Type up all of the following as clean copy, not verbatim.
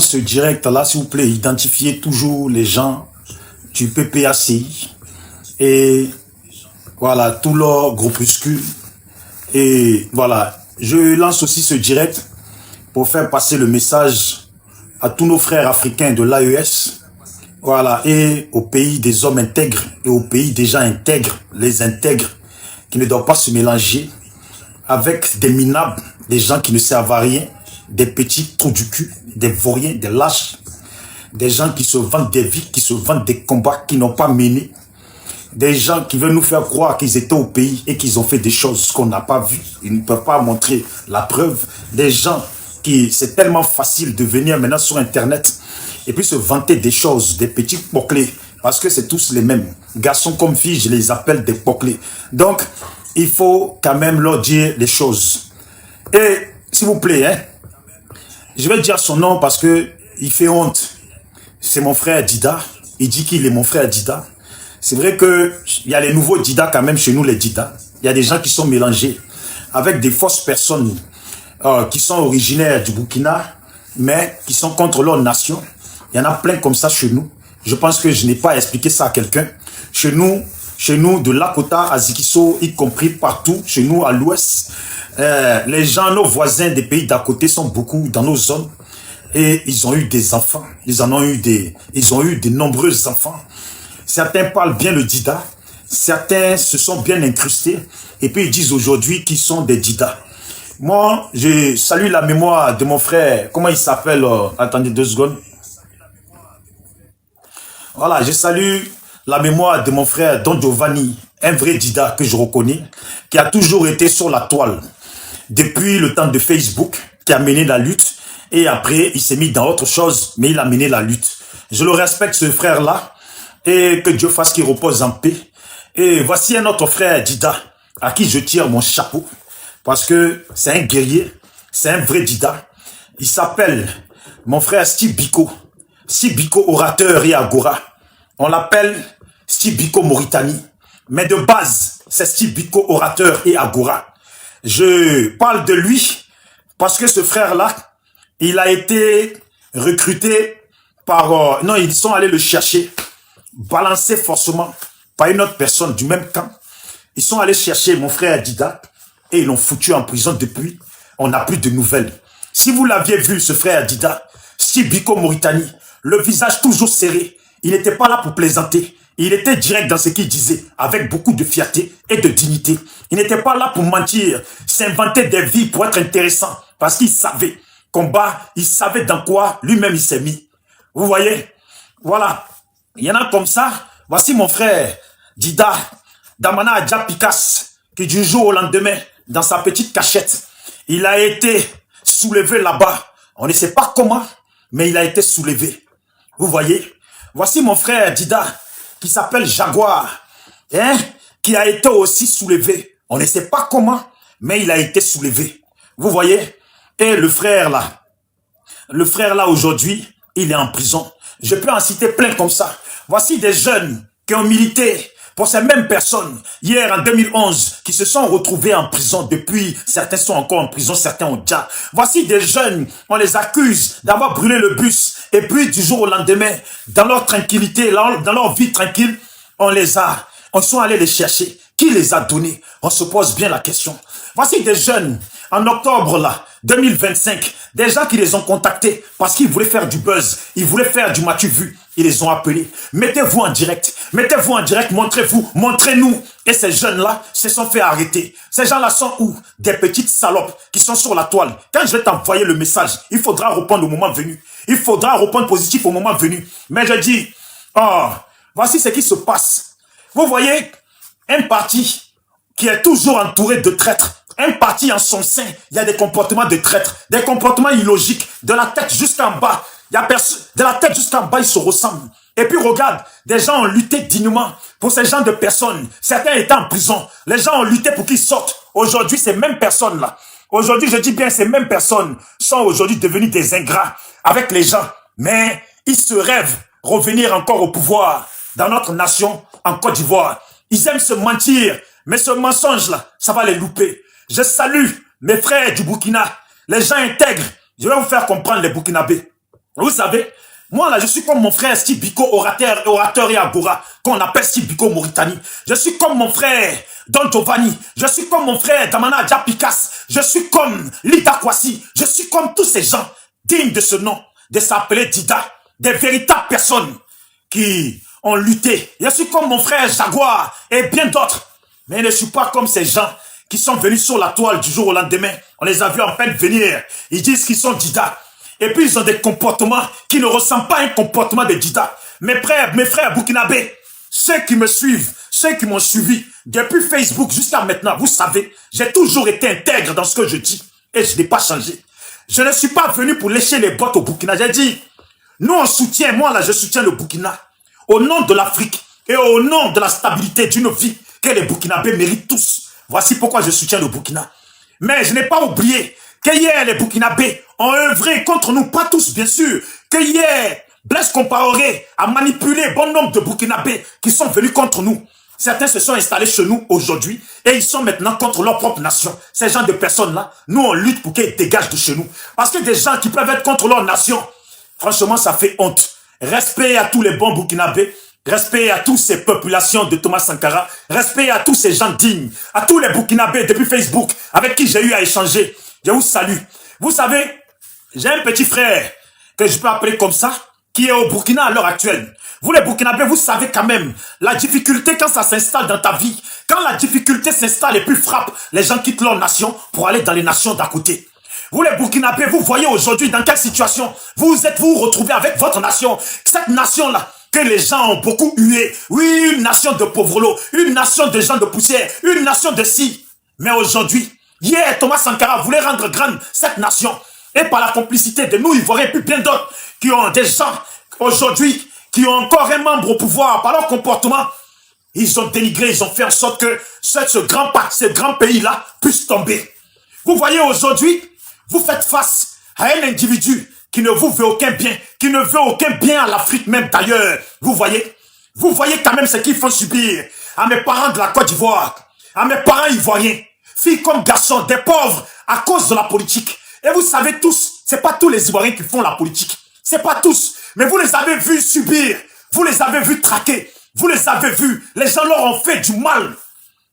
Ce direct-là, s'il vous plaît, identifiez toujours les gens du PPACI et voilà, tout leur groupuscule. Et voilà, je lance aussi ce direct pour faire passer le message à tous nos frères africains de l'AES, voilà, et au pays des hommes intègres et au pays des gens intègres, les intègres, qui ne doivent pas se mélanger avec des minables, des gens qui ne servent à rien, des petits trous du cul, des vauriens, des lâches, des gens qui se vendent des vies, qui se vendent des combats qui n'ont pas mené, des gens qui veulent nous faire croire qu'ils étaient au pays et qu'ils ont fait des choses qu'on n'a pas vues, ils ne peuvent pas montrer la preuve, des gens qui, c'est tellement facile de venir maintenant sur Internet et puis se vanter des choses, des petits poclés, parce que c'est tous les mêmes. Garçons comme filles, je les appelle des poclés. Donc, il faut quand même leur dire les choses. Et, s'il vous plaît, hein, je vais dire son nom parce que il fait honte. C'est mon frère Dida. Il dit qu'il est mon frère Dida. C'est vrai qu'il y a les nouveaux Dida quand même chez nous, les Dida. Il y a des gens qui sont mélangés avec des fausses personnes qui sont originaires du Burkina, mais qui sont contre leur nation. Il y en a plein comme ça chez nous. Je pense que je n'ai pas expliqué ça à quelqu'un. Chez nous, de Lakota à Zikiso, y compris partout, chez nous à l'ouest, les gens, nos voisins des pays d'à côté sont beaucoup dans nos zones. Et ils ont eu des enfants. Ils ont eu de nombreux enfants. Certains parlent bien le Dida. Certains se sont bien incrustés. Et puis ils disent aujourd'hui qu'ils sont des Dida. Moi, je salue la mémoire de mon frère. Comment il s'appelle? Attendez 2 secondes. Voilà, je salue la mémoire de mon frère Don Giovanni, un vrai Dida que je reconnais, qui a toujours été sur la toile. Depuis le temps de Facebook, qui a mené la lutte. Et après, il s'est mis dans autre chose, mais il a mené la lutte. Je le respecte, ce frère-là, et que Dieu fasse qu'il repose en paix. Et voici un autre frère, Dida, à qui je tire mon chapeau, parce que c'est un guerrier, c'est un vrai Dida. Il s'appelle mon frère Steve Biko. Steve Biko, orateur et agora. On l'appelle Steve Biko Mauritanie. Mais de base, c'est Steve Biko, orateur et agora. Je parle de lui parce que ce frère-là, il a été recruté par... non, ils sont allés le chercher, balancé forcément par une autre personne du même camp. Ils sont allés chercher mon frère Dida et ils l'ont foutu en prison depuis. On n'a plus de nouvelles. Si vous l'aviez vu, ce frère Dida, Steve Biko Mauritanie, le visage toujours serré, il n'était pas là pour plaisanter. Il était direct dans ce qu'il disait, avec beaucoup de fierté et de dignité. Il n'était pas là pour mentir, s'inventer des vies pour être intéressant, parce qu'il savait combat, il savait dans quoi lui-même il s'est mis. Vous voyez? Voilà. Il y en a comme ça. Voici mon frère Dida, Damana Adja Pikas, qui du jour au lendemain, dans sa petite cachette, il a été soulevé là-bas. On ne sait pas comment, mais il a été soulevé. Vous voyez? Voici mon frère Dida, qui s'appelle Jaguar, hein, qui a été aussi soulevé. On ne sait pas comment, mais il a été soulevé. Vous voyez? Et le frère là aujourd'hui, il est en prison. Je peux en citer plein comme ça. Voici des jeunes qui ont milité pour ces mêmes personnes, hier en 2011, qui se sont retrouvés en prison depuis. Certains sont encore en prison, certains ont déjà. Voici des jeunes, on les accuse d'avoir brûlé le bus. Et puis du jour au lendemain, dans leur tranquillité, dans leur vie tranquille, on sont allés les chercher. Qui les a donnés? On se pose bien la question. Voici des jeunes, en octobre là, 2025, des gens qui les ont contactés parce qu'ils voulaient faire du buzz, ils voulaient faire du m'as-tu vu, ils les ont appelés. Mettez-vous en direct, montrez-vous, montrez-nous. Et ces jeunes-là se sont fait arrêter. Ces gens-là sont où? Des petites salopes qui sont sur la toile. Quand je vais t'envoyer le message, il faudra répondre au moment venu. Il faudra répondre positif au moment venu. Mais je dis, oh, voici ce qui se passe. Vous voyez, un parti qui est toujours entouré de traîtres, un parti en son sein, il y a des comportements de traîtres, des comportements illogiques, de la tête jusqu'en bas. Il y a de la tête jusqu'en bas, ils se ressemblent. Et puis regarde, des gens ont lutté dignement pour ces gens de personnes. Certains étaient en prison. Les gens ont lutté pour qu'ils sortent. Aujourd'hui, ces mêmes personnes-là, aujourd'hui, je dis bien, ces mêmes personnes sont aujourd'hui devenues des ingrats avec les gens. Mais ils se rêvent revenir encore au pouvoir dans notre nation, en Côte d'Ivoire. Ils aiment se mentir, mais ce mensonge-là, ça va les louper. Je salue mes frères du Burkina, les gens intègres. Je vais vous faire comprendre les Burkinabés. Vous savez, moi là, je suis comme mon frère Steve Biko, orateur et agora, qu'on appelle Steve Biko Mauritanie. Je suis comme mon frère Don Giovanni. Je suis comme mon frère Damana Adja Pikas. Je suis comme Lida Kwasi. Je suis comme tous ces gens dignes de ce nom, de s'appeler Dida, des véritables personnes qui ont lutté. Je suis comme mon frère Jaguar et bien d'autres. Mais je ne suis pas comme ces gens qui sont venus sur la toile du jour au lendemain. On les a vus en peine venir. Ils disent qu'ils sont Dida. Et puis ils ont des comportements qui ne ressemblent pas à un comportement de Dida. Mes frères burkinabés, ceux qui me suivent, ceux qui m'ont suivi depuis Facebook jusqu'à maintenant, vous savez, j'ai toujours été intègre dans ce que je dis. Et je n'ai pas changé. Je ne suis pas venu pour lécher les bottes au Burkina. J'ai dit, nous on soutient, moi là je soutiens le Burkina. Au nom de l'Afrique et au nom de la stabilité d'une vie que les Burkinabés méritent tous. Voici pourquoi je soutiens le Burkina. Mais je n'ai pas oublié que hier les Burkinabés ont œuvré contre nous, pas tous bien sûr, que hier Blaise Compaoré a manipulé bon nombre de Burkinabés qui sont venus contre nous. Certains se sont installés chez nous aujourd'hui et ils sont maintenant contre leur propre nation. Ces gens de personnes-là, nous on lutte pour qu'ils dégagent de chez nous. Parce que des gens qui peuvent être contre leur nation, franchement ça fait honte. Respect à tous les bons Burkinabés. Respect à toutes ces populations de Thomas Sankara. Respect à tous ces gens dignes. À tous les Burkinabés depuis Facebook avec qui j'ai eu à échanger. Je vous salue. Vous savez, j'ai un petit frère que je peux appeler comme ça, qui est au Burkina à l'heure actuelle. Vous les Burkinabés, vous savez quand même la difficulté quand ça s'installe dans ta vie. Quand la difficulté s'installe et puis frappe, les gens quittent leur nation pour aller dans les nations d'à côté. Vous les Burkinabés, vous voyez aujourd'hui dans quelle situation vous retrouvez avec votre nation. Cette nation-là, que les gens ont beaucoup hué. Oui, une nation de pauvrelots, une nation de gens de poussière, une nation de si. Mais aujourd'hui, hier, Thomas Sankara voulait rendre grande cette nation. Et par la complicité de nous, Ivoiriens et puis bien d'autres, qui ont des gens aujourd'hui, qui ont encore un membre au pouvoir, par leur comportement, ils ont dénigré, ils ont fait en sorte que ce grand pays-là puisse tomber. Vous voyez aujourd'hui, vous faites face à un individu qui ne vous veut aucun bien, qui ne veut aucun bien à l'Afrique même d'ailleurs. Vous voyez quand même ce qu'ils font subir à mes parents de la Côte d'Ivoire, à mes parents ivoiriens, filles comme garçons, des pauvres, à cause de la politique. Et vous savez tous, c'est pas tous les Ivoiriens qui font la politique. C'est pas tous, mais vous les avez vus subir, vous les avez vus traquer, vous les avez vus, les gens leur ont fait du mal.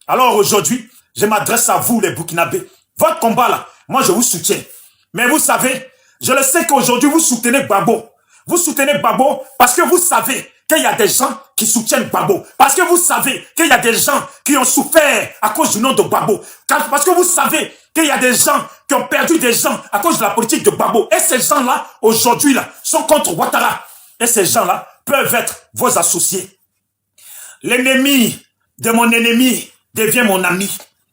Alors aujourd'hui, je m'adresse à vous les Burkinabés. Votre combat là, moi je vous soutiens. Mais vous savez, je le sais qu'aujourd'hui vous soutenez Gbagbo. Vous soutenez Gbagbo parce que vous savez qu'il y a des gens qui soutiennent Gbagbo. Parce que vous savez qu'il y a des gens qui ont souffert à cause du nom de Gbagbo. Parce que vous savez qu'il y a des gens qui ont perdu des gens à cause de la politique de Gbagbo. Et ces gens-là, aujourd'hui, là, sont contre Ouattara. Et ces gens-là peuvent être vos associés. L'ennemi de mon ennemi devient mon ami.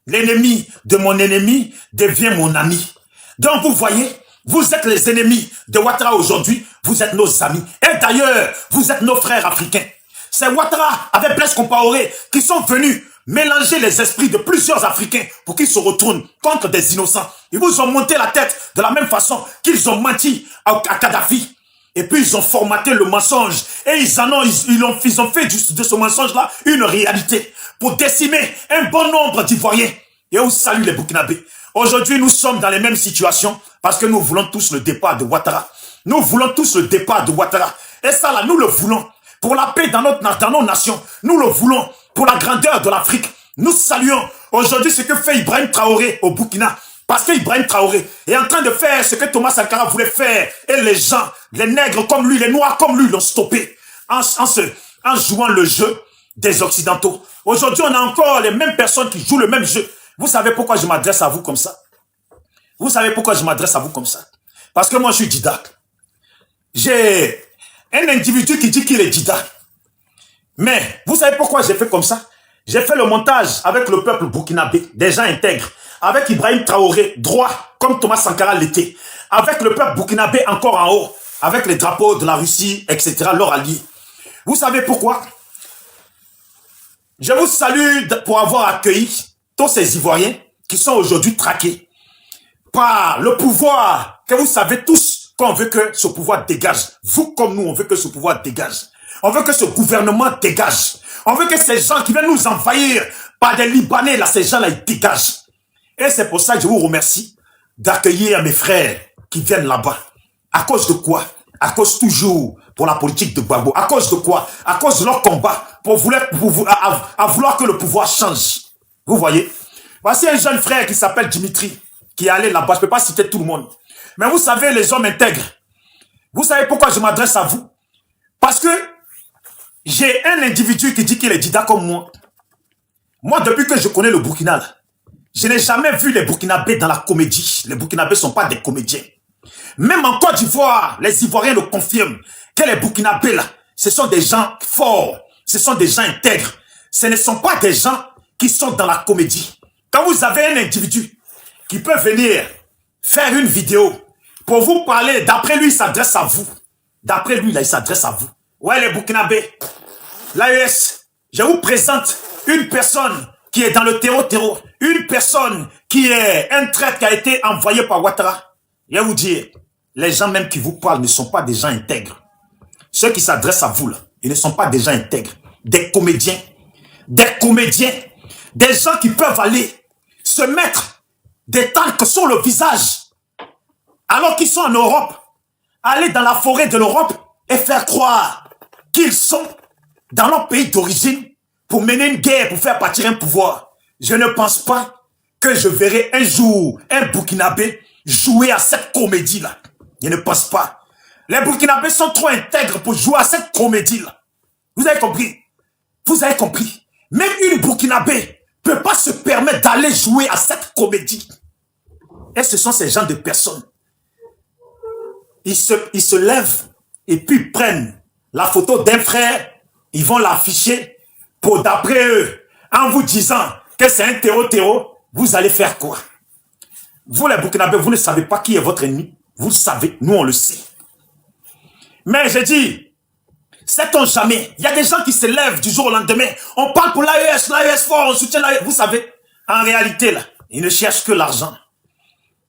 L'ennemi de mon ennemi devient mon ami. Donc vous voyez, vous êtes les ennemis de Ouattara aujourd'hui, vous êtes nos amis. Et d'ailleurs, vous êtes nos frères africains. C'est Ouattara avec Blaise Compaoré qui sont venus mélanger les esprits de plusieurs Africains pour qu'ils se retournent contre des innocents. Ils vous ont monté la tête de la même façon qu'ils ont menti à Kadhafi. Et puis ils ont formaté le mensonge et ils ont fait de ce mensonge-là une réalité pour décimer un bon nombre d'Ivoiriens. Et on salue les Burkinabés. Aujourd'hui, nous sommes dans les mêmes situations parce que nous voulons tous le départ de Ouattara. Nous voulons tous le départ de Ouattara. Et ça là, nous le voulons pour la paix dans nos nations. Nous le voulons pour la grandeur de l'Afrique. Nous saluons aujourd'hui ce que fait Ibrahim Traoré au Burkina. Parce que Ibrahim Traoré est en train de faire ce que Thomas Sankara voulait faire. Et les gens, les nègres comme lui, les noirs comme lui l'ont stoppé en jouant le jeu des Occidentaux. Aujourd'hui, on a encore les mêmes personnes qui jouent le même jeu. Vous savez pourquoi je m'adresse à vous comme ça? Vous savez pourquoi je m'adresse à vous comme ça? Parce que moi, je suis Dida. J'ai un individu qui dit qu'il est Dida. Mais vous savez pourquoi j'ai fait comme ça? J'ai fait le montage avec le peuple burkinabé, des gens intègres, avec Ibrahim Traoré, droit, comme Thomas Sankara l'était, avec le peuple burkinabé encore en haut, avec les drapeaux de la Russie, etc., leurs alliés. Vous savez pourquoi? Je vous salue pour avoir accueilli tous ces Ivoiriens qui sont aujourd'hui traqués par le pouvoir, que vous savez tous qu'on veut que ce pouvoir dégage. Vous comme nous, on veut que ce pouvoir dégage. On veut que ce gouvernement dégage. On veut que ces gens qui viennent nous envahir par des Libanais, là, ces gens-là, ils dégagent. Et c'est pour ça que je vous remercie d'accueillir mes frères qui viennent là-bas. À cause de quoi? À cause toujours pour la politique de Gbagbo. À cause de quoi? À cause de leur combat à vouloir que le pouvoir change. Vous voyez? Voici un jeune frère qui s'appelle Dimitri, qui est allé là-bas. Je ne peux pas citer tout le monde. Mais vous savez, les hommes intègres, vous savez pourquoi je m'adresse à vous? Parce que j'ai un individu qui dit qu'il est dida comme moi. Moi, depuis que je connais le Burkina, je n'ai jamais vu les Burkinabés dans la comédie. Les Burkinabés ne sont pas des comédiens. Même en Côte d'Ivoire, les Ivoiriens le confirment que les Burkinabés, là, ce sont des gens forts. Ce sont des gens intègres. Ce ne sont pas des gens qui sont dans la comédie. Quand vous avez un individu qui peut venir faire une vidéo pour vous parler, d'après lui, il s'adresse à vous. D'après lui, là, il s'adresse à vous. Ouais, les Burkinabés, l'AES, je vous présente une personne qui est dans le terreau, une personne qui est un traître qui a été envoyé par Ouattara. Je vais vous dire, les gens même qui vous parlent ne sont pas des gens intègres. Ceux qui s'adressent à vous, là, ils ne sont pas des gens intègres. Des comédiens, des gens qui peuvent aller se mettre des talcs sur le visage alors qu'ils sont en Europe, aller dans la forêt de l'Europe et faire croire qu'ils sont dans leur pays d'origine pour mener une guerre, pour faire partir un pouvoir. Je ne pense pas que je verrai un jour un Burkinabé jouer à cette comédie-là. Je ne pense pas. Les Burkinabés sont trop intègres pour jouer à cette comédie-là. Vous avez compris? Vous avez compris? Même une Burkinabé ne peut pas se permettre d'aller jouer à cette comédie. Et ce sont ces gens de personnes. Ils se lèvent et puis ils prennent la photo d'un frère, ils vont l'afficher pour d'après eux, en vous disant que c'est un terreau, vous allez faire quoi? Vous les Burkinabés, vous ne savez pas qui est votre ennemi. Vous le savez, nous on le sait. Mais j'ai dit, sait-on jamais, il y a des gens qui se lèvent du jour au lendemain, on parle pour l'AES fort, on soutient l'AES. Vous savez, en réalité là, ils ne cherchent que l'argent.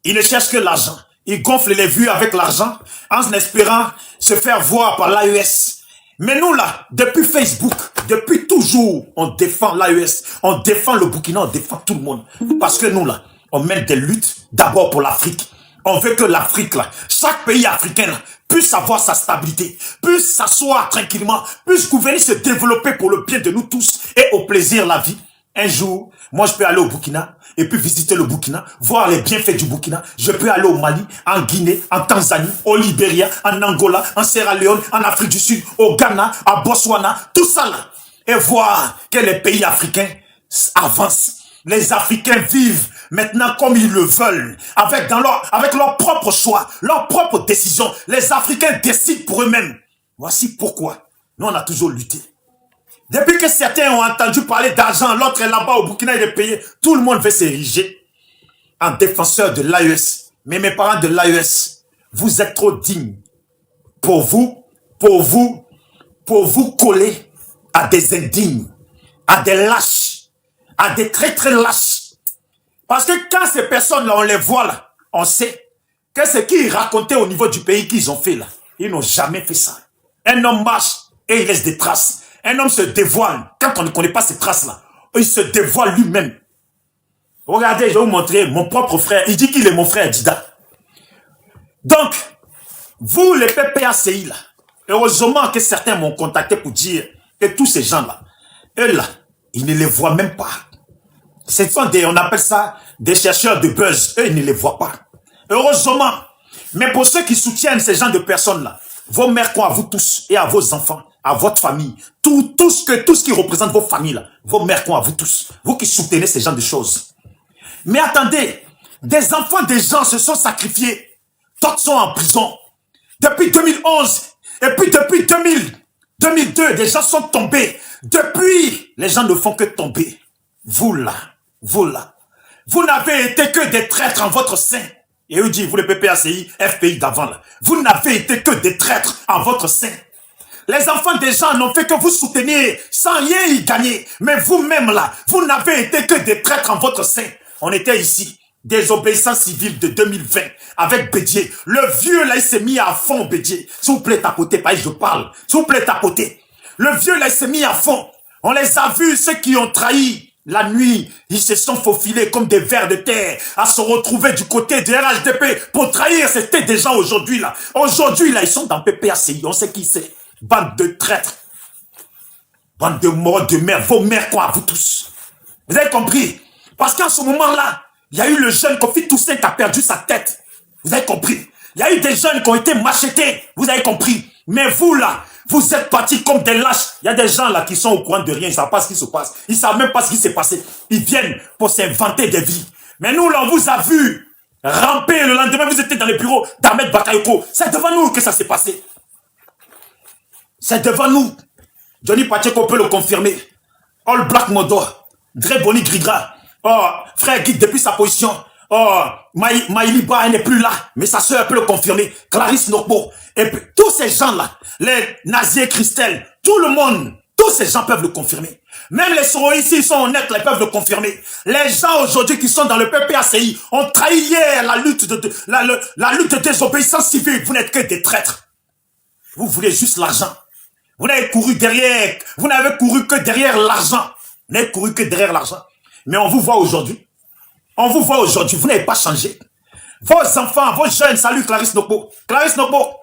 Ils ne cherchent que l'argent. Ils gonflent les vues avec l'argent en espérant se faire voir par l'AES. Mais nous là, depuis Facebook, depuis toujours, on défend l'AES, on défend le Burkina, on défend tout le monde. Parce que nous là, on mène des luttes d'abord pour l'Afrique. On veut que l'Afrique là, chaque pays africain là, puisse avoir sa stabilité, puisse s'asseoir tranquillement, puisse gouverner, se développer pour le bien de nous tous et au plaisir de la vie. Un jour, moi je peux aller au Burkina et puis visiter le Burkina, voir les bienfaits du Burkina. Je peux aller au Mali, en Guinée, en Tanzanie, au Libéria, en Angola, en Sierra Leone, en Afrique du Sud, au Ghana, à Botswana, tout ça là. Et voir que les pays africains avancent. Les Africains vivent maintenant comme ils le veulent, avec leur propre choix, leur propre décision. Les Africains décident pour eux-mêmes. Voici pourquoi nous on a toujours lutté. Depuis que certains ont entendu parler d'argent, l'autre est là-bas au Burkina, il est payé, tout le monde veut s'ériger en défenseur de l'AES. Mais mes parents de l'AES, vous êtes trop dignes pour vous coller à des indignes, à des lâches, à des très très lâches. Parce que quand ces personnes-là, on les voit là, on sait que ce qu'ils racontaient au niveau du pays qu'ils ont fait là, ils n'ont jamais fait ça. Un homme marche et il laisse des traces. Un homme se dévoile. Quand on ne connaît pas ces traces-là, il se dévoile lui-même. Regardez, je vais vous montrer mon propre frère. Il dit qu'il est mon frère Dida. Donc, vous les PPACI là, heureusement que certains m'ont contacté pour dire que tous ces gens-là, eux là, ils ne les voient même pas. Ce sont des, on appelle ça, des chercheurs de buzz. Eux, ils ne les voient pas. Heureusement. Mais pour ceux qui soutiennent ces gens de personnes-là, vos mères croient à vous tous et à vos enfants, à votre famille, tout ce qui représente vos familles, là, vos mères croient à vous tous. Vous qui soutenez ces gens de choses. Mais attendez, des enfants des gens se sont sacrifiés. D'autres sont en prison. Depuis 2011, et puis depuis 2002, des gens sont tombés. Depuis, les gens ne font que tomber. Vous là, vous n'avez été que des traîtres en votre sein. Et eux disent, vous les PPACI, FPI d'avant là, vous n'avez été que des traîtres en votre sein. Les enfants des gens n'ont fait que vous soutenir sans rien y gagner. Mais vous-même là, vous n'avez été que des traîtres en votre sein. On était ici, désobéissance civile de 2020 avec Bédier. Le vieux là, il s'est mis à fond, Bédier. S'il vous plaît, tapotez, pas je parle. S'il vous plaît, tapotez. Le vieux là, il s'est mis à fond. On les a vus, ceux qui ont trahi La nuit, ils se sont faufilés comme des vers de terre à se retrouver du côté du RHDP pour trahir. C'était des gens aujourd'hui là. Aujourd'hui là, ils sont dans PPACI. On sait qui c'est. Bande de traîtres. Bande de morts de mère. Vos mères quoi, vous tous. Vous avez compris? Parce qu'en ce moment-là, il y a eu le jeune Kofi Toussaint qui a perdu sa tête. Vous avez compris? Il y a eu des jeunes qui ont été machetés. Vous avez compris? Mais vous là, vous êtes partis comme des lâches. Il y a des gens là qui sont au courant de rien. Ils ne savent pas ce qui se passe. Ils ne savent même pas ce qui s'est passé. Ils viennent pour s'inventer des vies. Mais nous là, on vous a vu ramper le lendemain. Vous étiez dans le bureau d'Ahmed Bakayoko. C'est devant nous que ça s'est passé. C'est devant nous. Johnny Pacheco peut le confirmer. All Black Modo. Dre Boni Grigra. Oh, frère Guide depuis sa position. Oh, Maïliba, elle n'est plus là. Mais sa soeur peut le confirmer. Clarisse Norbo. Et puis, tous ces gens-là, les Nazier Christelle, tout le monde, tous ces gens peuvent le confirmer. Même les Soro ici, ils sont honnêtes, ils peuvent le confirmer. Les gens aujourd'hui qui sont dans le PPACI ont trahi hier la lutte de désobéissance civile. Vous n'êtes que des traîtres. Vous voulez juste l'argent. Vous n'avez couru derrière, vous n'avez couru que derrière l'argent. Vous n'avez couru que derrière l'argent. Mais on vous voit aujourd'hui. On vous voit aujourd'hui, vous n'avez pas changé. Vos enfants, vos jeunes, salut Clarisse Nobo. Clarisse Nobo.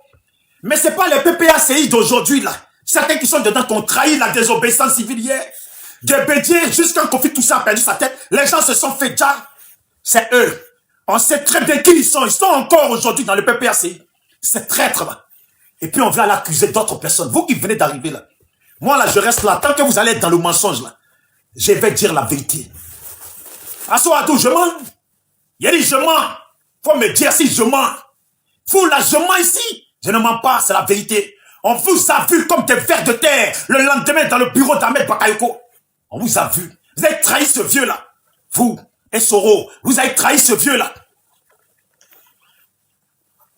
Mais ce n'est pas les PPACI d'aujourd'hui là. Certains qui sont dedans qui ont trahi la désobéissance civile hier. De Bédier jusqu'à Kofi Toussaint a perdu sa tête. Les gens se sont fait déjà. C'est eux. On sait très bien qui ils sont. Ils sont encore aujourd'hui dans le PPACI. Ces traîtres là. Et puis on va l'accuser d'autres personnes. Vous qui venez d'arriver là. Moi là, je reste là. Tant que vous allez être dans le mensonge là, je vais dire la vérité. Assoadou, je mens. Il a dit je mens. Faut me dire si je mens. Vous là, je mens ici. Je ne mens pas, c'est la vérité. On vous a vu comme des vers de terre le lendemain dans le bureau d'Ahmed Bakayoko. On vous a vu. Vous avez trahi ce vieux là. Vous et Soro, vous avez trahi ce vieux là.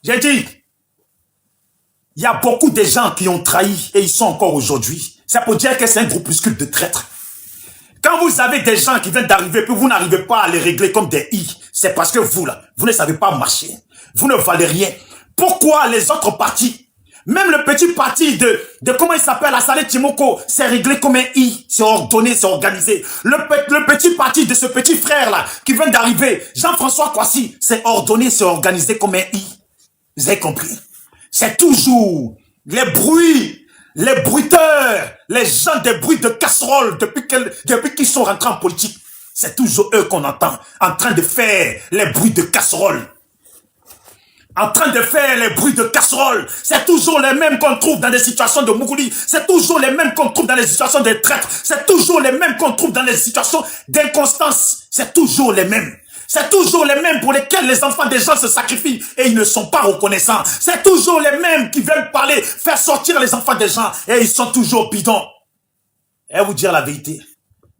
J'ai dit, il y a beaucoup de gens qui ont trahi et ils sont encore aujourd'hui. C'est pour dire que c'est un groupuscule de traîtres. Quand vous avez des gens qui viennent d'arriver puis vous n'arrivez pas à les régler comme des i, c'est parce que vous là, vous ne savez pas marcher. Vous ne valez rien. Pourquoi les autres partis, même le petit parti de comment il s'appelle, Assalé Timoko, c'est réglé comme un i, c'est ordonné, c'est organisé. Le petit parti de ce petit frère là, qui vient d'arriver, Jean-François Kouassi, c'est ordonné, c'est organisé comme un i. Vous avez compris? C'est toujours les bruits, les bruiteurs, les gens des bruits de casserole depuis qu'ils sont rentrés en politique. C'est toujours eux qu'on entend en train de faire les bruits de casserole. En train de faire les bruits de casserole. C'est toujours les mêmes qu'on trouve dans des situations de Mougouli. C'est toujours les mêmes qu'on trouve dans les situations de traître. C'est toujours les mêmes qu'on trouve dans les situations d'inconstance. C'est toujours les mêmes. C'est toujours les mêmes pour lesquels les enfants des gens se sacrifient et ils ne sont pas reconnaissants. C'est toujours les mêmes qui veulent parler, faire sortir les enfants des gens et ils sont toujours bidons. Et vous dire la vérité,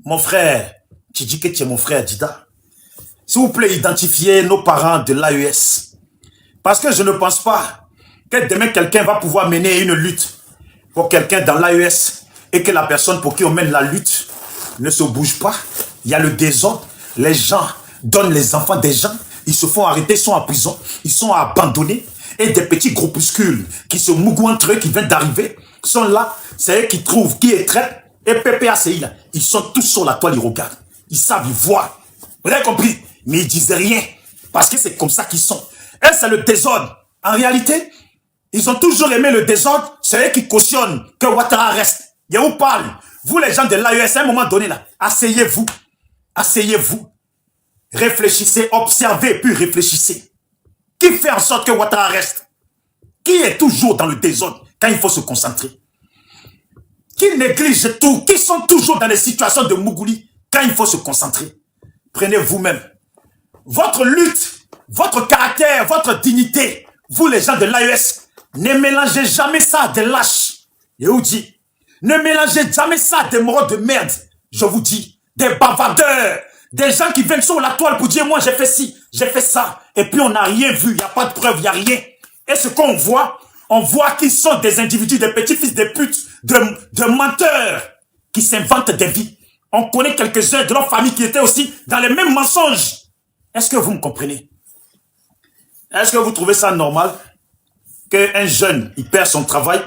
mon frère, tu dis que tu es mon frère Dida. S'il vous plaît, identifiez nos parents de l'AES. Parce que je ne pense pas que demain quelqu'un va pouvoir mener une lutte pour quelqu'un dans l'AES et que la personne pour qui on mène la lutte ne se bouge pas. Il y a le désordre, les gens donnent les enfants des gens, ils se font arrêter, ils sont en prison, ils sont abandonnés. Et des petits groupuscules qui se mougouent entre eux, qui viennent d'arriver, sont là, c'est eux qui trouvent qui est traite. Et PPACI, là, ils sont tous sur la toile, ils regardent. Ils savent, ils voient. Vous avez compris? Mais ils disent rien. Parce que c'est comme ça qu'ils sont. Et c'est le désordre. En réalité, ils ont toujours aimé le désordre. C'est eux qui cautionnent que Ouattara reste. Je vous parle. Vous, les gens de l'AES, à un moment donné, là, asseyez-vous. Asseyez-vous. Réfléchissez, observez, puis réfléchissez. Qui fait en sorte que Ouattara reste? Qui est toujours dans le désordre quand il faut se concentrer? Qui néglige tout? Qui sont toujours dans les situations de Mougouli quand il faut se concentrer? Prenez vous-même. Votre lutte, votre caractère, votre dignité, vous les gens de l'AES, ne mélangez jamais ça à des lâches. Et vous dit, ne mélangez jamais ça à des moraux de merde. Je vous dis, des bavardeurs, des gens qui viennent sur la toile pour dire, moi j'ai fait ci, j'ai fait ça. Et puis on n'a rien vu, il n'y a pas de preuve, il n'y a rien. Et ce qu'on voit, on voit qu'ils sont des individus, des petits fils de pute, de menteurs, qui s'inventent des vies. On connaît quelques-uns de leur famille qui étaient aussi dans les mêmes mensonges. Est-ce que vous me comprenez? Est-ce que vous trouvez ça normal qu'un jeune, il perd son travail,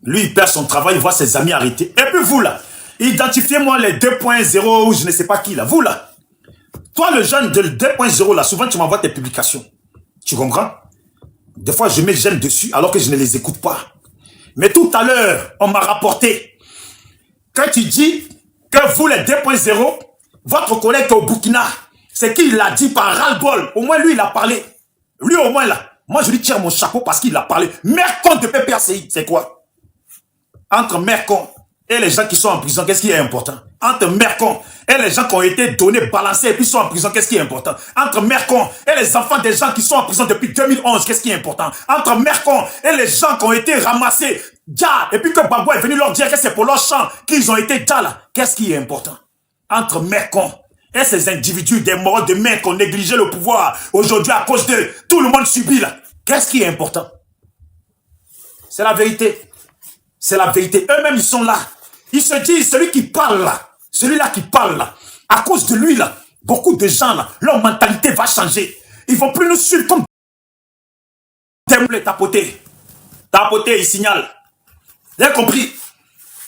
lui il perd son travail, il voit ses amis arrêtés. Et puis vous là, Identifiez-moi les 2.0 ou je ne sais pas qui là. Vous là. Toi le jeune de 2.0 là, souvent tu m'envoies tes publications. Tu comprends? Des fois je mets j'aime dessus alors que je ne les écoute pas. Mais tout à l'heure, on m'a rapporté que tu dis que vous les 2.0, votre collègue au Burkina, c'est qu'il l'a dit par ras-le-bol. Au moins lui il a parlé. Lui au moins là. Moi je lui tire mon chapeau parce qu'il a parlé. Mercon de PPRCI, c'est quoi? Entre Mercon et les gens qui sont en prison, qu'est-ce qui est important? Entre Mercon et les gens qui ont été donnés, balancés et puis sont en prison, qu'est-ce qui est important? Entre Mercon et les enfants des gens qui sont en prison depuis 2011, qu'est-ce qui est important? Entre Mercon et les gens qui ont été ramassés, et puis que Bagbo est venu leur dire que c'est pour leur champ qu'ils ont été là, qu'est-ce qui est important? Entre Mercon et ces individus, des morts de main qui ont négligé le pouvoir, aujourd'hui à cause d'eux, tout le monde subit là. Qu'est-ce qui est important? C'est la vérité. C'est la vérité. Eux-mêmes, ils sont là. Ils se disent, celui qui parle là, celui-là qui parle là, à cause de lui là, beaucoup de gens là, leur mentalité va changer. Ils vont plus nous suivre comme des tapoter. Tapoter, ils signalent. Vous avez compris?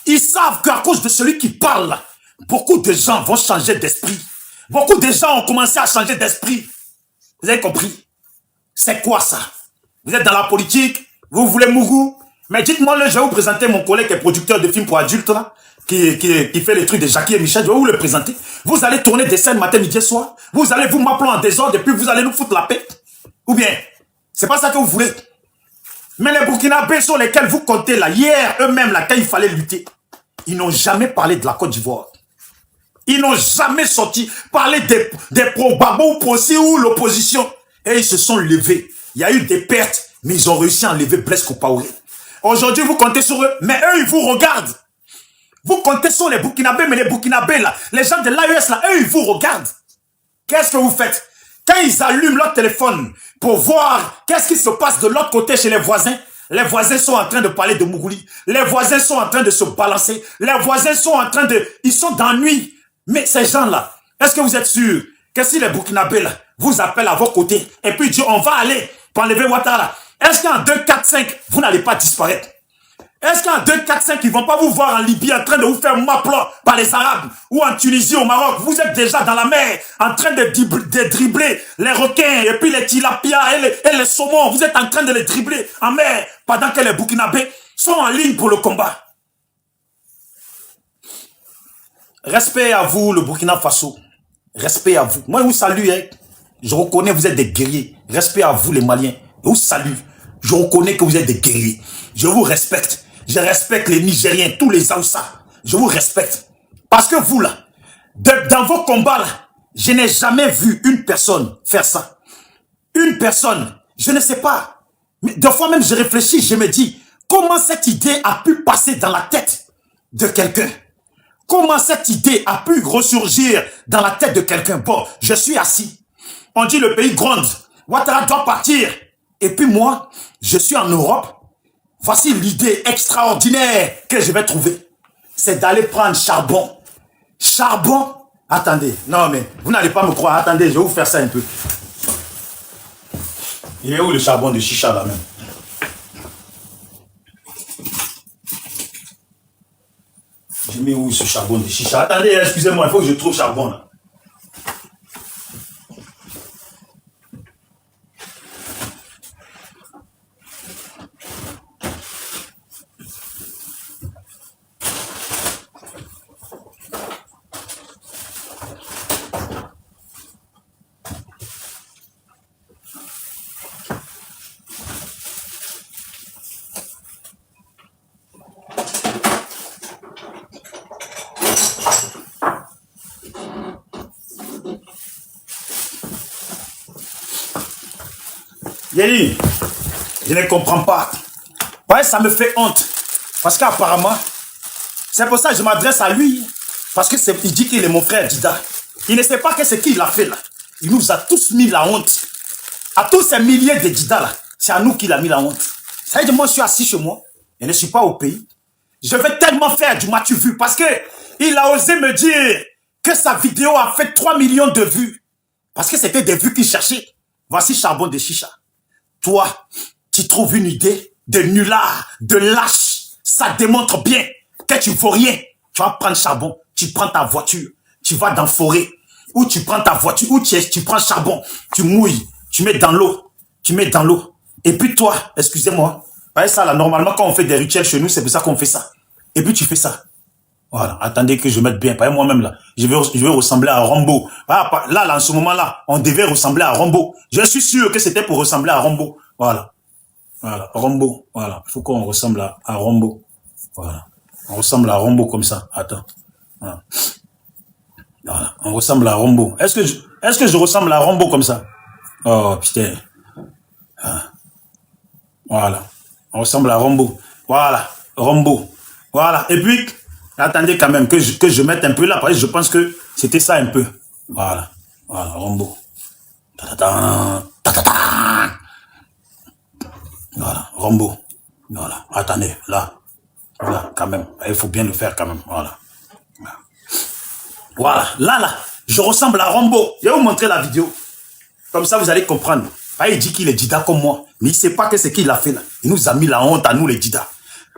Ils savent qu'à cause de celui qui parle là, beaucoup de gens vont changer d'esprit. Beaucoup de gens ont commencé à changer d'esprit. Vous avez compris? C'est quoi ça? Vous êtes dans la politique, vous voulez Mougou, mais dites-moi, je vais vous présenter mon collègue qui est producteur de films pour adultes, là, qui fait les trucs de Jackie et Michel, je vais vous le présenter. Vous allez tourner des scènes matin, midi et soir, vous allez vous m'appeler en désordre et puis vous allez nous foutre la paix. Ou bien, c'est pas ça que vous voulez. Mais les Burkinabés sur lesquels vous comptez là, hier, eux-mêmes, là, quand il fallait lutter, ils n'ont jamais parlé de la Côte d'Ivoire. Ils n'ont jamais sorti parler des pro-Babo ou pro-Si ou l'opposition. Et ils se sont levés. Il y a eu des pertes, mais ils ont réussi à enlever Blaise Compaoré. Aujourd'hui, vous comptez sur eux, mais eux, ils vous regardent. Vous comptez sur les Burkinabés, mais les Burkinabés, là, les gens de l'AES, là, eux, ils vous regardent. Qu'est-ce que vous faites? Quand ils allument leur téléphone pour voir qu'est-ce qui se passe de l'autre côté chez les voisins sont en train de parler de Mougouli. Les voisins sont en train de se balancer. Les voisins sont en train de... Ils sont d'ennui. Mais ces gens-là, est-ce que vous êtes sûrs que si les Burkinabés, là, vous appellent à vos côtés et puis disent, on va aller pour enlever Ouattara, est-ce qu'en 2, 4, 5, vous n'allez pas disparaître? Est-ce qu'en 2, 4, 5, ils ne vont pas vous voir en Libye en train de vous faire maplan par les Arabes ou en Tunisie, au Maroc? Vous êtes déjà dans la mer en train de dribbler les requins et puis les tilapias et les saumons. Vous êtes en train de les dribbler en mer pendant que les Burkinabés sont en ligne pour le combat. Respect à vous, le Burkina Faso. Respect à vous. Moi, je vous salue. Hein. Je reconnais que vous êtes des guerriers. Respect à vous, les Maliens. Je vous salue. Je reconnais que vous êtes des guerriers. Je vous respecte. Je respecte les Nigériens, tous les Haoussa. Je vous respecte. Parce que vous, là, dans vos combats, là, je n'ai jamais vu une personne faire ça. Une personne, je ne sais pas. Mais des fois même, je réfléchis, je me dis, comment cette idée a pu passer dans la tête de quelqu'un? Comment cette idée a pu ressurgir dans la tête de quelqu'un? Bon, je suis assis. On dit le pays gronde. Ouattara doit partir. Et puis moi, je suis en Europe. Voici l'idée extraordinaire que je vais trouver. C'est d'aller prendre charbon. Charbon. Attendez. Non, mais vous n'allez pas me croire. Attendez, je vais vous faire ça un peu. Il est où le charbon de chicha là même? J'ai mis où ce charbon de chicha? Attendez, excusez-moi, il faut que je trouve charbon là. Yéli, je ne comprends pas. Ouais, ça me fait honte. Parce qu'apparemment, c'est pour ça que je m'adresse à lui. Parce qu'il dit qu'il est mon frère Dida. Il ne sait pas que c'est qui il a fait là. Il nous a tous mis la honte. À tous ces milliers de Dida là, c'est à nous qu'il a mis la honte. Ça veut dire, moi je suis assis chez moi, je ne suis pas au pays. Je vais tellement faire du m'as-tu vu parce que il a osé me dire que sa vidéo a fait 3 millions de vues. Parce que c'était des vues qu'il cherchait. Voici charbon de chicha. Toi, tu trouves une idée de nulard, de lâche. Ça démontre bien que tu ne vaux rien. tu vas prendre charbon, tu prends ta voiture, tu vas dans la forêt, ou tu prends ta voiture, ou tu prends charbon, tu mouilles, tu mets dans l'eau, Et puis toi, excusez-moi, voyez ça là, normalement quand on fait des rituels chez nous, c'est pour ça qu'on fait ça. Et puis tu fais ça. Voilà, attendez que je mette bien, pas moi-même là. Je vais ressembler à Rambo. Ah, là, en ce moment-là, on devait ressembler à Rambo. Je suis sûr que c'était pour ressembler à Rambo. Voilà. Voilà, Rambo. Voilà, il faut qu'on ressemble à Rambo. Voilà. On ressemble à Rambo comme ça. Attends. Voilà. Voilà. On ressemble à Rambo. Est-ce que je ressemble à Rambo comme ça? Oh, putain. Voilà. On ressemble à Rambo. Voilà. Rambo. Voilà. Et puis, attendez quand même que je mette un peu là, parce que je pense que c'était ça un peu. Voilà. Voilà, Rambo. Voilà, Rambo. Voilà. Attendez, là. Voilà, quand même. Il faut bien le faire quand même. Voilà. Voilà. Là. Je ressemble à Rambo. Je vais vous montrer la vidéo. Comme ça, vous allez comprendre. Il dit qu'il est Dida comme moi. Mais il ne sait pas que c'est qu'il a fait là. Il nous a mis la honte à nous les Dida.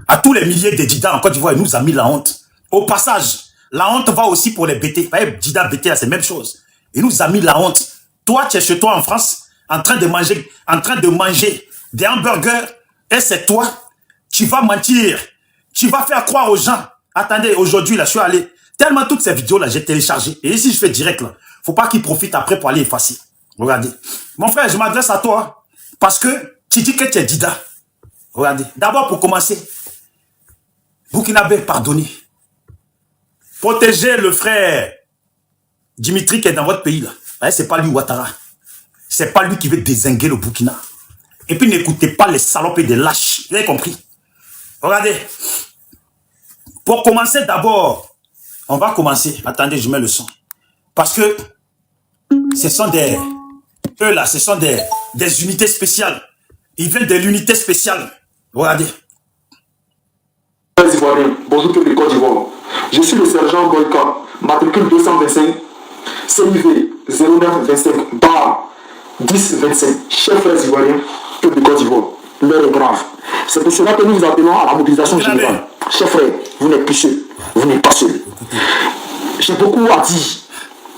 À tous les milliers de Dida en Côte d'Ivoire, il nous a mis la honte. Au passage, la honte va aussi pour les BT. Dida, BT, c'est la même chose. Il nous a mis la honte. Toi, tu es chez toi en France, en train de manger des hamburgers. Et c'est toi, tu vas mentir. Tu vas faire croire aux gens. Attendez, aujourd'hui, là, je suis allé. Tellement toutes ces vidéos-là, j'ai téléchargé. Et ici, je fais direct, là. Faut pas qu'ils profitent après pour aller effacer. Regardez. Mon frère, je m'adresse à toi. Parce que tu dis que tu es Dida. Regardez. D'abord, pour commencer, Burkinabé, pardonnez. Protégez le frère Dimitri qui est dans votre pays, là. C'est pas lui, Ouattara. C'est pas lui qui veut dézinguer le Burkina. Et puis, n'écoutez pas les salopes et des lâches. Vous avez compris? Regardez. Pour commencer, d'abord, on va commencer. Attendez, je mets le son. Parce que ce sont des... Eux, là, ce sont des unités spéciales. Ils viennent de l'unité spéciale. Regardez. Bonjour tout le Côte d'Ivoire. Je suis le sergent Goïka, matricule 225, CIV 0925 bar 1025, chef frères ivoiriens, tout le Côte d'Ivoire. L'heure est grave. C'est pour cela que nous vous appelons à la mobilisation générale. Chef frère, vous n'êtes plus seul. Vous n'êtes pas seul. J'ai beaucoup à dire,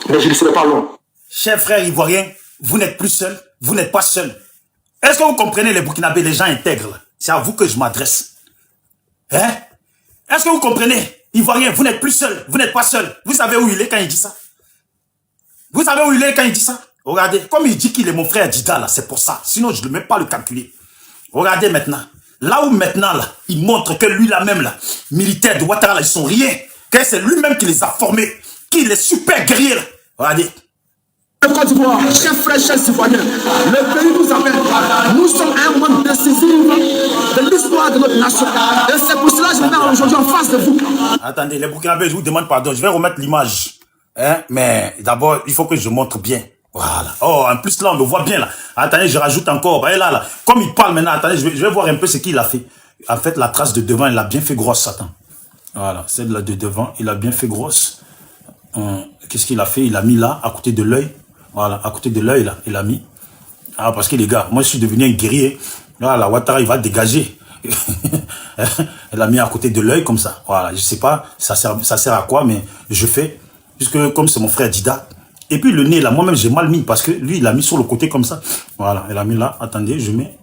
mais je ne serai pas long. Chef frère ivoirien, vous n'êtes plus seul. Vous n'êtes pas seul. Est-ce que vous comprenez les Burkinabés, les gens intègres? C'est à vous que je m'adresse. Hein? Est-ce que vous comprenez? Ivoirien, vous n'êtes plus seul. Vous n'êtes pas seul. Vous savez où il est quand il dit ça? Vous savez où il est quand il dit ça? Regardez, comme il dit qu'il est mon frère Dida, là, c'est pour ça. Sinon, je ne vais même pas le calculer. Regardez maintenant. Là où maintenant, là, il montre que lui, là même, là, militaire de Ouattara, là, ils sont rien. Que c'est lui-même qui les a formés. Qu'il est super guerrier, là. Regardez. Côte d'Ivoire, chef frère, chef ivoirien, le pays nous appelle. Nous sommes à un moment décisif de l'histoire de notre nation. Et c'est pour cela que je me mets aujourd'hui en face de vous. Attendez, les Burkinabés, je vous demande pardon. Je vais remettre l'image. Hein? Mais d'abord, il faut que je montre bien. Voilà. Oh, en plus, là, on le voit bien, là. Attendez, je rajoute encore. Bah, là. Comme il parle maintenant, attendez, je vais voir un peu ce qu'il a fait. En fait, la trace de devant, il a bien fait grosse, Satan. Voilà, celle-là de devant, il a bien fait grosse. Qu'est-ce qu'il a fait? Il a mis là, à côté de l'œil. Voilà, à côté de l'œil, là, il a mis. Ah, parce que les gars, moi, je suis devenu un guerrier. Là, la Ouattara, il va dégager. Elle a mis à côté de l'œil, comme ça. Voilà, je sais pas, ça sert à quoi, mais je fais. Puisque, comme c'est mon frère Dida. Et puis, le nez, là, moi-même, j'ai mal mis, parce que lui, il a mis sur le côté, comme ça. Voilà, il a mis là. Attendez, je mets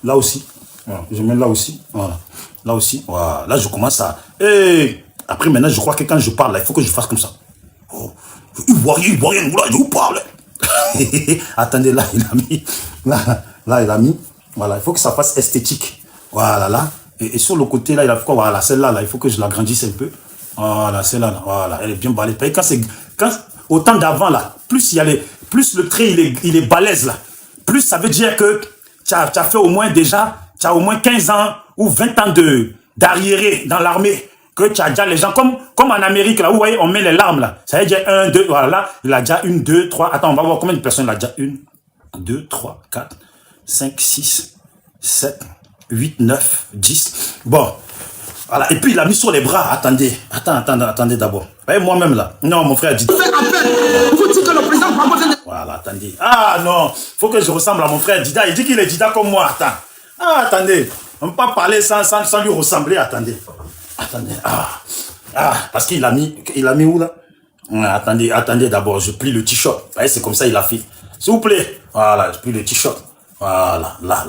là aussi. Voilà, je mets là aussi. Voilà, là aussi. Voilà, là, je commence à... Hey! Après, maintenant, je crois que quand je parle, là, il faut que je fasse comme ça. Oh, Ivoirien, là, je vous parle. Attendez, là, il a mis. Là, il a mis. Voilà, il faut que ça fasse esthétique. Voilà, là. Et sur le côté, là, il a fait quoi? Voilà, celle-là, là, il faut que je l'agrandisse un peu. Voilà, celle-là, là, voilà, elle est bien balèze. Quand au temps d'avant, là, plus le trait, il est balèze, là. Plus ça veut dire que tu as fait au moins déjà, tu as au moins 15 ans ou 20 ans d'arriéré dans l'armée. Que tu as déjà les gens, comme en Amérique, là, où vous voyez, on met les larmes, là. Ça veut dire 1, 2, voilà, là, il a déjà 1, 2, 3. Attends, on va voir combien de personnes il a déjà. 1, 2, 3, 4, 5, 6, 7, 8, 9, 10. Bon. Voilà. Et puis, il a mis sur les bras. Attendez d'abord. Vous voyez, moi-même, là. Non, mon frère dit. Voilà, attendez. Ah, non. Faut que je ressemble à mon frère Dida. Il dit qu'il est Dida comme moi. Attends. Ah, attendez. On ne peut pas parler sans lui ressembler. Attendez. Ah. Ah, parce qu'il a mis où là? Attendez d'abord, je plie le t-shirt. Vous voyez, c'est comme ça il a fait. S'il vous plaît. Voilà, je plie le t-shirt. Voilà, là.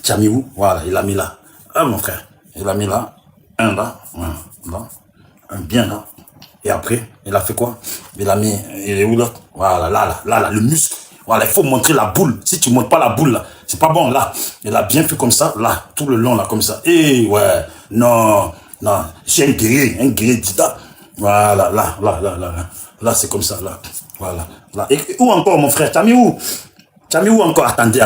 Tu as mis où? Voilà, il a mis là. Ah, mon frère, il a mis là. Un là, un bien là. Et après, il a fait quoi? Il est où là? Voilà, là, le muscle. Voilà, il faut montrer la boule. Si tu ne montres pas la boule là, c'est pas bon là. Il a bien fait comme ça, là, tout le long là, comme ça. Et ouais, non, c'est un guerrier Dida. Voilà, là, c'est comme ça, là. Voilà, là. Et où encore, mon frère? T'as mis où? T'as mis où encore? Attendez,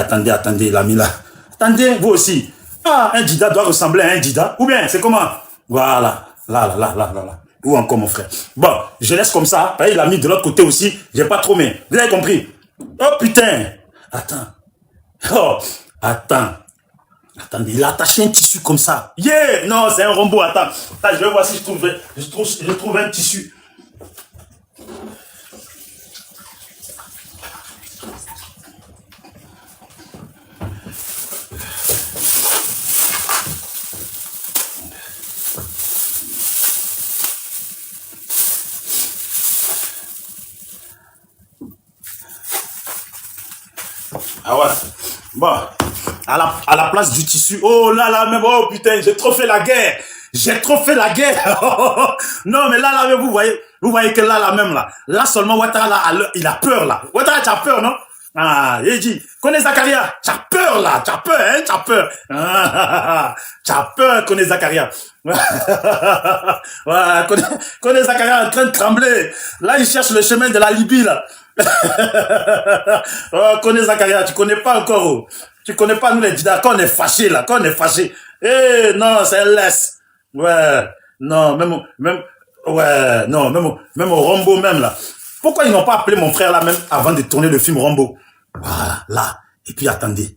il a mis là. Attendez, vous aussi. Ah, un Dida doit ressembler à un Dida. Ou bien, c'est comment? Voilà, là. Où encore, mon frère? Bon, je laisse comme ça. Il a mis de l'autre côté aussi. J'ai pas trop mis. Vous avez compris? Oh, putain. Attends, il a attaché un tissu comme ça. Yeah! Non, c'est un Rambo. Attends, je vais voir si je trouve un tissu. Ah ouais. Bon. À la place du tissu. Oh là, mais oh putain, j'ai trop fait la guerre. Non, mais là, mais vous voyez que là, même là. Là seulement, Ouattara, là, il a peur là. Ouattara, tu as peur, non? Ah, il dit, connais Zakaria, tu as peur là, tu as peur. Tu as peur, connais Zakaria. Voilà, connais Zakaria en train de trembler. Là, il cherche le chemin de la Libye là. Oh, connais Zakaria, tu connais pas encore. Oh. Tu connais pas nous les Dida, quand on est fâché là, Eh, non, c'est laisse. Ouais, non, même au Rambo même là. Pourquoi ils n'ont pas appelé mon frère là même avant de tourner le film Rambo? Voilà, là. Et puis attendez,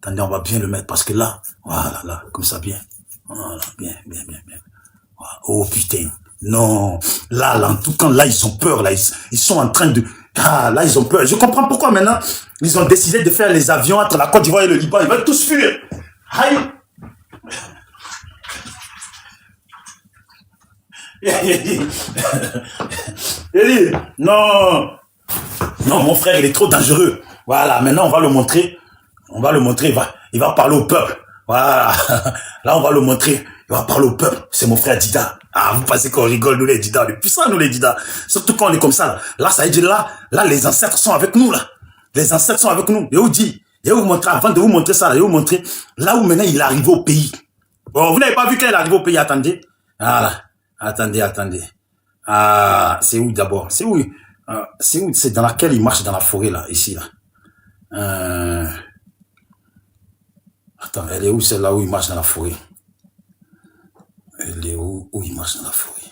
on va bien le mettre parce que là, voilà, là, comme ça bien. Voilà, bien. Voilà. Oh putain, non. Là, en tout cas, là, ils ont peur là, ils sont en train de... Ah, là, ils ont peur. Je comprends pourquoi maintenant, ils ont décidé de faire les avions entre la Côte d'Ivoire et le Liban. Ils veulent tous fuir. Aïe. Non, mon frère, il est trop dangereux. Voilà, maintenant, on va le montrer, il va parler au peuple. Voilà, là, on va le montrer, il va parler au peuple. C'est mon frère Dida. Ah, vous pensez qu'on rigole, nous les Dida, on est puissants, nous les Dida. Surtout quand on est comme ça. Là, ça veut dire là, les ancêtres sont avec nous, là. Les ancêtres sont avec nous. Et vous dit, vous montrer, avant de vous montrer ça, vous montrer, là où maintenant il est arrivé au pays. Bon, vous n'avez pas vu quand il est arrivé au pays, attendez. Voilà, attendez. Ah, c'est où d'abord? C'est où? C'est dans laquelle il marche dans la forêt, là, ici, là. Attends, elle est où celle-là où il marche dans la forêt? Elle est où il marche dans la forêt?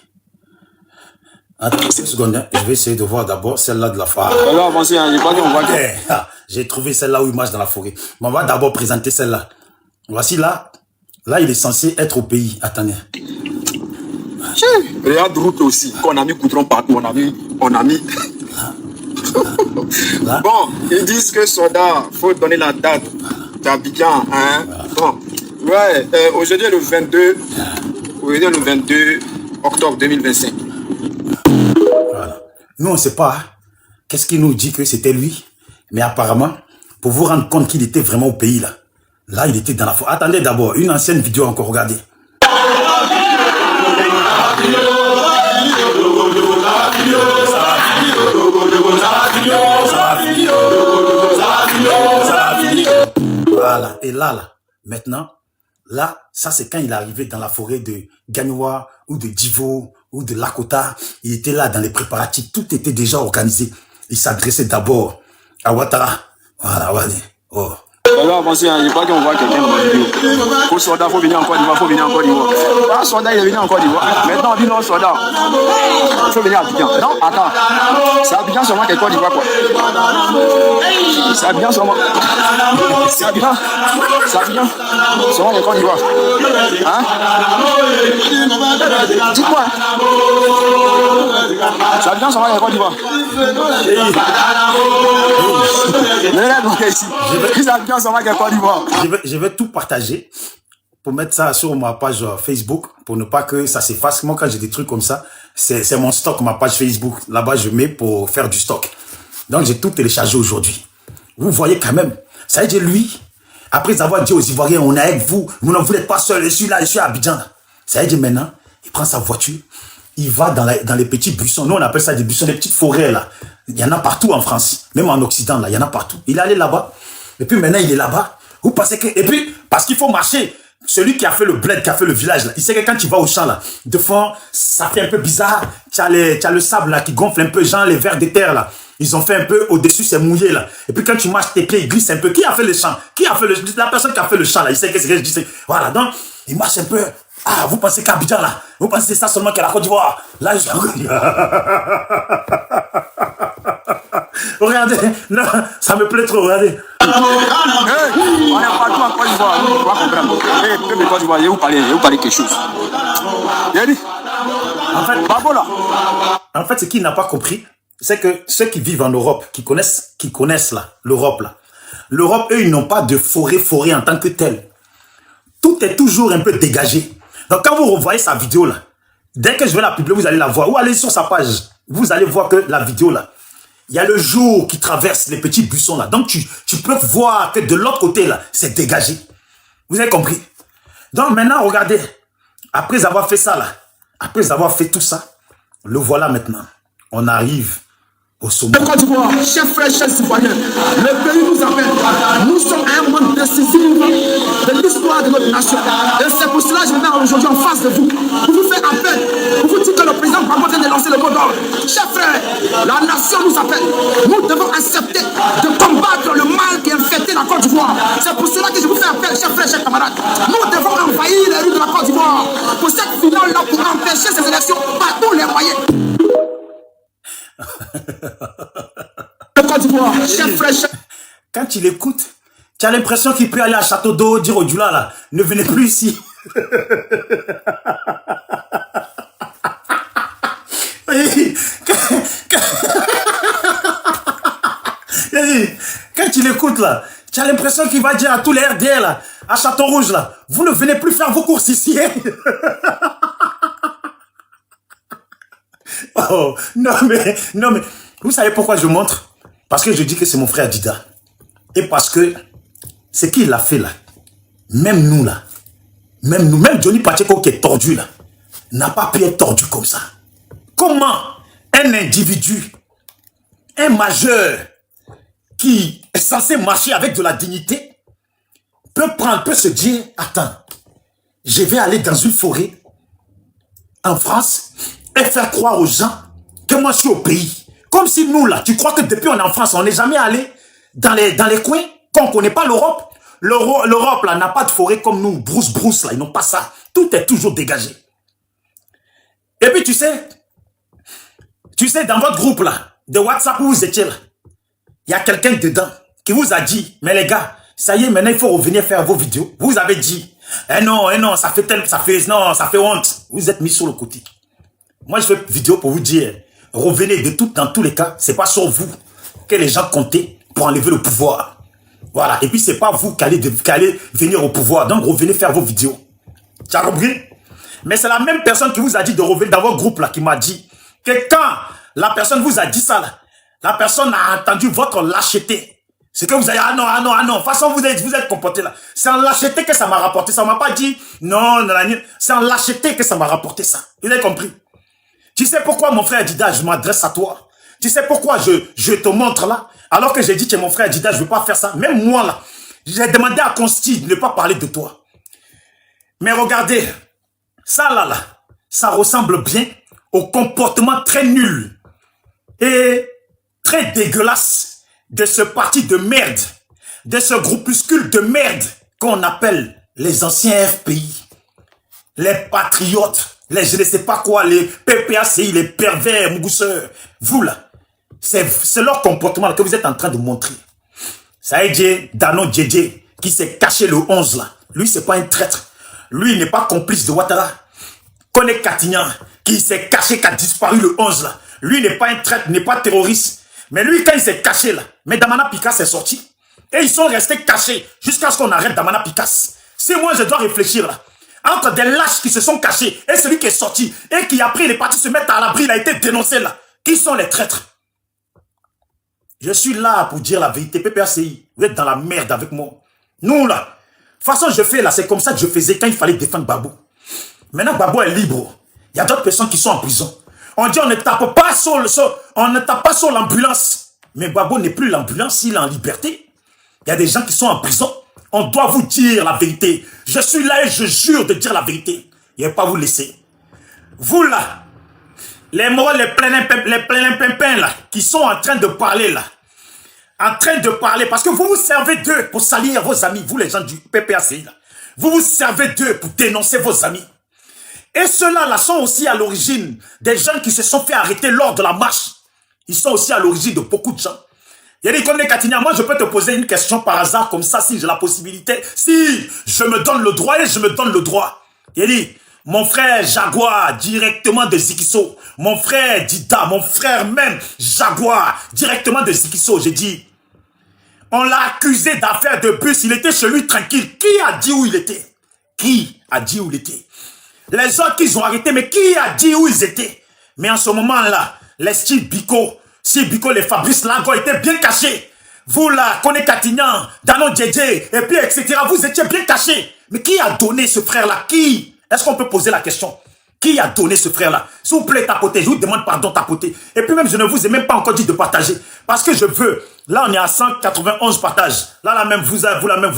Attends, une seconde, hein. Je vais essayer de voir d'abord celle-là de la forêt. J'ai trouvé celle-là où il marche dans la forêt. Mais on va d'abord présenter celle-là. Voici là. Là, il est censé être au pays. Attendez. Regarde route aussi. Quand on a mis goudron partout, on a mis. Là. Bon, ils disent que soldat, faut donner la date d'Abidjan, hein. Bon, ouais, aujourd'hui le 22 octobre 2025. Voilà. Nous, on ne sait pas, hein, qu'est-ce qui nous dit que c'était lui. Mais apparemment, pour vous rendre compte qu'il était vraiment au pays, là. Là, il était dans la forêt. Attendez d'abord, une ancienne vidéo encore, regardez. Voilà, et là, maintenant, là, ça c'est quand il est arrivé dans la forêt de Gagnoua ou de Divo ou de Lakota. Il était là dans les préparatifs, tout était déjà organisé. Il s'adressait d'abord à Ouattara. Voilà, oh. Alors avancez, il faut qu'on voit quelqu'un dans la vidéo. Pour soldat, il faut venir en Côte d'Ivoire, Pas soldat, il est venu en Côte d'Ivoire. Maintenant, on dit non, soldat. Il faut venir à Abidjan. Non, attends. C'est Abidjan seulement qu'est Côte d'Ivoire, quoi. C'est Abidjan seulement. C'est Abidjan seulement qu'est Côte d'Ivoire. Hein? Dis-moi. C'est Abidjan seulement qu'est Côte d'Ivoire. Mais là, donc ici. C'est Abidjan. Je vais tout partager pour mettre ça sur ma page Facebook, pour ne pas que ça s'efface. Moi, quand j'ai des trucs comme ça, c'est mon stock, ma page Facebook. Là-bas, je mets pour faire du stock. Donc, j'ai tout téléchargé aujourd'hui. Vous voyez quand même. Ça veut dire, lui, après avoir dit aux Ivoiriens, on est avec vous, vous n'êtes pas seul, je suis là, je suis à Abidjan. Ça veut dire maintenant, il prend sa voiture, il va dans les petits buissons. Nous, on appelle ça des buissons, des petites forêts, là. Il y en a partout en France, même en Occident, là, il y en a partout. Il est allé là-bas, et puis maintenant, il est là-bas. Vous pensez que... Et puis, parce qu'il faut marcher, celui qui a fait le bled, qui a fait le village, là, il sait que quand tu vas au champ, là, de fond, ça fait un peu bizarre. Tu as le sable, là, qui gonfle un peu, genre les vers de terre, là. Ils ont fait un peu au-dessus, c'est mouillé, là. Et puis quand tu marches, tes pieds, ils glissent un peu. Qui a fait le champ? Qui a fait la personne qui a fait le champ, là, il sait qu'est-ce que je dis. Voilà, donc, il marche un peu. Ah, vous pensez qu'Abidjan, là, vous pensez que c'est ça seulement qu'à la Côte d'Ivoire? Là, je... Regardez, non, ça me plaît trop, regardez. On est partout en Côte d'Ivoire, vous doit comprendre. Peuple Côte d'Ivoire, vous parlez quelque chose. En fait, ce qu'il n'a pas compris, c'est que ceux qui vivent en Europe, qui connaissent là, l'Europe, eux, ils n'ont pas de forêt en tant que telle. Tout est toujours un peu dégagé. Donc, quand vous revoyez sa vidéo là, dès que je vais la publier, vous allez la voir. Ou allez sur sa page, vous allez voir que la vidéo là, il y a le jour qui traverse les petits buissons là. Donc, tu peux voir que de l'autre côté là, c'est dégagé. Vous avez compris? Donc, maintenant, regardez, après avoir fait ça là, après avoir fait tout ça, le voilà maintenant. On arrive au sommet. Côte d'Ivoire, chers frères, chers citoyens, le pays nous appelle. Nous sommes à un moment décisif de l'histoire de notre nation. Et c'est pour cela que je me mets aujourd'hui en face de vous, pour vous faire appel, pour vous dire que le président Gbagbo vient de lancer le mot d'ordre. Chers frères, la nation nous appelle. Nous devons accepter de combattre le mal qui a infecté la Côte d'Ivoire. C'est pour cela que je vous fais appel, chers frères, chers camarades. Nous devons envahir les rues de la Côte d'Ivoire pour cette finale-là, pour empêcher ces élections par tous les moyens. Quand il écoute, tu as l'impression qu'il peut aller à Château d'eau, dire au Djoula là, ne venez plus ici. Quand il écoute là, tu as l'impression qu'il va dire à tous les RDR là, à Château Rouge là, vous ne venez plus faire vos courses ici. Hein? Oh, non mais, vous savez pourquoi je montre? Parce que je dis que c'est mon frère Dida. Et parce que, ce qu'il a fait là, même nous là, même Johnny Pacheco qui est tordu là, n'a pas pu être tordu comme ça. Comment un individu, un majeur, qui est censé marcher avec de la dignité, peut se dire, attends, je vais aller dans une forêt, en France, et faire croire aux gens que moi je suis au pays. Comme si nous là, tu crois que depuis on est en France, on n'est jamais allé dans les coins, qu'on ne connaît pas l'Europe. L'Europe là n'a pas de forêt comme nous, brousse là, ils n'ont pas ça. Tout est toujours dégagé. Et puis tu sais, dans votre groupe là, de WhatsApp où vous étiez là, il y a quelqu'un dedans qui vous a dit, mais les gars, ça y est, maintenant il faut revenir faire vos vidéos. Vous avez dit, non, ça fait honte. Vous êtes mis sur le côté. Moi, je fais vidéo pour vous dire, revenez dans tous les cas, c'est pas sur vous que les gens comptaient pour enlever le pouvoir. Voilà. Et puis, c'est pas vous qui allez venir au pouvoir. Donc, revenez faire vos vidéos. Tu as compris? Mais c'est la même personne qui vous a dit de revenir dans votre groupe là, qui m'a dit que quand la personne vous a dit ça là, la personne a entendu votre lâcheté. C'est que vous avez, ah non. De toute façon, vous êtes comporté là. C'est en lâcheté que ça m'a rapporté ça. On m'a pas dit, non, c'est en lâcheté que ça m'a rapporté ça. Vous avez compris? Tu sais pourquoi, mon frère Dida, je m'adresse à toi? Tu sais pourquoi je te montre là? Alors que j'ai dit que mon frère Dida, je ne veux pas faire ça. Même moi là, j'ai demandé à Consti de ne pas parler de toi. Mais regardez, ça là, ça ressemble bien au comportement très nul et très dégueulasse de ce parti de merde, de ce groupuscule de merde qu'on appelle les anciens FPI, les patriotes. Je ne sais pas quoi, les PPACI, les pervers, mousseurs. Vous là, c'est leur comportement que vous êtes en train de montrer. Ça a été Dano Djedje qui s'est caché le 11 là. Lui, c'est pas un traître. Lui, il n'est pas complice de Ouattara. Kone Katignan qui s'est caché, qui a disparu le 11 là. Lui, n'est pas un traître, n'est pas terroriste. Mais lui, quand il s'est caché là, mais Damana Pikas est sorti. Et ils sont restés cachés jusqu'à ce qu'on arrête Damana Pikas. Si moi je dois réfléchir là, entre des lâches qui se sont cachés et celui qui est sorti et qui après il est parti se mettre à l'abri, il a été dénoncé là. Qui sont les traîtres? Je suis là pour dire la vérité. PPACI, vous êtes dans la merde avec moi. Nous là, de toute façon je fais là, c'est comme ça que je faisais quand il fallait défendre Gbagbo. Maintenant Gbagbo est libre. Il y a d'autres personnes qui sont en prison. On dit on ne tape pas sur l'ambulance. Mais Gbagbo n'est plus l'ambulance, il est en liberté. Il y a des gens qui sont en prison. On doit vous dire la vérité. Je suis là et je jure de dire la vérité. Il ne va pas vous laisser. Vous là, les morts, les pleins pimpins là, qui sont en train de parler là. En train de parler, parce que vous vous servez d'eux pour salir vos amis, vous les gens du PPACI là. Vous vous servez d'eux pour dénoncer vos amis. Et ceux-là là sont aussi à l'origine des gens qui se sont fait arrêter lors de la marche. Ils sont aussi à l'origine de beaucoup de gens. Il y a des Kondé Katigna, moi je peux te poser une question par hasard comme ça si j'ai la possibilité. Si je me donne le droit et je me donne le droit. Il a dit, mon frère Jaguar, directement de Zikiso. Mon frère Dida, mon frère même Jaguar, directement de Zikiso. J'ai dit, on l'a accusé d'affaires de bus, il était chez lui tranquille. Qui a dit où il était? Qui a dit où il était? Les autres qu'ils ont arrêtés, mais qui a dit où ils étaient? Mais en ce moment-là, les styles Biko, si Biko, les Fabrice Lago étaient bien cachés. Vous là, Kondé Katigna, Dano Djedje, et puis etc. Vous étiez bien cachés. Mais qui a donné ce frère-là? Qui? Est-ce qu'on peut poser la question? Qui a donné ce frère-là? S'il vous plaît, tapotez. Je vous demande pardon, tapotez. Et puis même, je ne vous ai même pas encore dit de partager. Parce que je veux. Là, on est à 191 partages. Là même, vous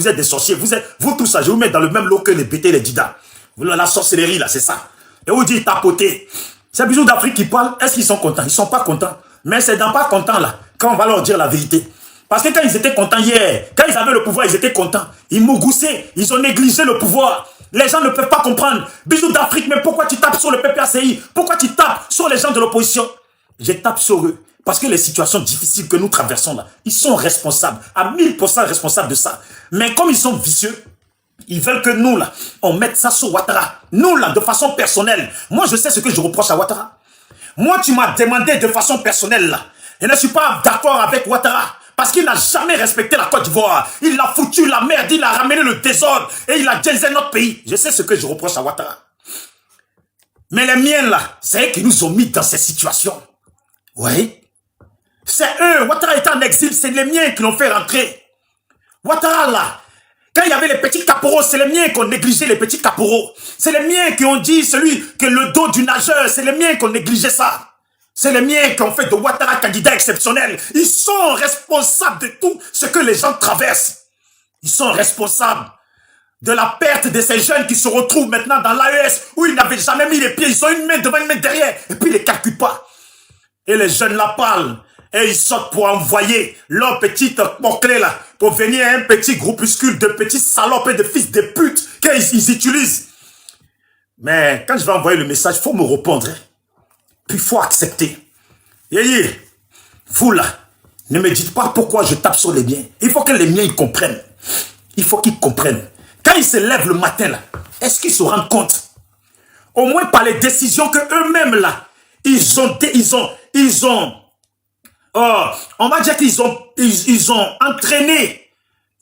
êtes des sorciers. Vous tous ça, je vous mets dans le même lot que les BT et les Dida. La sorcellerie, là, c'est ça. Et vous dites tapotez. C'est Bisous d'Afrique qui parlent. Est-ce qu'ils sont contents? Ils ne sont pas contents. Mais c'est dans pas contents, là, quand on va leur dire la vérité. Parce que quand ils étaient contents hier, quand ils avaient le pouvoir, ils étaient contents. Ils mougoussaient. Ils ont négligé le pouvoir. Les gens ne peuvent pas comprendre. Bisous d'Afrique, mais pourquoi tu tapes sur le PPACI? Pourquoi tu tapes sur les gens de l'opposition? Je tape sur eux. Parce que les situations difficiles que nous traversons là, ils sont responsables, à 1000% responsables de ça. Mais comme ils sont vicieux, ils veulent que nous là, on mette ça sur Ouattara. Nous là, de façon personnelle. Moi, je sais ce que je reproche à Ouattara. Moi, tu m'as demandé de façon personnelle là. Je ne suis pas d'accord avec Ouattara. Parce qu'il n'a jamais respecté la Côte d'Ivoire. Il a foutu la merde, il a ramené le désordre et il a divisé notre pays. Je sais ce que je reproche à Ouattara. Mais les miens là, c'est eux qui nous ont mis dans ces situations. Oui. C'est eux. Ouattara était en exil, c'est les miens qui l'ont fait rentrer. Ouattara là, quand il y avait les petits caporaux, c'est les miens qui ont négligé les petits caporaux. C'est les miens qui ont dit celui que le dos du nageur, c'est les miens qui ont négligé ça. C'est les miens qui ont fait de Ouattara candidat exceptionnel. Ils sont responsables de tout ce que les gens traversent. Ils sont responsables de la perte de ces jeunes qui se retrouvent maintenant dans l'AES où ils n'avaient jamais mis les pieds. Ils ont une main devant, une main derrière. Et puis ils ne les calculent pas. Et les jeunes là parlent. Et ils sortent pour envoyer leur petite porclée là. Pour venir un petit groupuscule de petits salopes et de fils de pute qu'ils utilisent. Mais quand je vais envoyer le message, il faut me répondre. Puis il faut accepter. Yéyé, vous là, ne me dites pas pourquoi je tape sur les miens. Il faut que les miens ils comprennent. Il faut qu'ils comprennent. Quand ils se lèvent le matin là, est-ce qu'ils se rendent compte? Au moins par les décisions que eux-mêmes là, on va dire qu'ils ont entraîné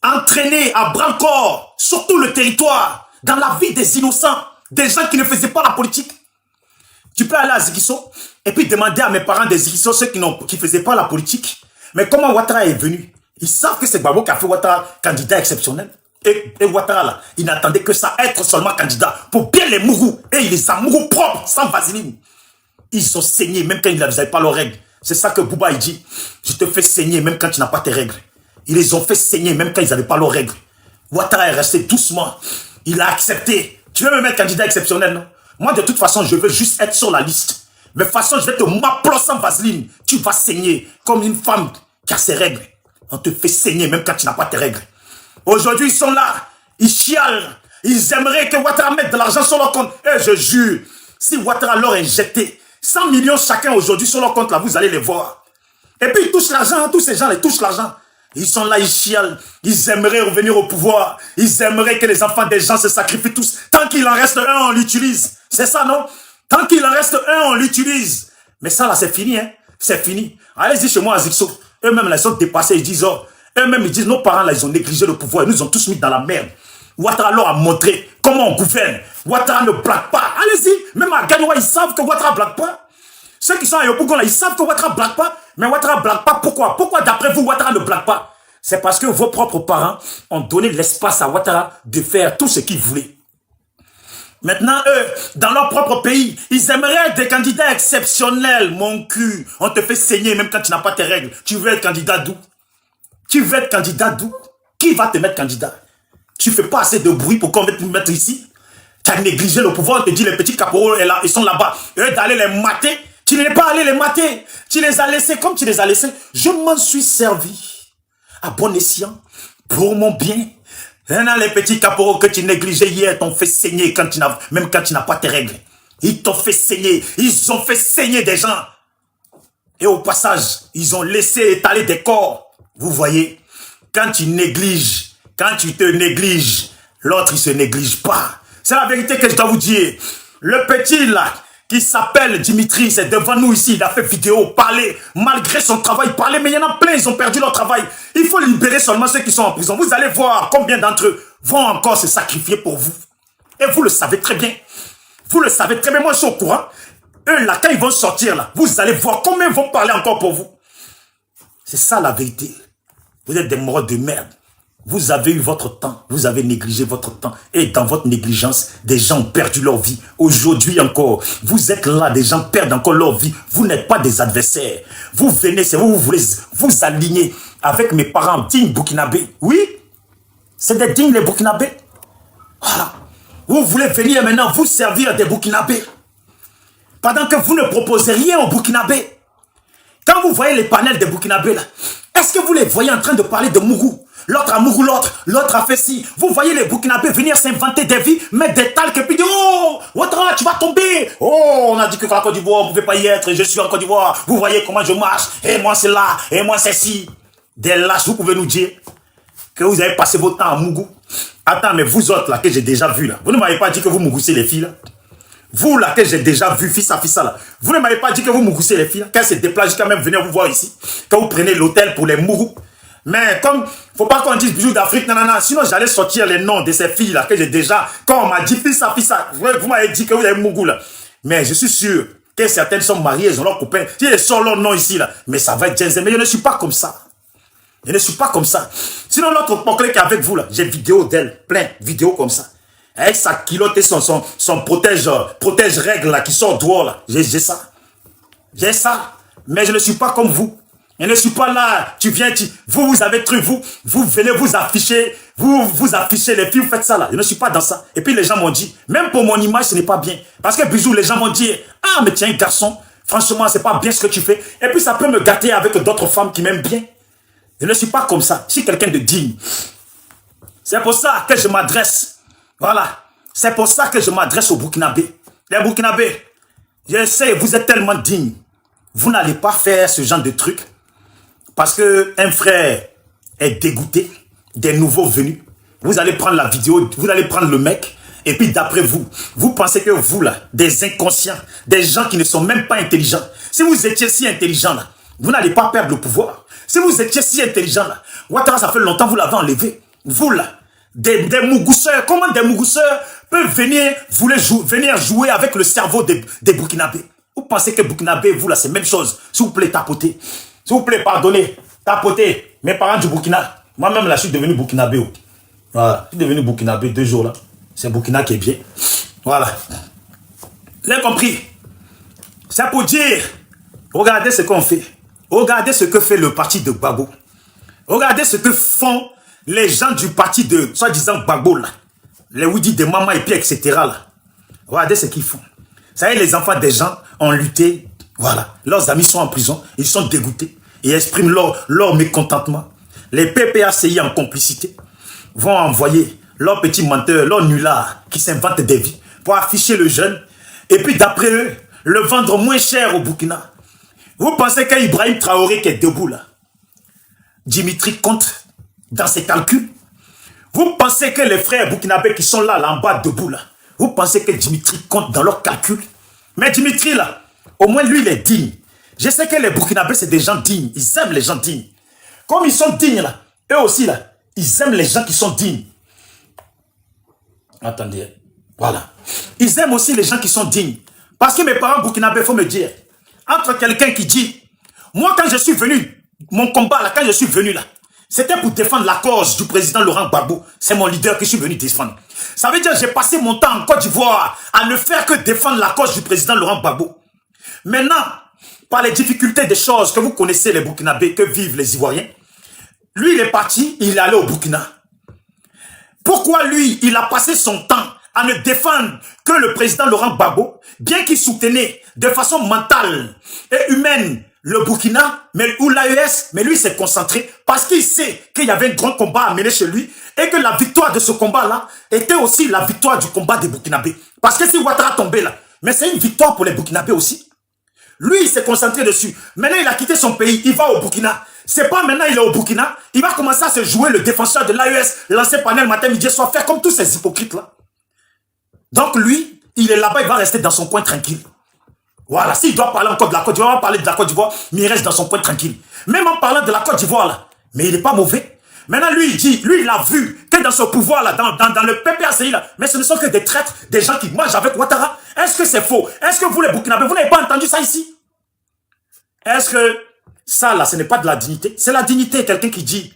à bras-le-corps sur tout le territoire, dans la vie des innocents, des gens qui ne faisaient pas la politique. Tu peux aller à Zikiso et puis demander à mes parents des Zikiso, ceux qui ne faisaient pas la politique. Mais comment Ouattara est venu? Ils savent que c'est Gbagbo qui a fait Ouattara candidat exceptionnel. Et Ouattara là, il n'attendait que ça, être seulement candidat pour bien les mourous. Et il les a mourous propres, sans vaseline. Ils ont saigné même quand ils n'avaient pas leurs règles. C'est ça que Bouba il dit. Je te fais saigner même quand tu n'as pas tes règles. Ils les ont fait saigner même quand ils n'avaient pas leurs règles. Ouattara est resté doucement. Il a accepté. Tu veux me mettre candidat exceptionnel, non? Moi, de toute façon, je veux juste être sur la liste. Mais de toute façon, je vais te m'appeler sans vaseline. Tu vas saigner comme une femme qui a ses règles. On te fait saigner même quand tu n'as pas tes règles. Aujourd'hui, ils sont là. Ils chialent. Ils aimeraient que Ouattara mette de l'argent sur leur compte. Et je jure, si Ouattara leur injectait 100 millions chacun aujourd'hui sur leur compte, là, vous allez les voir. Et puis, ils touchent l'argent. Tous ces gens, ils touchent l'argent. Ils sont là, ils chialent. Ils aimeraient revenir au pouvoir. Ils aimeraient que les enfants des gens se sacrifient tous. Tant qu'il en reste un, on l'utilise. C'est ça, non? Tant qu'il en reste un, on l'utilise. Mais ça, là, c'est fini, hein? C'est fini. Allez-y chez moi à Zixo. Eux-mêmes, là, ils sont dépassés. Ils disent, oh, eux-mêmes, ils disent, nos parents, là, ils ont négligé le pouvoir. Ils nous ont tous mis dans la merde. Ouattara leur a montré comment on gouverne. Ouattara ne blague pas. Allez-y, même à Gagnoua, ils savent que Ouattara ne blague pas. Ceux qui sont à Yopougon, là, ils savent que Ouattara ne blague pas. Mais Ouattara ne blague pas. Pourquoi? Pourquoi d'après vous, Ouattara ne blague pas? C'est parce que vos propres parents ont donné l'espace à Ouattara de faire tout ce qu'il voulait. Maintenant, eux, dans leur propre pays, ils aimeraient des candidats exceptionnels, mon cul. On te fait saigner même quand tu n'as pas tes règles. Tu veux être candidat d'où? Tu veux être candidat d'où? Qui va te mettre candidat? Tu fais pas assez de bruit pour qu'on va te mettre ici? Tu as négligé le pouvoir, on te dit les petits caporaux, ils sont là-bas. Eux, d'aller les mater, tu n'es pas allé les mater. Tu les as laissés comme tu les as laissés. Je m'en suis servi à bon escient, pour mon bien. Les petits caporaux que tu négligeais hier t'ont fait saigner même quand tu n'as pas tes règles. Ils t'ont fait saigner. Ils ont fait saigner des gens. Et au passage, ils ont laissé étaler des corps. Vous voyez, quand tu négliges, quand tu te négliges, l'autre il se néglige pas. C'est la vérité que je dois vous dire. Le petit là, qui s'appelle Dimitri, c'est devant nous ici, il a fait vidéo, parler, malgré son travail, parler, mais il y en a plein, ils ont perdu leur travail. Il faut libérer seulement ceux qui sont en prison. Vous allez voir combien d'entre eux vont encore se sacrifier pour vous. Et vous le savez très bien. Vous le savez très bien, moi je suis au courant. Eux là, quand ils vont sortir là, vous allez voir combien vont parler encore pour vous. C'est ça la vérité. Vous êtes des morts de merde. Vous avez eu votre temps, vous avez négligé votre temps. Et dans votre négligence, des gens ont perdu leur vie. Aujourd'hui encore, vous êtes là, des gens perdent encore leur vie. Vous n'êtes pas des adversaires. Vous venez, c'est vous voulez vous aligner avec mes parents dignes burkinabés. Oui, c'est des dignes les burkinabés. Voilà. Vous voulez venir maintenant vous servir des burkinabés. Pendant que vous ne proposez rien aux burkinabés. Quand vous voyez les panels des burkinabés là, est-ce que vous les voyez en train de parler de Mougou? L'autre a Mougou, l'autre a fait ci. Vous voyez les burkinabés venir s'inventer des vies, mettre des talcs et puis dire oh, Ouattara, tu vas tomber. Oh, on a dit que la Côte d'Ivoire, on ne pouvait pas y être. Je suis en Côte d'Ivoire. Vous voyez comment je marche. Et moi, c'est là. Et moi, c'est ci. Des lâches, vous pouvez nous dire que vous avez passé votre temps à Mougou. Attends, mais vous autres là, que j'ai déjà vu là, vous ne m'avez pas dit que vous mougoussez les filles là? Vous là, que j'ai déjà vu, fils à là, vous ne m'avez pas dit que vous mougoussez les filles là? Quand c'est déplacé jusqu'à même venir vous voir ici, quand vous prenez l'hôtel pour les mougous. Mais comme, faut pas qu'on dise bijoux d'Afrique, non, sinon j'allais sortir les noms de ces filles-là que j'ai déjà, quand on m'a dit fils à vous m'avez dit que vous avez Mougou là. Mais je suis sûr que certaines sont mariées, elles ont leurs copains, si elles sortent leur nom ici là, mais ça va être Jensen, mais je ne suis pas comme ça. Je ne suis pas comme ça. Sinon l'autre poclé qui est avec vous là, j'ai vidéo d'elle, plein, vidéo comme ça. Avec sa culotte et son protège règle là, qui sort dehors là, j'ai ça. J'ai ça, mais je ne suis pas comme vous. Je ne suis pas là, vous avez truc, vous venez vous afficher les filles, vous faites ça là. Je ne suis pas dans ça. Et puis les gens m'ont dit, même pour mon image, ce n'est pas bien. Parce que bisous, les gens m'ont dit, ah mais tiens garçon, franchement, c'est pas bien ce que tu fais. Et puis ça peut me gâter avec d'autres femmes qui m'aiment bien. Je ne suis pas comme ça. Je suis quelqu'un de digne. C'est pour ça que je m'adresse. Voilà. C'est pour ça que je m'adresse aux Burkinabés. Les Burkinabés, je sais, vous êtes tellement dignes. Vous n'allez pas faire ce genre de truc. Parce qu'un frère est dégoûté des nouveaux venus. Vous allez prendre la vidéo, vous allez prendre le mec, et puis d'après vous, vous pensez que vous là, des inconscients, des gens qui ne sont même pas intelligents, si vous étiez si intelligent là, vous n'allez pas perdre le pouvoir. Si vous étiez si intelligent là, Ouattara, ça fait longtemps vous l'avez enlevé. Vous là, des mougousseurs, comment des mougousseurs peuvent venir jouer avec le cerveau des Burkinabés? Vous pensez que Burkinabé, vous là, c'est la même chose. S'il vous plaît, tapotez. S'il vous plaît, pardonnez. Tapotez. Mes parents du Burkina. Moi-même, là, je suis devenu Burkinabé. Voilà. Je suis devenu Burkinabé 2 jours, là. C'est Burkina qui est bien. Voilà. Vous avez compris? C'est pour dire, regardez ce qu'on fait. Regardez ce que fait le parti de Gbagbo. Regardez ce que font les gens du parti de, soi-disant, Gbagbo, là. Les Woudi de Mama et puis, etc., là. Regardez ce qu'ils font. Ça y est, les enfants des gens ont lutté. Voilà. Leurs amis sont en prison. Ils sont dégoûtés. Ils expriment leur mécontentement. Les PPACI en complicité vont envoyer leurs petits menteurs, leurs nullards qui s'inventent des vies pour afficher le jeune. Et puis d'après eux, le vendre moins cher au Burkina. Vous pensez qu'Ibrahim Traoré qui est debout là, Dimitri compte dans ses calculs? Vous pensez que les frères burkinabés qui sont là en bas debout là, vous pensez que Dimitri compte dans leurs calculs? Mais Dimitri là, au moins lui il est digne. Je sais que les Burkinabés c'est des gens dignes. Ils aiment les gens dignes. Comme ils sont dignes là, eux aussi là, ils aiment les gens qui sont dignes. Attendez. Voilà. Ils aiment aussi les gens qui sont dignes. Parce que mes parents burkinabés, il faut me dire, entre quelqu'un qui dit, moi quand je suis venu, mon combat là, quand je suis venu là, c'était pour défendre la cause du président Laurent Gbagbo. C'est mon leader que je suis venu défendre. Ça veut dire que j'ai passé mon temps en Côte d'Ivoire à ne faire que défendre la cause du président Laurent Gbagbo. Maintenant, par les difficultés des choses que vous connaissez les Burkinabés, que vivent les Ivoiriens, lui il est parti, il est allé au Burkina. Pourquoi lui, il a passé son temps à ne défendre que le président Laurent Gbagbo, bien qu'il soutenait de façon mentale et humaine le Burkina, ou l'AES, mais lui s'est concentré parce qu'il sait qu'il y avait un grand combat à mener chez lui et que la victoire de ce combat-là était aussi la victoire du combat des Burkinabés. Parce que si Ouattara tombait là, mais c'est une victoire pour les Burkinabés aussi. Lui, il s'est concentré dessus. Maintenant, il a quitté son pays, il va au Burkina. C'est pas maintenant il est au Burkina, il va commencer à se jouer le défenseur de l'AES, lancer panel matin, midi, soir, faire comme tous ces hypocrites-là. Donc lui, il est là-bas, il va rester dans son coin tranquille. Voilà, s'il doit parler encore de la Côte d'Ivoire, il va parler de la Côte d'Ivoire, mais il reste dans son coin tranquille. Même en parlant de la Côte d'Ivoire, là, mais il n'est pas mauvais. Maintenant, lui, il dit, lui, il a vu que dans ce pouvoir-là, dans le PPACI, là, mais ce ne sont que des traîtres, des gens qui mangent avec Ouattara. Est-ce que c'est faux? Est-ce que vous, les Burkinabés, vous n'avez pas entendu ça ici? Est-ce que ça, là, ce n'est pas de la dignité? C'est la dignité, quelqu'un qui dit,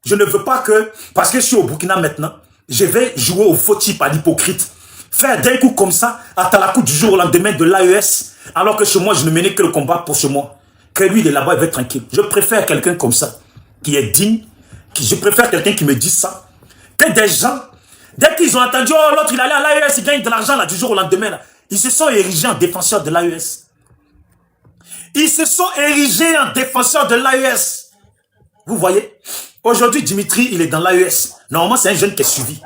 je ne veux pas que, parce que je suis au Burkina maintenant, je vais jouer au faux type, à l'hypocrite. Faire d'un coup comme ça, à Talakou du jour au lendemain de l'AES, alors que chez moi, je ne menais que le combat pour chez moi. Que lui, il est là-bas, il va être tranquille. Je préfère quelqu'un comme ça, qui est digne, je préfère quelqu'un qui me dit ça, que des gens, dès qu'ils ont entendu, oh, l'autre, il allait à l'AES, il gagne de l'argent là, du jour au lendemain, là. Ils se sont érigés en défenseurs de l'AES. Ils se sont érigés en défenseurs de l'AES. Vous voyez? Aujourd'hui, Dimitri, il est dans l'AES. Normalement, c'est un jeune qui est suivi.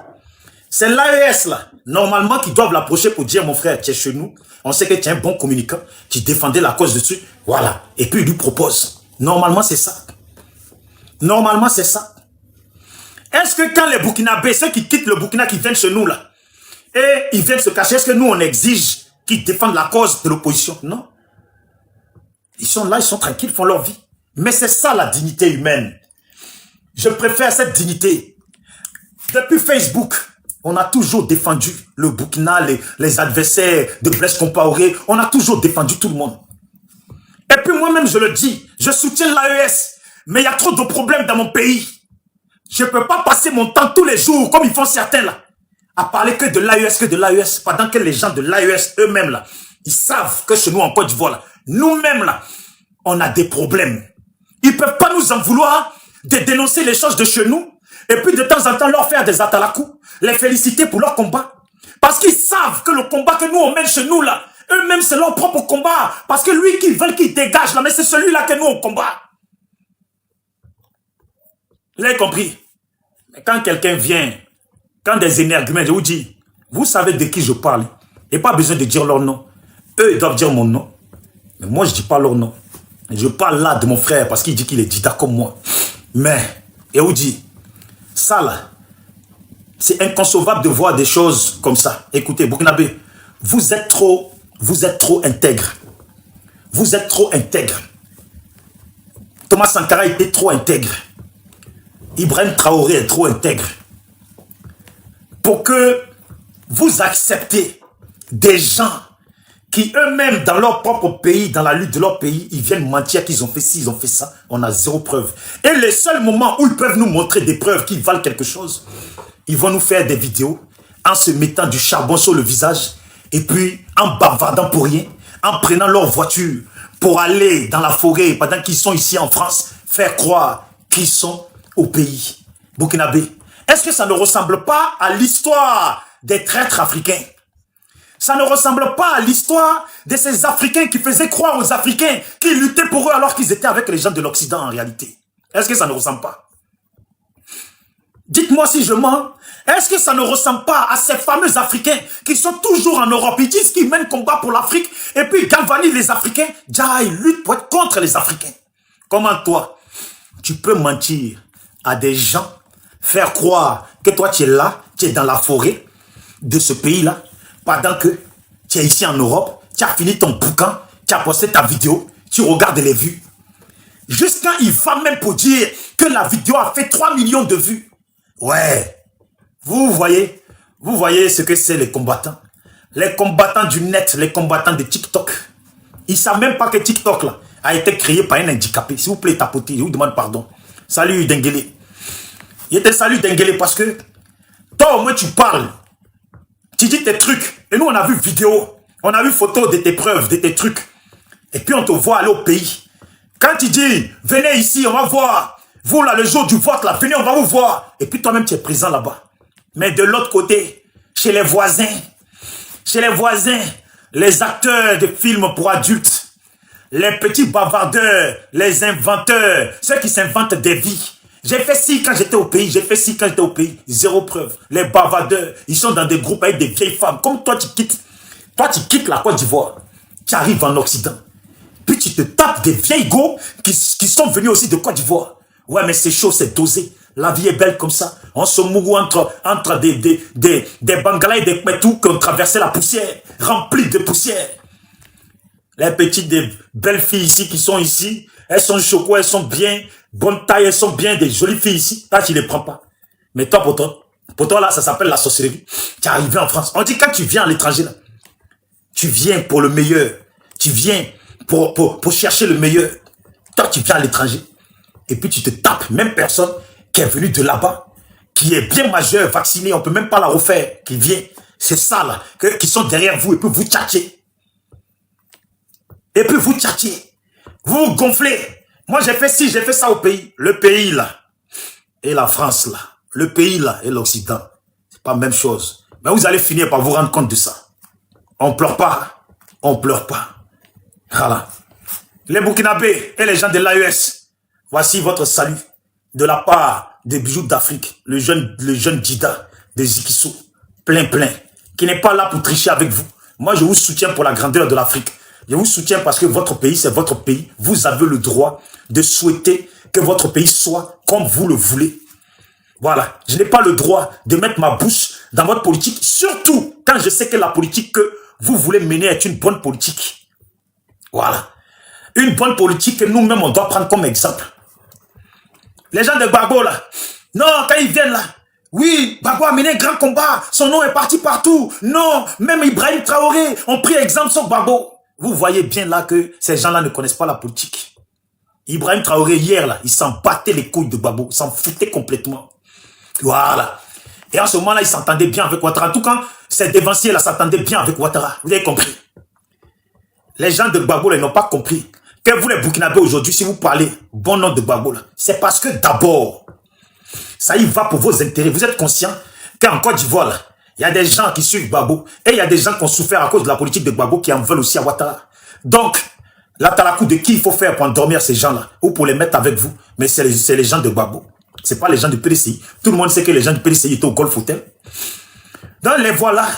C'est l'AES, là, normalement, qui doivent l'approcher pour dire, mon frère, tu es chez nous. On sait que tu es un bon communicant, qui défendait la cause dessus. Voilà. Et puis, il lui propose. Normalement, c'est ça. Normalement, c'est ça. Est-ce que quand les Burkinabés, ceux qui quittent le Burkina, qui viennent chez nous, là, et ils viennent se cacher, est-ce que nous, on exige qu'ils défendent la cause de l'opposition? Non. Ils sont là, ils sont tranquilles, ils font leur vie. Mais c'est ça, la dignité humaine. Je préfère cette dignité. Depuis Facebook, on a toujours défendu le Burkina, les adversaires de Blaise Compaoré. On a toujours défendu tout le monde. Et puis moi-même, je le dis, je soutiens l'AES. Mais il y a trop de problèmes dans mon pays. Je ne peux pas passer mon temps tous les jours, comme ils font certains là, à parler que de l'AES, pendant que les gens de l'AES eux-mêmes là, ils savent que chez nous en Côte d'Ivoire là, nous-mêmes là, on a des problèmes. Ils ne peuvent pas nous en vouloir de dénoncer les choses de chez nous et puis de temps en temps leur faire des atalakou, les féliciter pour leur combat. Parce qu'ils savent que le combat que nous on mène chez nous là, eux-mêmes c'est leur propre combat. Parce que lui qu'ils veulent qu'il dégage là, mais c'est celui-là que nous on combat. Vous avez compris? Mais quand quelqu'un vient, quand des énergumènes, je vous dis, vous savez de qui je parle. Et pas besoin de dire leur nom. Eux, ils doivent dire mon nom. Mais moi, je ne dis pas leur nom. Je parle là de mon frère parce qu'il dit qu'il est dida comme moi. Mais, et vous dit, ça là, c'est inconcevable de voir des choses comme ça. Écoutez, Burkinabé, vous êtes trop intègre. Vous êtes trop intègre. Thomas Sankara était trop intègre. Ibrahim Traoré est trop intègre. Pour que vous acceptez des gens qui eux-mêmes, dans leur propre pays, dans la lutte de leur pays, ils viennent mentir qu'ils ont fait ci, ils ont fait ça. On a zéro preuve. Et les seuls moments où ils peuvent nous montrer des preuves qui valent quelque chose, ils vont nous faire des vidéos en se mettant du charbon sur le visage et puis en bavardant pour rien, en prenant leur voiture pour aller dans la forêt pendant qu'ils sont ici en France, faire croire qu'ils sont au pays. Burkinabé, est-ce que ça ne ressemble pas à l'histoire des traîtres africains? Ça ne ressemble pas à l'histoire de ces Africains qui faisaient croire aux Africains qui luttaient pour eux alors qu'ils étaient avec les gens de l'Occident en réalité. Est-ce que ça ne ressemble pas? Dites-moi si je mens. Est-ce que ça ne ressemble pas à ces fameux Africains qui sont toujours en Europe? Ils disent qu'ils mènent combat pour l'Afrique et puis ils galvanisent les Africains. Déjà, ils luttent pour être contre les Africains. Comment toi, tu peux mentir à des gens, faire croire que toi tu es là, tu es dans la forêt de ce pays-là, pendant que tu es ici en Europe, tu as fini ton bouquin, tu as posté ta vidéo, tu regardes les vues. Jusqu'à il va même pour dire que la vidéo a fait 3 millions de vues. Ouais, vous voyez, Vous voyez ce que c'est les combattants. Les combattants du net, les combattants de TikTok. Ils ne savent même pas que TikTok là, a été créé par un handicapé. S'il vous plaît, tapotez, je vous demande pardon. Salut Denguele. Il était salut Denguele parce que toi au moins tu parles. Tu dis tes trucs. Et nous on a vu vidéo. On a vu photo de tes preuves, de tes trucs. Et puis on te voit aller au pays. Quand tu dis, venez ici, on va voir. Vous là, le jour du vote là, venez, on va vous voir. Et puis toi-même tu es présent là-bas. Mais de l'autre côté, chez les voisins, les acteurs de films pour adultes, les petits bavardeurs, les inventeurs, ceux qui s'inventent des vies. J'ai fait ci quand j'étais au pays, zéro preuve. Les bavardeurs, ils sont dans des groupes avec des vieilles femmes. Comme toi, tu quittes la Côte d'Ivoire, tu arrives en Occident. Puis tu te tapes des vieilles go qui sont venus aussi de Côte d'Ivoire. Ouais, mais c'est chaud, c'est dosé. La vie est belle comme ça. On se mouille entre des Bangalais et des Kmetou qui ont traversé la poussière, remplie de poussière. Les petites, des belles filles ici qui sont ici, elles sont choco, elles sont bien, bonne taille, elles sont bien, des jolies filles ici. Là, tu ne les prends pas. Mais toi, pour toi là, ça s'appelle la sorcellerie. Tu es arrivé en France. On dit quand tu viens à l'étranger, là, tu viens pour le meilleur. Tu viens pour chercher le meilleur. Toi, tu viens à l'étranger. Et puis, tu te tapes. Même personne qui est venue de là-bas, qui est bien majeure, vaccinée, on ne peut même pas la refaire, qui vient. C'est ça, là, qui sont derrière vous. Et puis, vous tchatchez. Vous vous gonflez. Moi, j'ai fait ci, j'ai fait ça au pays. Le pays, là, et la France, là. Le pays, là, et l'Occident. C'est pas la même chose. Mais vous allez finir par vous rendre compte de ça. On pleure pas. On pleure pas. Voilà. Les Burkinabés et les gens de l'AES, voici votre salut de la part des bijoux d'Afrique, le jeune Dida des Zikissou, plein, qui n'est pas là pour tricher avec vous. Moi, je vous soutiens pour la grandeur de l'Afrique. Je vous soutiens parce que votre pays, c'est votre pays. Vous avez le droit de souhaiter que votre pays soit comme vous le voulez. Voilà. Je n'ai pas le droit de mettre ma bouche dans votre politique, surtout quand je sais que la politique que vous voulez mener est une bonne politique. Voilà. Une bonne politique que nous-mêmes, on doit prendre comme exemple. Les gens de Gbagbo, là, non, quand ils viennent là, oui, Gbagbo a mené un grand combat, son nom est parti partout. Non, même Ibrahim Traoré, on pris exemple sur Gbagbo. Vous voyez bien là que ces gens-là ne connaissent pas la politique. Ibrahim Traoré, hier, là, il s'en battait les couilles de Gbagbo, il s'en foutait complètement. Voilà. Et en ce moment-là, il s'entendait bien avec Ouattara. En tout cas, ces dévanciers là s'entendaient bien avec Ouattara. Vous avez compris? Les gens de Gbagbo, ils n'ont pas compris. Que vous les Burkinabés aujourd'hui, si vous parlez bon nom de Gbagbo, c'est parce que d'abord, ça y va pour vos intérêts. Vous êtes conscient qu'en Côte d'Ivoire, il y a des gens qui suivent Gbagbo et il y a des gens qui ont souffert à cause de la politique de Gbagbo qui en veulent aussi à Ouattara. Donc, là, t'as la coup de qui il faut faire pour endormir ces gens-là ou pour les mettre avec vous. Mais c'est les gens de Gbagbo. C'est pas les gens du PDCI. Tout le monde sait que les gens du PDCI étaient au Golf Hotel. Donc, les voilà.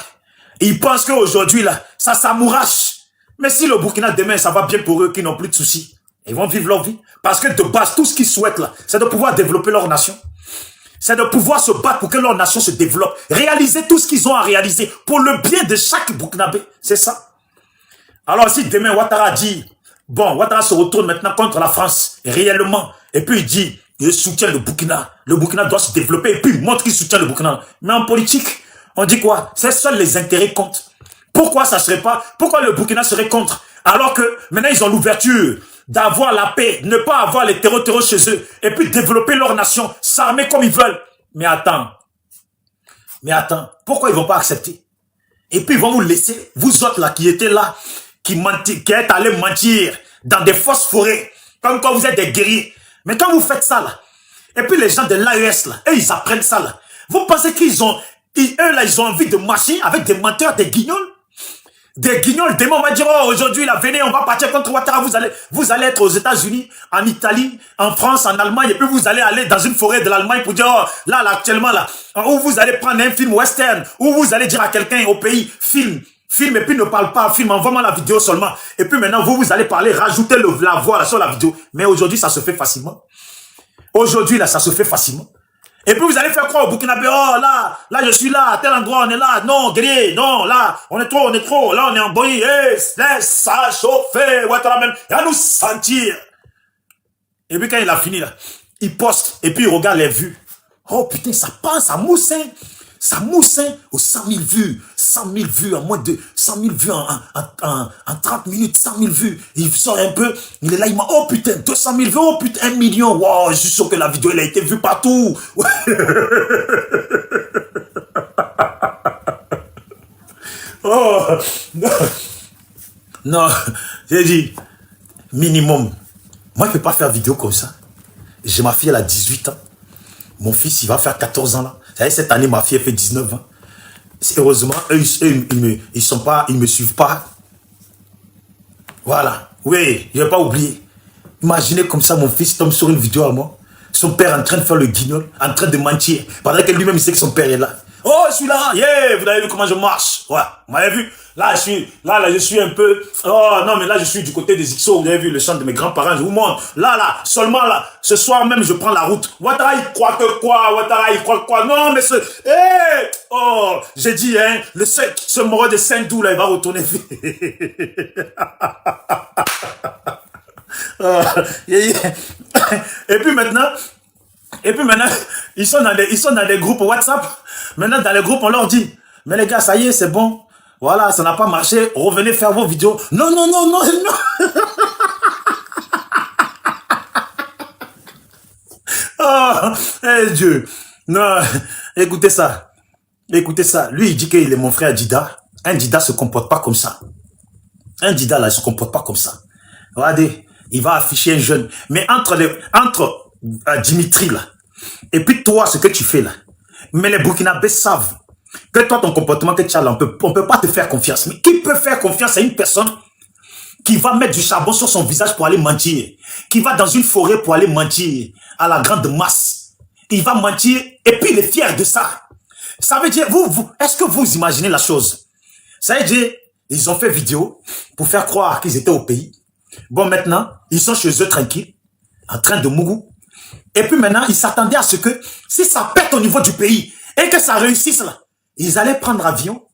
Ils pensent qu'aujourd'hui, là, ça s'amourache. Mais si le Burkina demain, ça va bien pour eux, qui n'ont plus de soucis, ils vont vivre leur vie. Parce que de base, tout ce qu'ils souhaitent là, c'est de pouvoir développer leur nation. C'est de pouvoir se battre pour que leur nation se développe. Réaliser tout ce qu'ils ont à réaliser pour le bien de chaque Burkinabé. C'est ça. Alors si demain Ouattara dit, bon, Ouattara se retourne maintenant contre la France, réellement, et puis il dit, il soutient le Burkina. Le Burkina doit se développer et puis il montre qu'il soutient le Burkina. Mais en politique, on dit quoi? C'est seuls les intérêts comptent. Pourquoi ça serait pas? Pourquoi le Burkina serait contre? Alors que maintenant ils ont l'ouverture d'avoir la paix, ne pas avoir les terreaux chez eux, et puis développer leur nation, s'armer comme ils veulent. Mais attends, pourquoi ils vont pas accepter? Et puis ils vont vous laisser, vous autres là qui étaient là, qui êtes allés mentir dans des fausses forêts, comme quand vous êtes des guerriers. Mais quand vous faites ça là, et puis les gens de l'AES là, eux ils apprennent ça là, vous pensez qu'ils ont, eux là ils ont envie de marcher avec des menteurs, des guignols? Des guignols, demain on va dire, oh aujourd'hui là, venez, on va partir contre Ouattara, vous allez être aux États-Unis, en Italie, en France, en Allemagne, et puis vous allez aller dans une forêt de l'Allemagne pour dire, oh là actuellement là, où vous allez prendre un film western, où vous allez dire à quelqu'un au pays, filme, et puis ne parle pas, filme, envoie-moi la vidéo seulement, et puis maintenant vous allez parler, rajouter la voix là, sur la vidéo, mais aujourd'hui ça se fait facilement. Aujourd'hui là, ça se fait facilement. Et puis vous allez faire quoi au Burkinabé? Oh là je suis là, à tel endroit on est là, non guerrier, non là, on est trop, là on est en bruit, laisse ça chauffer, Ouattara même, et à nous sentir. Et puis quand il a fini là, il poste, et puis il regarde les vues. Oh putain, ça passe, ça mousse, hein. Ça mousse, hein, aux 100 000 vues. 100 000 vues en moins de 100 000 vues en 30 minutes, 100 000 vues. Il sort un peu, il est là, il m'a, oh putain, 200 000 vues, oh putain, 1 million. Wow, je suis sûr que la vidéo, elle a été vue partout. Oh, non, non, j'ai dit, minimum. Moi, je ne peux pas faire vidéo comme ça. J'ai ma fille, elle a 18 ans. Mon fils, il va faire 14 ans là. Vous savez, cette année, ma fille, elle fait 19 ans. Heureusement, eux, ils me suivent pas. Voilà. Oui, je n'ai pas oublié. Imaginez comme ça, mon fils tombe sur une vidéo à moi. Son père en train de faire le guignol, en train de mentir. Pendant que lui-même, il sait que son père est là. Oh, je suis là. Yeah, vous avez vu comment je marche. Ouais, vous m'avez vu. Là, je suis un peu... Oh, non, mais là, je suis du côté des XO. Vous avez vu le chant de mes grands-parents. Je vous montre. Là, seulement là. Ce soir même, je prends la route. Ouattara, il croit que quoi? Ouattara, il croit quoi? Non, mais ce... Hey! Oh, j'ai dit, hein, ce mort de Saint-Dou, là, il va retourner. Et puis maintenant, ils sont dans des groupes WhatsApp. Maintenant, dans les groupes, on leur dit, mais les gars, ça y est, c'est bon. Voilà, ça n'a pas marché. Revenez faire vos vidéos. Non, non, non, non, non. Oh, hey Dieu. Non, écoutez ça. Écoutez ça. Lui, il dit qu'il est mon frère Dida. Un Dida se comporte pas comme ça. Un Dida, là, il se comporte pas comme ça. Regardez, il va afficher un jeune. Mais entre Dimitri, là, et puis toi, ce que tu fais, là, mais les Burkinabés savent que toi, ton comportement que tu as là, on peut pas te faire confiance. Mais qui peut faire confiance à une personne qui va mettre du charbon sur son visage pour aller mentir, qui va dans une forêt pour aller mentir à la grande masse? Il va mentir et puis il est fier de ça. Ça veut dire, est-ce que vous imaginez la chose? Ça veut dire, ils ont fait vidéo pour faire croire qu'ils étaient au pays. Bon, maintenant, ils sont chez eux tranquilles, en train de mourir. Et puis maintenant, ils s'attendaient à ce que, si ça pète au niveau du pays, et que ça réussisse là, ils allaient prendre avion,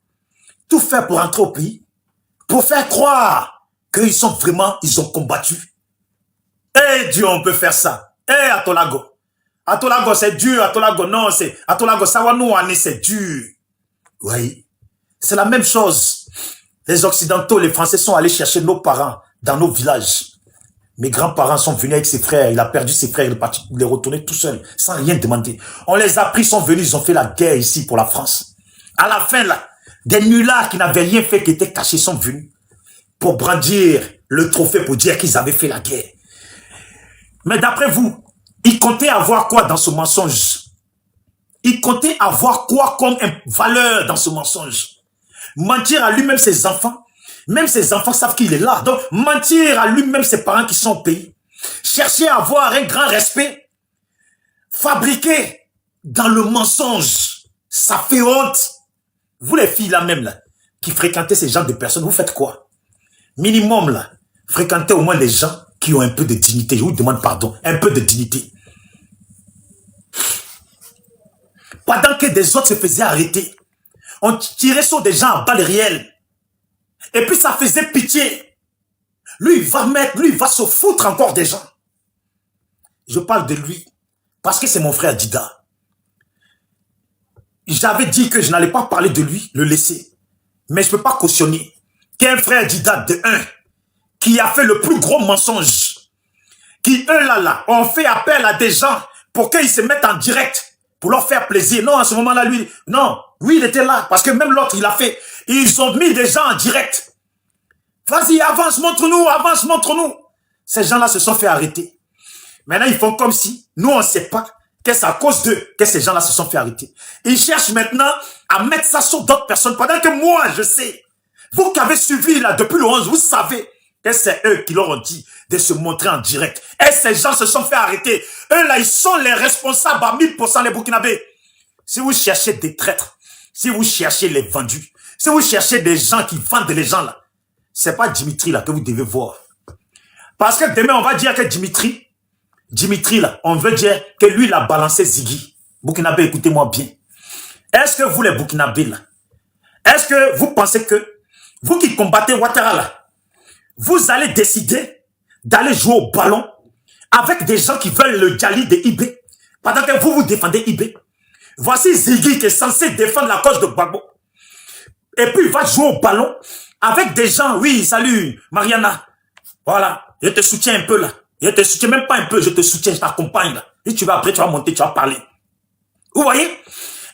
tout faire pour rentrer au pays, pour faire croire qu'ils sont vraiment, ils ont combattu. Eh Dieu, on peut faire ça. Eh Atolago. Atolago, c'est dur. Atolago, non, c'est... Atolago, Sawanouane, c'est dur. Oui. C'est la même chose. Les Occidentaux, les Français sont allés chercher nos parents dans nos villages. Mes grands-parents sont venus avec ses frères. Il a perdu ses frères. Il est retourné tout seul, sans rien demander. On les a pris, ils sont venus, ils ont fait la guerre ici pour la France. À la fin, là, des nullards qui n'avaient rien fait, qui étaient cachés, sont venus pour brandir le trophée, pour dire qu'ils avaient fait la guerre. Mais d'après vous, ils comptaient avoir quoi dans ce mensonge? Ils comptaient avoir quoi comme valeur dans ce mensonge? Mentir à lui-même ses enfants. Même ses enfants savent qu'il est là. Donc, mentir à lui-même ses parents qui sont au pays. Chercher à avoir un grand respect. Fabriquer dans le mensonge. Ça fait honte. Vous les filles là même là, qui fréquentez ces genres de personnes, vous faites quoi? Minimum là, fréquentez au moins les gens qui ont un peu de dignité. Je vous demande pardon, un peu de dignité. Pendant que des autres se faisaient arrêter, on tirait sur des gens à balles réelles. Et puis ça faisait pitié. Lui, il va se foutre encore des gens. Je parle de lui, parce que c'est mon frère Dida. J'avais dit que je n'allais pas parler de lui, le laisser. Mais je ne peux pas cautionner qu'un frère Dida de 1, qui a fait le plus gros mensonge, qui eux là, ont fait appel à des gens pour qu'ils se mettent en direct, pour leur faire plaisir. Non, à ce moment-là, lui, non, oui, il était là, parce que même l'autre, il a fait. Ils ont mis des gens en direct. Vas-y, avance, montre-nous, avance, montre-nous. Ces gens-là se sont fait arrêter. Maintenant, ils font comme si, nous, on ne sait pas que c'est à cause d'eux que ces gens-là se sont fait arrêter. Ils cherchent maintenant à mettre ça sur d'autres personnes, pendant que moi, je sais. Vous qui avez suivi là depuis le 11, vous savez que c'est eux qui leur ont dit de se montrer en direct. Et ces gens se sont fait arrêter. Eux là, ils sont les responsables à 1000% les Burkinabés. Si vous cherchez des traîtres, si vous cherchez les vendus, si vous cherchez des gens qui vendent les gens là, c'est pas Dimitri là que vous devez voir. Parce que demain, on va dire que Dimitri là, on veut dire que lui, il a balancé Ziggy. Burkinabé, écoutez-moi bien. Est-ce que vous les Burkinabés là, est-ce que vous pensez que vous qui combattez Ouattara là, vous allez décider d'aller jouer au ballon avec des gens qui veulent le Djali de IB pendant que vous défendez IB? Voici Ziggy qui est censé défendre la cause de Gbagbo. Et puis il va jouer au ballon avec des gens. Oui, salut Mariana. Voilà, je te soutiens un peu là. Je te soutiens même pas un peu, je te soutiens, je t'accompagne là. Et tu vas après, tu vas monter, tu vas parler. Vous voyez?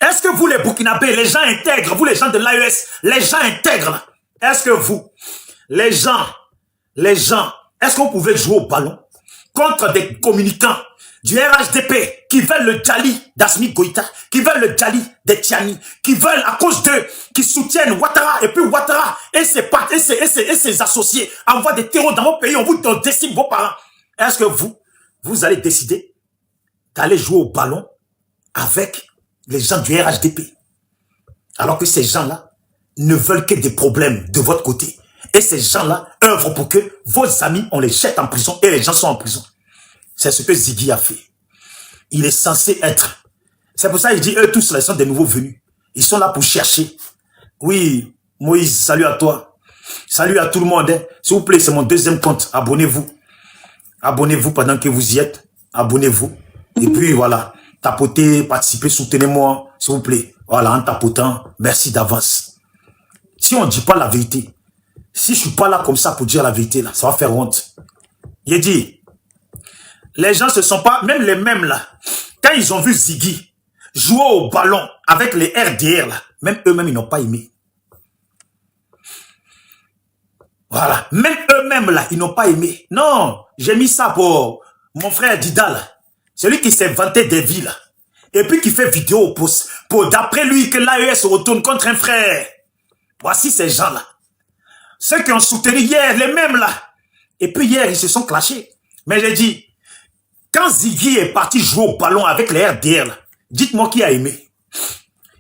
Est-ce que vous les Burkinabés, les gens intègres, vous les gens de l'AES, les gens intègres là, est-ce que vous, les gens, est-ce que vous pouvez jouer au ballon contre des communicants du RHDP qui veulent le Djali d'Asmi Goïta, qui veulent le Djali d'Etiani, qui veulent à cause d'eux, qui soutiennent Ouattara, et puis Ouattara et ses associés envoient des terreaux dans vos pays, on vous décime vos parents. Est-ce que vous allez décider d'aller jouer au ballon avec les gens du RHDP, alors que ces gens-là ne veulent que des problèmes de votre côté. Et ces gens-là œuvrent pour que vos amis, on les jette en prison et les gens sont en prison. C'est ce que Ziggy a fait. Il est censé être. C'est pour ça qu'il dit, eux tous, là, ils sont des nouveaux venus. Ils sont là pour chercher. Oui, Moïse, salut à toi. Salut à tout le monde. Hein. S'il vous plaît, c'est mon deuxième compte. Abonnez-vous. Abonnez-vous pendant que vous y êtes. Abonnez-vous. Et puis, voilà. Tapotez, participez, soutenez-moi, s'il vous plaît. Voilà, en tapotant, merci d'avance. Si on ne dit pas la vérité, si je ne suis pas là comme ça pour dire la vérité, là, ça va faire honte. Il dit, les gens se sont pas, même les mêmes là, quand ils ont vu Ziggy jouer au ballon avec les RDR là, même eux-mêmes, ils n'ont pas aimé. Voilà, même eux-mêmes là, ils n'ont pas aimé. Non, j'ai mis ça pour mon frère Dida là. Celui qui s'est vanté des vies là. Et puis qui fait vidéo pour d'après lui que l'AES se retourne contre un frère. Voici ces gens-là. Ceux qui ont soutenu hier, les mêmes là. Et puis hier, ils se sont clashés. Mais j'ai dit, quand Ziggy est parti jouer au ballon avec les RDR là, dites-moi qui a aimé.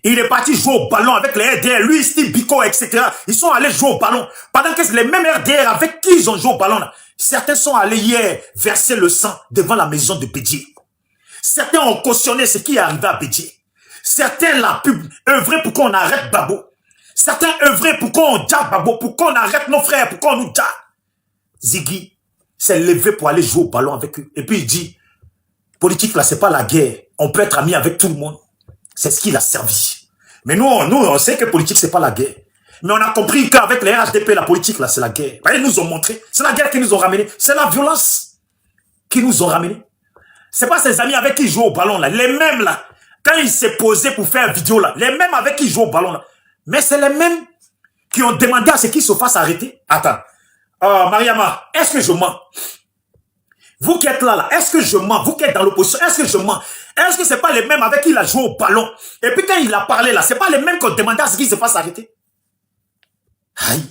Il est parti jouer au ballon avec les RDR, lui, Steve Biko, etc. Ils sont allés jouer au ballon. Pendant que les mêmes RDR avec qui ils ont joué au ballon là, certains sont allés hier verser le sang devant la maison de Bédié. Certains ont cautionné ce qui est arrivé à Bédié. Certains l'ont œuvré pour qu'on arrête Babo. Certains œuvraient pour qu'on diable Babo, pour qu'on arrête nos frères, pour qu'on nous diable. Ziggy s'est levé pour aller jouer au ballon avec eux. Et puis il dit, politique là, c'est pas la guerre. On peut être amis avec tout le monde. C'est ce qu'il a servi. Mais nous, on sait que politique, c'est pas la guerre. Mais on a compris qu'avec les RHDP, la politique là, c'est la guerre. Ils nous ont montré. C'est la guerre qui nous ont ramené. C'est la violence qui nous ont ramené. C'est pas ses amis avec qui il joue au ballon là. Les mêmes là. Quand il s'est posé pour faire une vidéo là. Les mêmes avec qui il joue au ballon là. Mais c'est les mêmes qui ont demandé à ce qu'il se fasse arrêter. Attends. Mariama, est-ce que je mens? Vous qui êtes là, est-ce que je mens? Vous qui êtes dans l'opposition, est-ce que je mens? Est-ce que c'est pas les mêmes avec qui il a joué au ballon? Et puis quand il a parlé là, c'est pas les mêmes qui ont demandé à ce qu'il se fasse arrêter? Aïe.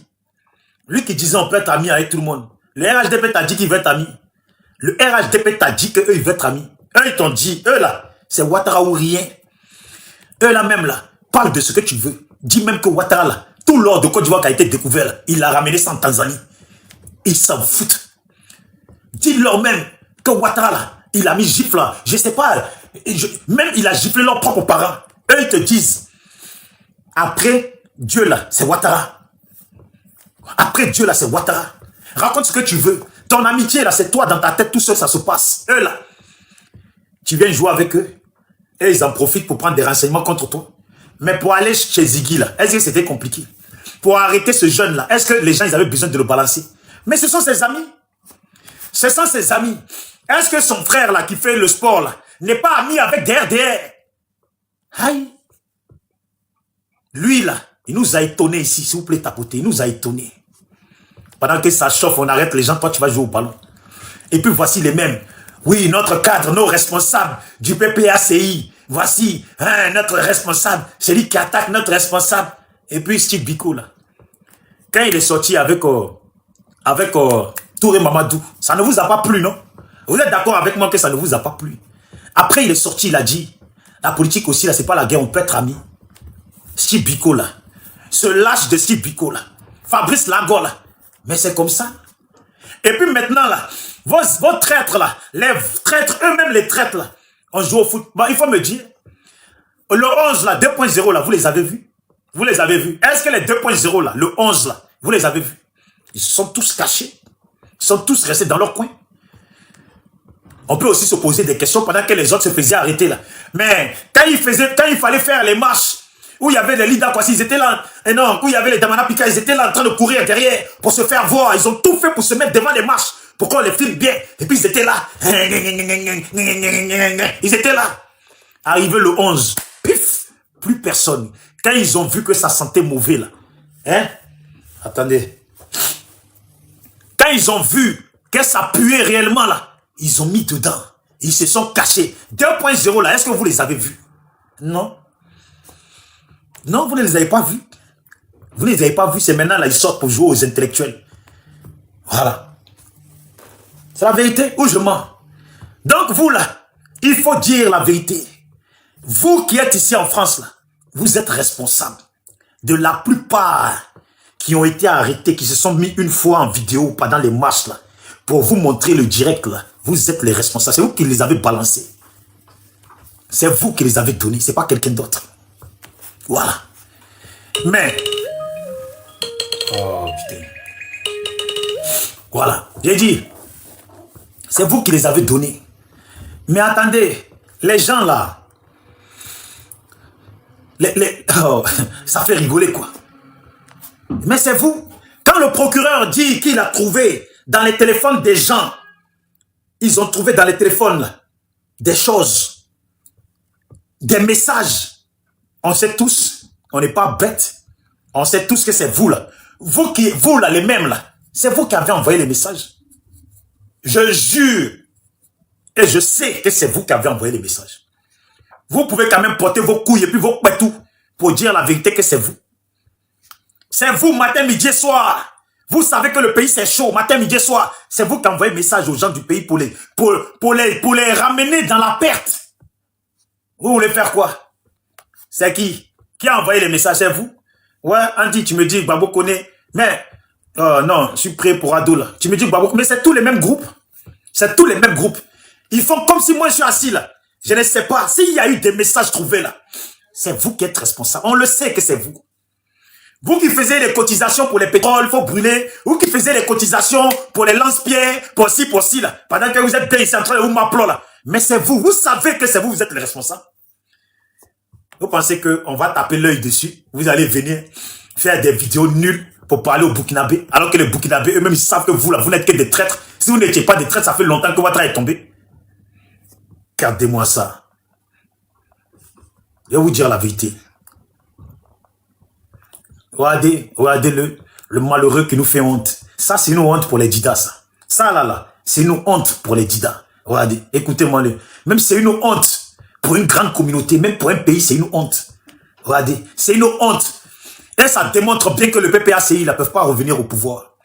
Lui qui disait on peut être ami avec tout le monde. Le RHDP t'a dit qu'il veut être ami. Le RHDP t'a dit qu'eux, ils veulent être amis. Eux, ils t'ont dit, eux là, c'est Ouattara ou rien. Eux là même là, parle de ce que tu veux. Dis même que Ouattara là, tout l'or de Côte d'Ivoire qui a été découvert là, il l'a ramené ça en Tanzanie. Ils s'en foutent. Dis-leur même que Ouattara là, il a mis gifle là, je sais pas, même il a giflé leurs propres parents. Eux, ils te disent, après Dieu là, c'est Ouattara. Après Dieu là, c'est Ouattara. Raconte ce que tu veux. Ton amitié, là, c'est toi, dans ta tête, tout seul, ça se passe. Eux, là, tu viens jouer avec eux, et ils en profitent pour prendre des renseignements contre toi. Mais pour aller chez Ziggy, là, est-ce que c'était compliqué? Pour arrêter ce jeune-là, est-ce que les gens, ils avaient besoin de le balancer? Mais ce sont ses amis. Ce sont ses amis. Est-ce que son frère, là, qui fait le sport, là, n'est pas ami avec des RDR? Aïe. Lui, là, il nous a étonnés ici, s'il vous plaît, tapoter. Il nous a étonnés. Pendant que ça chauffe, on arrête les gens, toi tu vas jouer au ballon. Et puis voici les mêmes. Oui, notre cadre, nos responsables du PPACI. Voici notre responsable, celui qui attaque notre responsable. Et puis Steve Biko là. Quand il est sorti avec Touré Mamadou, ça ne vous a pas plu, non? Vous êtes d'accord avec moi que ça ne vous a pas plu? Après il est sorti, il a dit, la politique aussi là, c'est pas la guerre, on peut être amis. Steve Biko là. Ce lâche de Steve Biko là. Fabrice Lago là. Mais c'est comme ça. Et puis maintenant, là, vos traîtres, là, les traîtres, eux-mêmes les traîtres, là, on joue au foot. Bon, il faut me dire, le 11, là, 2.0, là, vous les avez vus? Vous les avez vus? Est-ce que les 2.0, là, le 11, là, vous les avez vus? Ils sont tous cachés. Ils sont tous restés dans leur coin. On peut aussi se poser des questions pendant que les autres se faisaient arrêter là. Mais quand il fallait faire les marches, où il y avait les Lida Kwasi, ils étaient là, et non, où il y avait les Damana Pika, ils étaient là en train de courir derrière pour se faire voir. Ils ont tout fait pour se mettre devant les marches, pour qu'on les filme bien. Et puis ils étaient là. Ils étaient là. Arrivé le 11, pif, plus personne. Quand ils ont vu que ça sentait mauvais là, hein? Attendez. Quand ils ont vu que ça puait réellement là, ils ont mis dedans. Ils se sont cachés. 2.0 là, est-ce que vous les avez vus? Non. Non, vous ne les avez pas vus. Vous ne les avez pas vus, c'est maintenant là, ils sortent pour jouer aux intellectuels. Voilà. C'est la vérité ou je mens? Donc vous là, il faut dire la vérité. Vous qui êtes ici en France là, vous êtes responsable de la plupart qui ont été arrêtés, qui se sont mis une fois en vidéo pendant les marches là, pour vous montrer le direct là. Vous êtes les responsables. C'est vous qui les avez balancés. C'est vous qui les avez donnés. C'est pas quelqu'un d'autre. Voilà. Mais... oh putain. Voilà. J'ai dit. C'est vous qui les avez donnés. Mais attendez. Les gens là. Oh, ça fait rigoler quoi. Mais c'est vous. Quand le procureur dit qu'il a trouvé dans les téléphones des gens, ils ont trouvé dans les téléphones là, des choses, des messages. On sait tous, on n'est pas bêtes. On sait tous que c'est vous là. Vous là, les mêmes là. C'est vous qui avez envoyé les messages. Je jure. Et je sais que c'est vous qui avez envoyé les messages. Vous pouvez quand même porter vos couilles et puis vos pétous pour dire la vérité que c'est vous. C'est vous, matin, midi et soir. Vous savez que le pays c'est chaud, matin, midi et soir. C'est vous qui envoyez message aux gens du pays pour les ramener dans la perte. Vous voulez faire quoi? C'est qui? Qui a envoyé les messages? C'est vous? Ouais, Andy, tu me dis, Babo connaît. Mais, non, je suis prêt pour Ado là. Tu me dis, Babo, mais c'est tous les mêmes groupes. C'est tous les mêmes groupes. Ils font comme si moi je suis assis là. Je ne sais pas. S'il y a eu des messages trouvés là, c'est vous qui êtes responsable. On le sait que c'est vous. Vous qui faisiez les cotisations pour les pétroles, il faut brûler. Vous qui faisiez les cotisations pour les lance-pierres, pour ci, là. Pendant que vous êtes bien ici en train de vous m'appeler là. Mais c'est vous. Vous savez que c'est vous, vous êtes les responsables. Vous pensez qu'on va taper l'œil dessus. Vous allez venir faire des vidéos nulles pour parler aux Burkinabés. Alors que les Burkinabés eux-mêmes, ils savent que vous là, vous n'êtes que des traîtres. Si vous n'étiez pas des traîtres, ça fait longtemps que votre travail est tombé. Regardez-moi ça. Je vais vous dire la vérité. Regardez le malheureux qui nous fait honte. Ça, c'est une honte pour les Didas, ça. Ça, là, c'est une honte pour les Didas. Regardez, écoutez-moi. Même c'est une honte pour une grande communauté, même pour un pays, c'est une honte. Regardez, c'est une honte. Et ça démontre bien que le PPACI, ne peuvent pas revenir au pouvoir.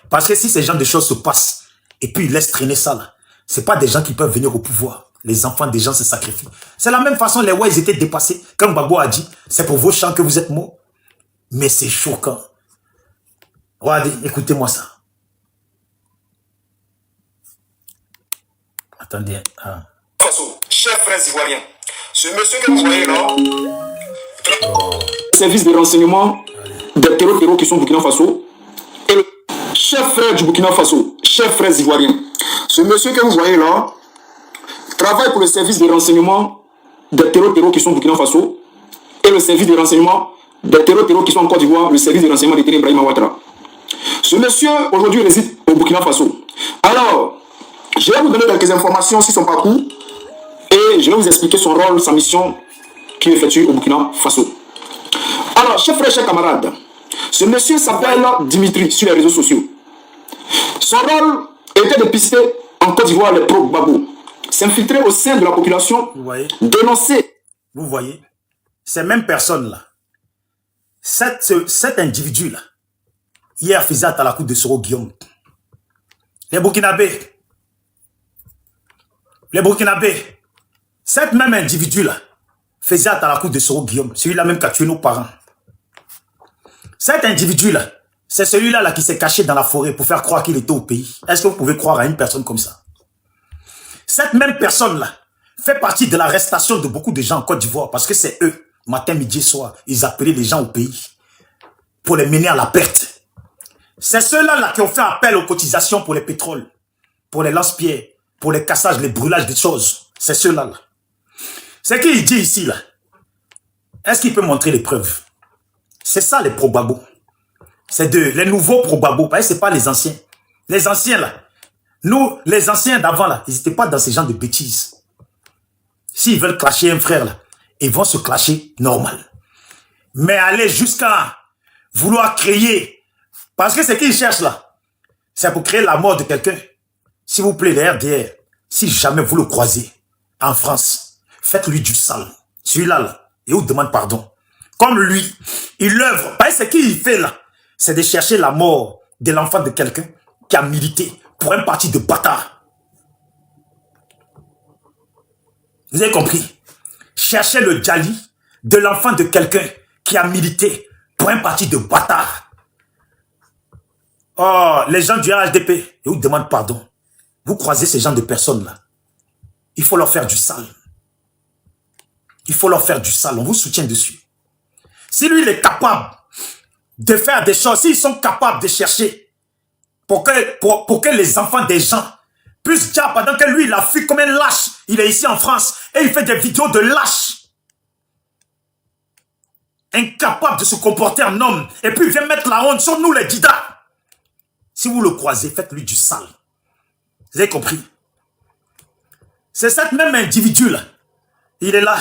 Parce que si ces genres de choses se passent, et puis ils laissent traîner ça, là, c'est pas des gens qui peuvent venir au pouvoir. Les enfants des gens se sacrifient. C'est la même façon, les ouais, ils étaient dépassés. Comme Gbagbo a dit, c'est pour vos champs que vous êtes morts. Mais c'est choquant. Regardez, écoutez-moi ça. Attendez. Ah. Chers frères ivoiriens, ce monsieur que vous voyez là, service de renseignement des terreaux qui sont au Burkina Faso, et le chef frère du Burkina Faso, chef frères ivoiriens. Ce monsieur que vous voyez là travaille pour le service de renseignement des terreaux qui sont au Burkina Faso et le service de renseignement des terreaux qui sont en Côte d'Ivoire, le service de renseignement de Ibrahima Ouattara. Ce monsieur aujourd'hui réside au Burkina Faso. Alors, je vais vous donner quelques informations sur son parcours et je vais vous expliquer son rôle, sa mission qu'il effectue au Burkina Faso. Alors, chers frères, chers camarades, ce monsieur s'appelle Dimitri sur les réseaux sociaux. Son rôle était de pister en Côte d'Ivoire les pro-Gbagbo, s'infiltrer au sein de la population, dénoncer. Vous voyez, ces mêmes personnes-là, cet individu-là, hier faisait à la cour de Soro Guillaume. Les Burkinabés, cet même individu-là, faisait à la cour de Soro Guillaume, celui-là même qui a tué nos parents. Cet individu-là, c'est celui-là qui s'est caché dans la forêt pour faire croire qu'il était au pays. Est-ce que vous pouvez croire à une personne comme ça? Cette même personne-là fait partie de l'arrestation de beaucoup de gens en Côte d'Ivoire parce que c'est eux, matin, midi, soir, ils appelaient les gens au pays pour les mener à la perte. C'est ceux-là qui ont fait appel aux cotisations pour les pétroles, pour les lance-pierres, pour les cassages, les brûlages des choses. C'est ceux-là. Là. C'est qu'il dit ici, là. Est-ce qu'il peut montrer les preuves? C'est ça les probabos. C'est les nouveaux probabos. Parce que ce n'est pas les anciens. Les anciens, là. Nous, les anciens d'avant, là, ils n'étaient pas dans ces genres de bêtises. S'ils veulent clasher un frère, là, ils vont se clasher normal. Mais aller jusqu'à vouloir créer, parce que ce qu'ils cherchent là, c'est pour créer la mort de quelqu'un. S'il vous plaît, les RDR, si jamais vous le croisez en France, faites-lui du sale. Celui-là, là, et vous demande pardon. Comme lui, il œuvre. Parce que ce qu'il fait là, c'est de chercher la mort de l'enfant de quelqu'un qui a milité pour un parti de bâtards. Vous avez compris? Chercher le Djali de l'enfant de quelqu'un qui a milité pour un parti de bâtards. Oh, les gens du RHDP, ils vous demandent pardon. Vous croisez ces gens de personnes-là. Il faut leur faire du sale. Il faut leur faire du sale. On vous soutient dessus. Si lui, il est capable de faire des choses, s'ils sont capables de chercher pour que les enfants des gens puissent dire pendant que lui, il a fui comme un lâche, il est ici en France et il fait des vidéos de lâche. Incapable de se comporter en homme. Et puis il vient mettre la honte sur nous les didas. Si vous le croisez, faites-lui du sale. Vous avez compris? C'est cet même individu-là. Il est là.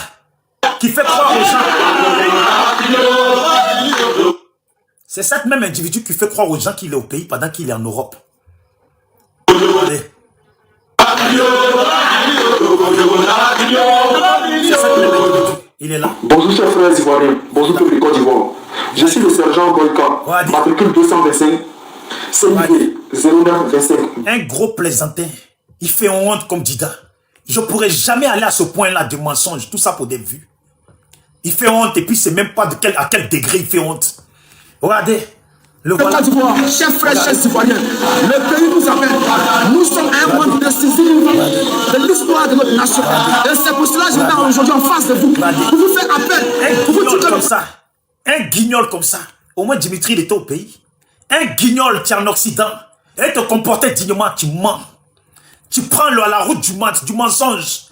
Qui fait croire aux gens. C'est cet même individu qui fait croire aux gens qu'il est au pays pendant qu'il est en Europe. Allez. C'est cet même individu. Il est là. Bonjour chers frères ivoiriens. Bonjour peuple de Côte d'Ivoire. Je suis le sergent Boyka. Matricule 225. CIV 0925. Un gros plaisantin. Il fait honte comme Dida. Je ne pourrais jamais aller à ce point-là de mensonge. Tout ça pour des vues. Il fait honte et puis c'est même pas à quel degré il fait honte. Regardez. Le voilà. Côte d'Ivoire, chers frères, chers Ivoiriens, le pays nous appelle. Nous sommes un moment décisif de l'histoire de notre nation. Et c'est pour cela que je viens aujourd'hui en face de vous. Pour vous faire appel. Un guignol comme ça. Un guignol comme ça. Au moins Dimitri, il était au pays. Un guignol qui est en Occident. Et te comporter dignement, tu mens. Tu prends la route du mensonge.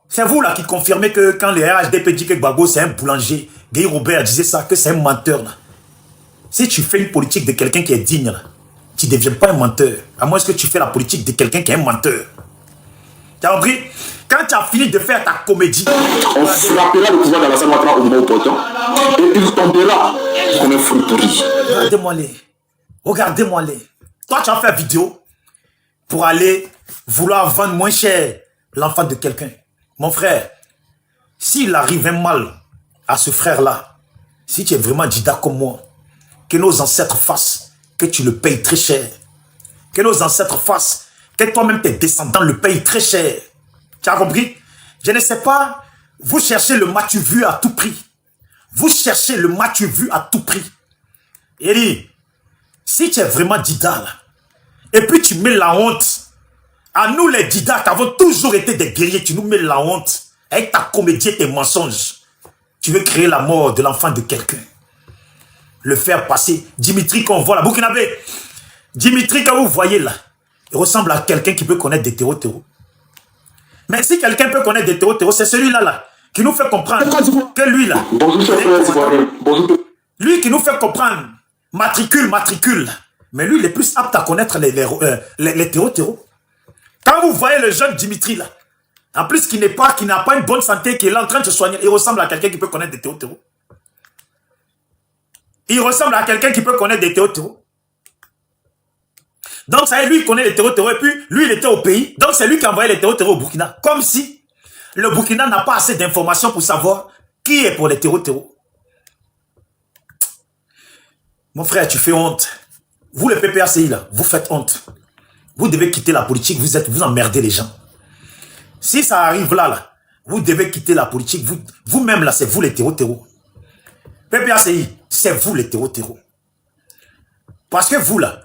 C'est vous là qui confirmez que quand les RHDP dit que Gbagbo c'est un boulanger, Guy Robert disait ça, que c'est un menteur là. Si tu fais une politique de quelqu'un qui est digne là, tu ne deviens pas un menteur. À moins que tu fais la politique de quelqu'un qui est un menteur. Tu as compris? Quand tu as fini de faire ta comédie, on frappera le pouvoir d'Alassane Ouattara au moment opportun et il tombera comme un fruit pourri. Regardez-moi-les. Regardez-moi-les. Toi, tu as fait vidéo pour aller vouloir vendre moins cher l'enfant de quelqu'un. Mon frère, s'il arrive un mal à ce frère-là, si tu es vraiment Dida comme moi, que nos ancêtres fassent, que tu le payes très cher. Que nos ancêtres fassent, que toi-même tes descendants le payent très cher. Tu as compris? Je ne sais pas, vous cherchez le m'as-tu vu à tout prix. Vous cherchez le m'as-tu vu à tout prix. Et dit, si tu es vraiment Dida là, et puis tu mets la honte, à nous les Dida qui avons toujours été des guerriers, tu nous mets la honte, avec ta comédie et tes mensonges. Tu veux créer la mort de l'enfant de quelqu'un. Le faire passer. Dimitri qu'on voit là, Burkinabé. Dimitri quand vous voyez là, il ressemble à quelqu'un qui peut connaître des terreaux. Mais si quelqu'un peut connaître des terreaux, c'est celui-là là, qui nous fait comprendre que lui là. Bonjour chers frères ivoiriens. Bonjour. Lui qui nous fait comprendre, matricule. Mais lui il est plus apte à connaître les terreaux. Quand vous voyez le jeune Dimitri là, en plus qui n'a pas une bonne santé, qui est là en train de se soigner, il ressemble à quelqu'un qui peut connaître des terreaux. Il ressemble à quelqu'un qui peut connaître des terreaux. Donc, ça y est, lui, il connaît les terreaux, et puis, lui, il était au pays. Donc, c'est lui qui a envoyé les terreaux au Burkina. Comme si le Burkina n'a pas assez d'informations pour savoir qui est pour les terreaux. Mon frère, tu fais honte. Vous, le PPACI, là, vous faites honte. Vous devez quitter la politique, vous emmerdez les gens. Si ça arrive là, vous devez quitter la politique. Vous-même, là, c'est vous les terreaux. PPACI, c'est vous les terreaux. Parce que vous, là,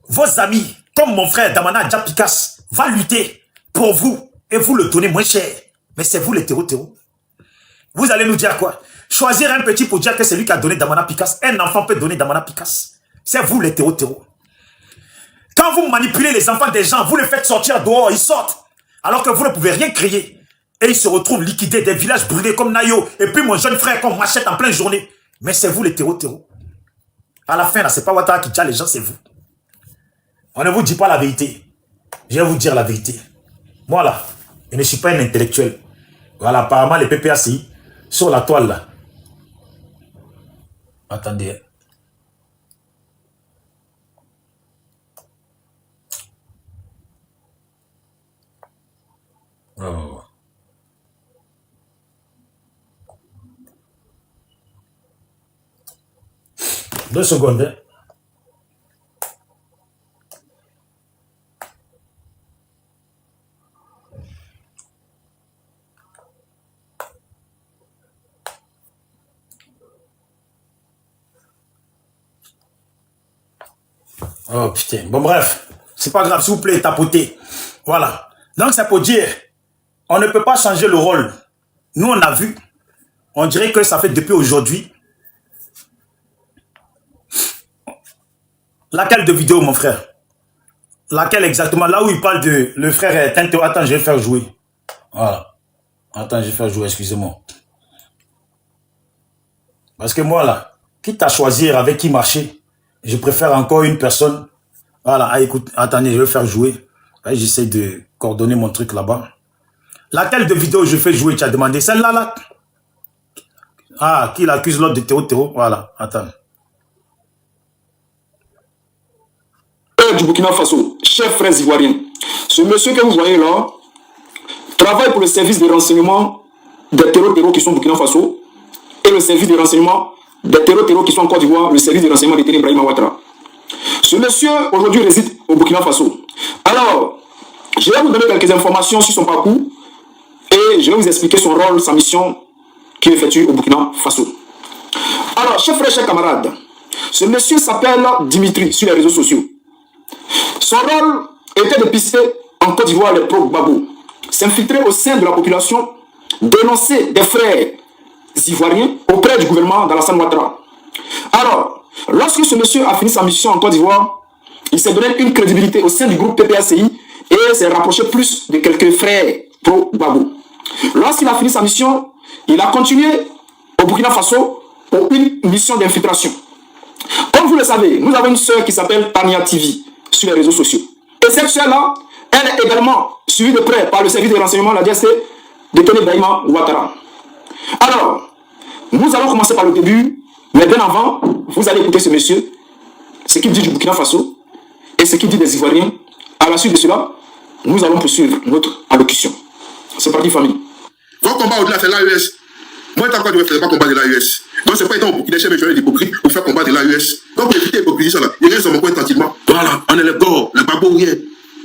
vos amis, comme mon frère Damana Djapikas, va lutter pour vous et vous le donnez moins cher. Mais c'est vous les terreaux. Vous allez nous dire quoi? Choisir un petit pour dire que c'est lui qui a donné Damana Pikas. Un enfant peut donner Damana Pikas. C'est vous les terreaux. Quand vous manipulez les enfants des gens, vous les faites sortir dehors, ils sortent. Alors que vous ne pouvez rien crier. Et ils se retrouvent liquidés, des villages brûlés comme Nayo. Et puis mon jeune frère qu'on machette en pleine journée. Mais c'est vous les terreaux. À la fin, là, c'est pas Ouattara qui tient les gens, c'est vous. On ne vous dit pas la vérité. Je vais vous dire la vérité. Moi, là, je ne suis pas un intellectuel. Voilà, apparemment, les PPACI, sur la toile, là. Attendez. Oh. 2 secondes. Hein. Oh putain. Bon bref, c'est pas grave, s'il vous plaît, tapotez. Voilà. Donc c'est pour dire, on ne peut pas changer le rôle. Nous on a vu, on dirait que ça fait depuis aujourd'hui. Laquelle de vidéo, mon frère? Laquelle exactement? Là où il parle de le frère Tinto. Attends, je vais faire jouer. Voilà. Attends, je vais faire jouer, excusez-moi. Parce que moi là, quitte à choisir avec qui marcher, je préfère encore une personne. Voilà, ah, écoute, attendez, je vais faire jouer. J'essaie de coordonner mon truc là-bas. Laquelle de vidéo je fais jouer, tu as demandé? Celle-là, là? Ah, qui l'accuse l'autre de Théo? Voilà, attends. Du Burkina Faso, chers frères ivoiriens, ce monsieur que vous voyez là travaille pour le service de renseignement des terreaux qui sont au Burkina Faso et le service de renseignement des terreaux qui sont en Côte d'Ivoire, le service de renseignement de Ibrahima Ouattara. Ce monsieur aujourd'hui réside au Burkina Faso. Alors, je vais vous donner quelques informations sur son parcours et je vais vous expliquer son rôle, sa mission qu'il effectue au Burkina Faso. Alors, chers frères, chers camarades, ce monsieur s'appelle Dimitri sur les réseaux sociaux. Son rôle était de pister en Côte d'Ivoire les pro-Gbagbo, s'infiltrer au sein de la population, dénoncer des frères ivoiriens auprès du gouvernement d'Alassane Ouattara. Alors, lorsque ce monsieur a fini sa mission en Côte d'Ivoire, il s'est donné une crédibilité au sein du groupe PPACI et s'est rapproché plus de quelques frères pro-Gbagbo. Lorsqu'il a fini sa mission, il a continué au Burkina Faso pour une mission d'infiltration. Comme vous le savez, nous avons une sœur qui s'appelle Tania TV sur les réseaux sociaux. Et cette sœur-là, elle est également suivie de près par le service de renseignement, la DST, de Ibrahima Ouattara. Alors, nous allons commencer par le début, mais bien avant, vous allez écouter ce monsieur, ce qu'il dit du Burkina Faso et ce qu'il dit des Ivoiriens. À la suite de cela, nous allons poursuivre notre allocution. C'est parti, famille. Votre combat au-delà, c'est l'AES. Moi, tant que je ne fais pas combat de l'AES. Donc, c'est pas étant au Burkina, mais je vais être hypocrite pour faire combat de l'AES. Donc, pour éviter l'hypocrisie, là, il reste sur mon coin tranquillement. Voilà, on est les gars, les babouriens.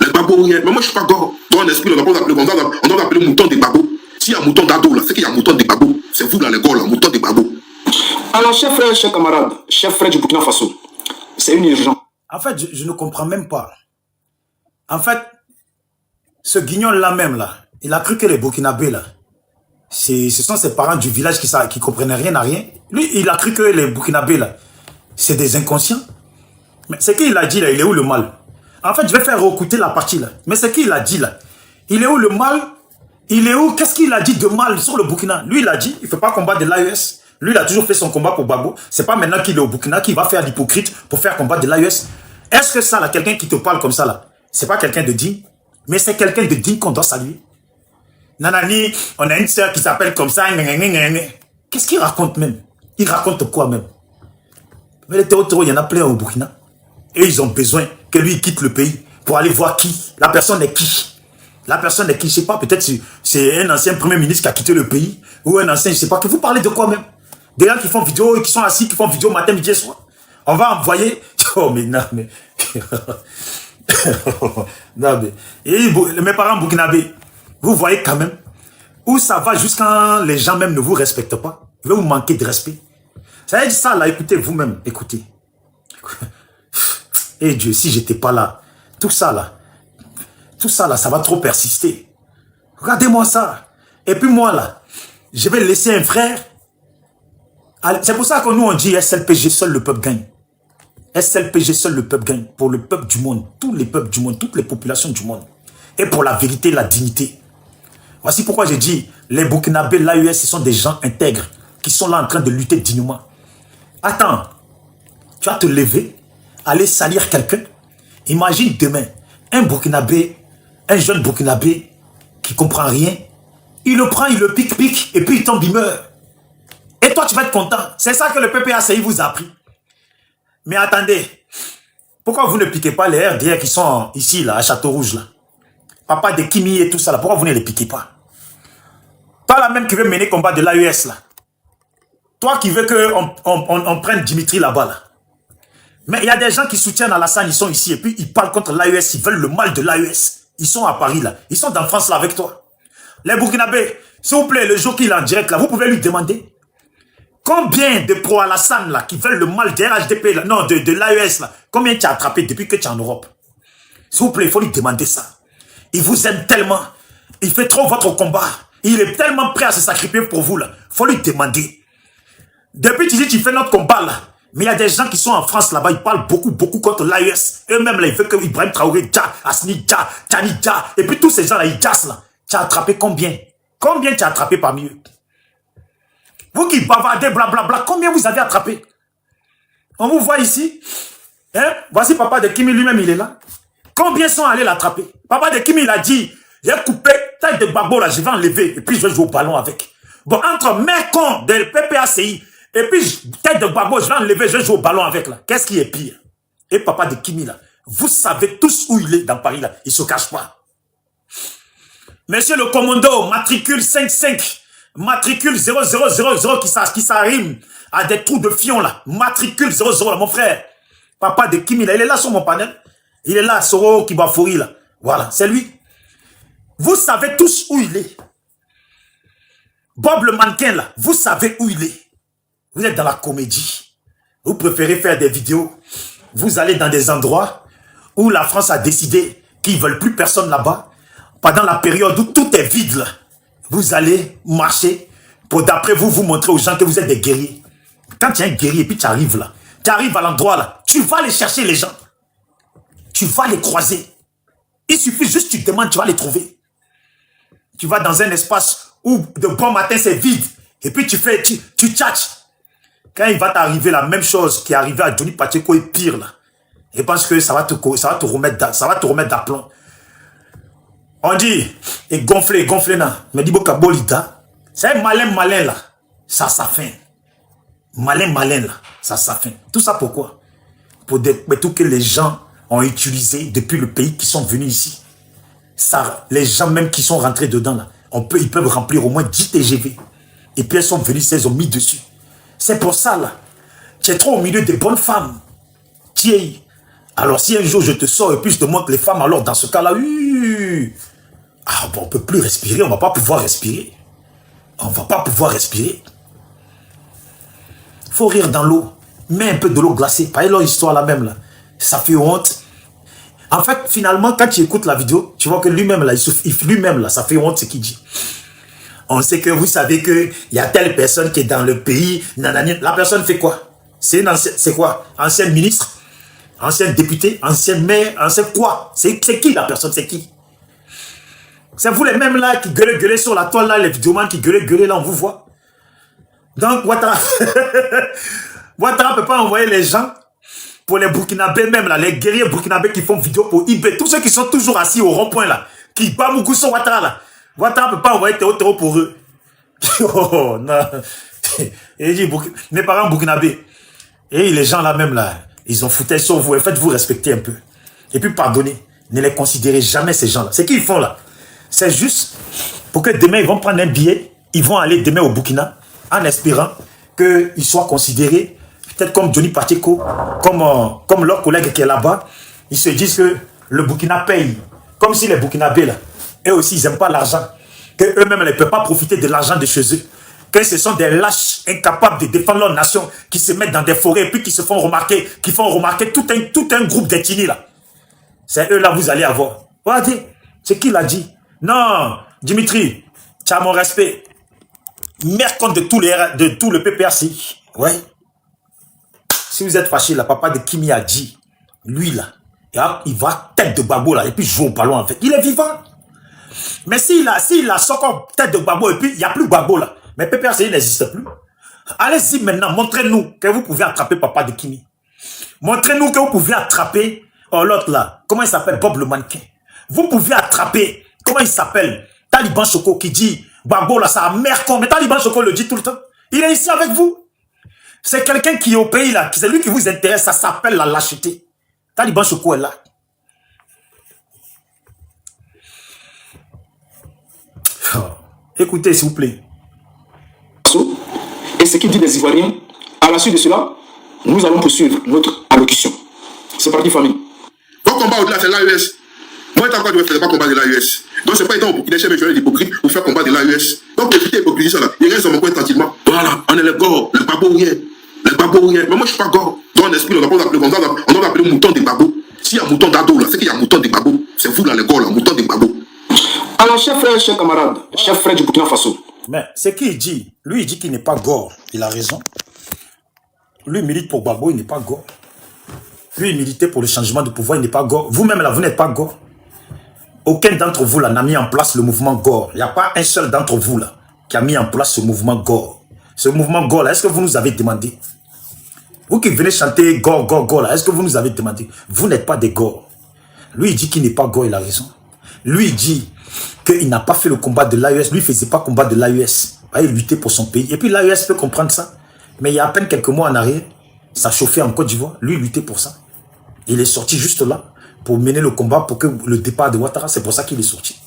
Les babouriens. Mais moi, je ne suis pas gars. Dans l'esprit, on doit l'appeler mouton des babous. S'il y a mouton d'ado, là, c'est qu'il y a mouton des babous. C'est vous, là, les gars, là, mouton des babous. Alors, chers frères, chers camarades, chers frères du Burkina Faso, c'est une urgence. En fait, je ne comprends même pas. En fait, ce guignol-là même, là, il a cru que les Burkinabés, là, ce sont ses parents du village qui comprenaient rien à rien. Lui, il a cru que les Burkinabés, là, c'est des inconscients. Mais ce qu'il a dit, là, il est où le mal? En fait, je vais faire recouter la partie, là. Mais ce qu'il a dit, là, il est où le mal? Il est où? Qu'est-ce qu'il a dit de mal sur le Burkina? Lui, il a dit, il ne fait pas combat de l'AES. Lui, il a toujours fait son combat pour Gbagbo. C'est pas maintenant qu'il est au Burkina qu'il va faire l'hypocrite pour faire combat de l'AES. Est-ce que ça, là, quelqu'un qui te parle comme ça, là, c'est pas quelqu'un de digne? Mais c'est quelqu'un de digne qu'on doit saluer. Nanani, on a une sœur qui s'appelle comme ça. Qu'est-ce qu'il raconte même? Il raconte quoi même? Mais les terreaux, il y en a plein au Burkina. Et ils ont besoin que lui quitte le pays pour aller voir qui. La personne est qui? La personne est qui? Je sais pas, peut-être c'est un ancien premier ministre qui a quitté le pays. Ou un ancien, je sais pas. Que vous parlez de quoi même? Des gens qui font vidéo, qui sont assis, qui font vidéo matin, midi et soir. On va envoyer... Oh, mais non, mais... non, mais... Et mes parents burkinabés, vous voyez quand même où ça va jusqu'à les gens même ne vous respectent pas. Ils vont vous manquer de respect. Ça veut dire ça là, écoutez vous-même, écoutez. Et Dieu, si j'étais pas là, tout ça là, ça va trop persister. Regardez-moi ça. Et puis moi là, je vais laisser un frère. C'est pour ça que nous on dit SLPG, seul le peuple gagne. SLPG, seul le peuple gagne. Pour le peuple du monde, tous les peuples du monde, toutes les populations du monde. Et pour la vérité, la dignité. Voici pourquoi j'ai dit, les Burkinabés, l'AES, ce sont des gens intègres qui sont là en train de lutter dignement. Attends, tu vas te lever, aller salir quelqu'un. Imagine demain, un Burkinabé, un jeune Burkinabé qui ne comprend rien, il le prend, il le pique, et puis il tombe, il meurt. Et toi, tu vas être content. C'est ça que le PPACI vous a appris. Mais attendez, pourquoi vous ne piquez pas les RDR qui sont ici, là, à Château-Rouge, là? Papa de Kimi et tout ça, là, pourquoi vous ne les piquez pas? Toi, là même qui veut mener combat de l'AES, là. Toi qui veux qu'on prenne Dimitri là-bas, là. Mais il y a des gens qui soutiennent Alassane, ils sont ici, et puis ils parlent contre l'AES, ils veulent le mal de l'AES. Ils sont à Paris, là. Ils sont en France, là, avec toi. Les Burkinabés, s'il vous plaît, le jour qu'il est en direct, là, vous pouvez lui demander combien de pro-Alassane, là, qui veulent le mal de RHDP, là, non, de l'AES, là, combien tu as attrapé depuis que tu es en Europe? S'il vous plaît, il faut lui demander ça. Il vous aime tellement. Il fait trop votre combat. Il est tellement prêt à se sacrifier pour vous, là. Il faut lui demander. Depuis tu dis tu fais notre combat, là. Mais il y a des gens qui sont en France, là-bas, ils parlent beaucoup contre l'AES. Eux-mêmes, là, ils veulent que Ibrahim Traoré, Asni, Tani, et puis tous ces gens-là, ils jassent, là. Tu as attrapé combien? Combien tu as attrapé parmi eux? Vous qui bavardez, blablabla, combien vous avez attrapé? On vous voit ici. Hein? Voici papa de Kimi lui-même, il est là. Combien sont allés l'attraper? Papa de Kimi, il a dit, j'ai coupé tête de babo là, je vais enlever, et puis je vais jouer au ballon avec. Bon, entre mes cons de PPACI, et puis tête de babo, je vais enlever, je vais jouer au ballon avec là. Qu'est-ce qui est pire? Et papa de Kimi là, vous savez tous où il est dans Paris là, il se cache pas. Monsieur le commando, matricule 55, matricule 0000 qui s'arrime à des trous de fion là, matricule 00 là, mon frère. Papa de Kimi là, il est là sur mon panel. Il est là, Soro Kibafori là. Voilà, c'est lui. Vous savez tous où il est. Bob le mannequin là, vous savez où il est. Vous êtes dans la comédie. Vous préférez faire des vidéos. Vous allez dans des endroits où la France a décidé qu'ils ne veulent plus personne là-bas. Pendant la période où tout est vide là. Vous allez marcher pour d'après vous, vous montrer aux gens que vous êtes des guerriers. Quand tu es un guerrier et puis tu arrives là, tu arrives à l'endroit là, tu vas aller chercher les gens. Tu vas les croiser. Il suffit juste que tu demandes, tu vas les trouver. Tu vas dans un espace où de bon matin c'est vide. Et puis tu tchatches. Quand il va t'arriver la même chose qui est arrivée à Johnny Pacheco et pire là. Et pense que ça va te remettre d'aplomb. On dit, et gonfler là. Mais dit Bokabolida. C'est un malin là. Ça fin. Malin là. Ça fin. Tout ça pourquoi? Pour tout que les gens ont utilisé depuis le pays qui sont venus ici. Ça, les gens même qui sont rentrés dedans là, ils peuvent remplir au moins 10 TGV. Et puis elles sont venues, elles ont mis dessus. C'est pour ça là. Tu es trop au milieu des bonnes femmes. Alors si un jour je te sors et puis je te montre les femmes, alors dans ce cas là, bon, on ne peut plus respirer, on ne va pas pouvoir respirer. On ne va pas pouvoir respirer. Il faut rire dans l'eau. Mets un peu de l'eau glacée. Pas leur histoire là même là. Ça fait honte. En fait, finalement, quand tu écoutes la vidéo, tu vois que lui-même là, lui-même là, ça fait honte ce qu'il dit. On sait que vous savez qu'il y a telle personne qui est dans le pays. Nanani. La personne fait quoi? C'est quoi? Ancienne ministre? Ancienne députée? Ancienne maire? Ancienne quoi? C'est qui la personne? C'est qui? C'est vous les mêmes là qui gueulez sur la toile là, les vidéomans qui gueulez là, on vous voit. Donc, Ouattara ne peut pas envoyer les gens pour les Burkinabés même là, les guerriers Burkinabés qui font vidéo pour IB, tous ceux qui sont toujours assis au rond-point là, qui battent beaucoup sur Ouattara là. Ouattara ne peut pas envoyer Théo pour eux. Oh non. Et il dit, mes parents Burkinabés. Et les gens là même là, ils ont foutu sur vous. En fait, vous respectez un peu. Et puis pardonnez. Ne les considérez jamais ces gens là. C'est qu'ils font là. C'est juste pour que demain ils vont prendre un billet. Ils vont aller demain au Burkina en espérant qu'ils soient considérés peut-être comme Johnny Pacheco, comme leur collègue qui est là-bas. Ils se disent que le Burkina paye. Comme si les Burkinabés là, eux aussi ils n'aiment pas l'argent. Qu'eux-mêmes ne peuvent pas profiter de l'argent de chez eux. Que ce sont des lâches incapables de défendre leur nation qui se mettent dans des forêts et puis qui se font remarquer, qui font remarquer tout un groupe d'ethnies là. C'est eux là vous allez avoir. Regardez, c'est qui l'a dit? Non, Dimitri, tu as mon respect. Merde compte de tout le PPACI. Ouais. Si vous êtes fâché, là, papa de Kimi a dit, lui là, il va tête de Gbagbo là, et puis jouer au ballon avec. Il est vivant. Mais s'il a encore tête de Gbagbo, et puis il n'y a plus Gbagbo là, mais PPRCI n'existe plus. Allez-y maintenant, montrez-nous que vous pouvez attraper papa de Kimi. Montrez-nous que vous pouvez attraper l'autre là, comment il s'appelle, Bob le mannequin. Vous pouvez attraper, comment il s'appelle, Taliban Choco qui dit, Gbagbo là, ça a mère con, mais Taliban Choco le dit tout le temps. Il est ici avec vous. C'est quelqu'un qui est au pays là, c'est lui qui vous intéresse, ça s'appelle la lâcheté. Taliban Choco est là. Oh. Écoutez s'il vous plaît. Et ce qu'il dit des Ivoiriens, à la suite de cela, nous allons poursuivre notre allocution. C'est parti famille. Vos combats au-delà, c'est l'AES. Moi, tant quoi, je ne ferai pas combat de l'AES. Donc, c'est pas étant pour qu'il ait mes hypocrites pour faire combat de l'AES. Donc, pour éviter l'hypocrisie, là, il reste dans mon coin tranquillement. Voilà, on est les gars, les babos rien. Les babos rien. Mais moi, je ne suis pas gars. Dans l'esprit, on doit appeler mouton des babos. S'il y a mouton d'ado, là, c'est qu'il y a mouton des babos. C'est vous, là, les gars, là, mouton des babos. Alors, chers frères, chers camarades, chers frères du Burkina Faso. Mais c'est qu'il dit. Lui, il dit qu'il n'est pas gore. Il a raison. Lui, il milite pour Gbagbo, il n'est pas gore. Lui, il militait pour le changement de pouvoir, il n'est pas gore. Vous-même, là, vous n'êtes pas gore. Aucun d'entre vous, là, n'a mis en place le mouvement gore. Il n'y a pas un seul d'entre vous, là, qui a mis en place ce mouvement gore. Ce mouvement gore, là, est-ce que vous nous avez demandé? Vous qui venez chanter gore, gore, gore, là, est-ce que vous nous avez demandé? Vous n'êtes pas des gore. Lui, il dit qu'il n'est pas gore, il a raison. Lui, il dit qu'il n'a pas fait le combat de l'AES. Lui, il ne faisait pas combat de l'AES. Il luttait pour son pays. Et puis l'AES peut comprendre ça. Mais il y a à peine quelques mois en arrière, ça chauffait en Côte d'Ivoire. Lui, il luttait pour ça. Il est sorti juste là pour mener le combat pour que le départ de Ouattara, c'est pour ça qu'il est sorti.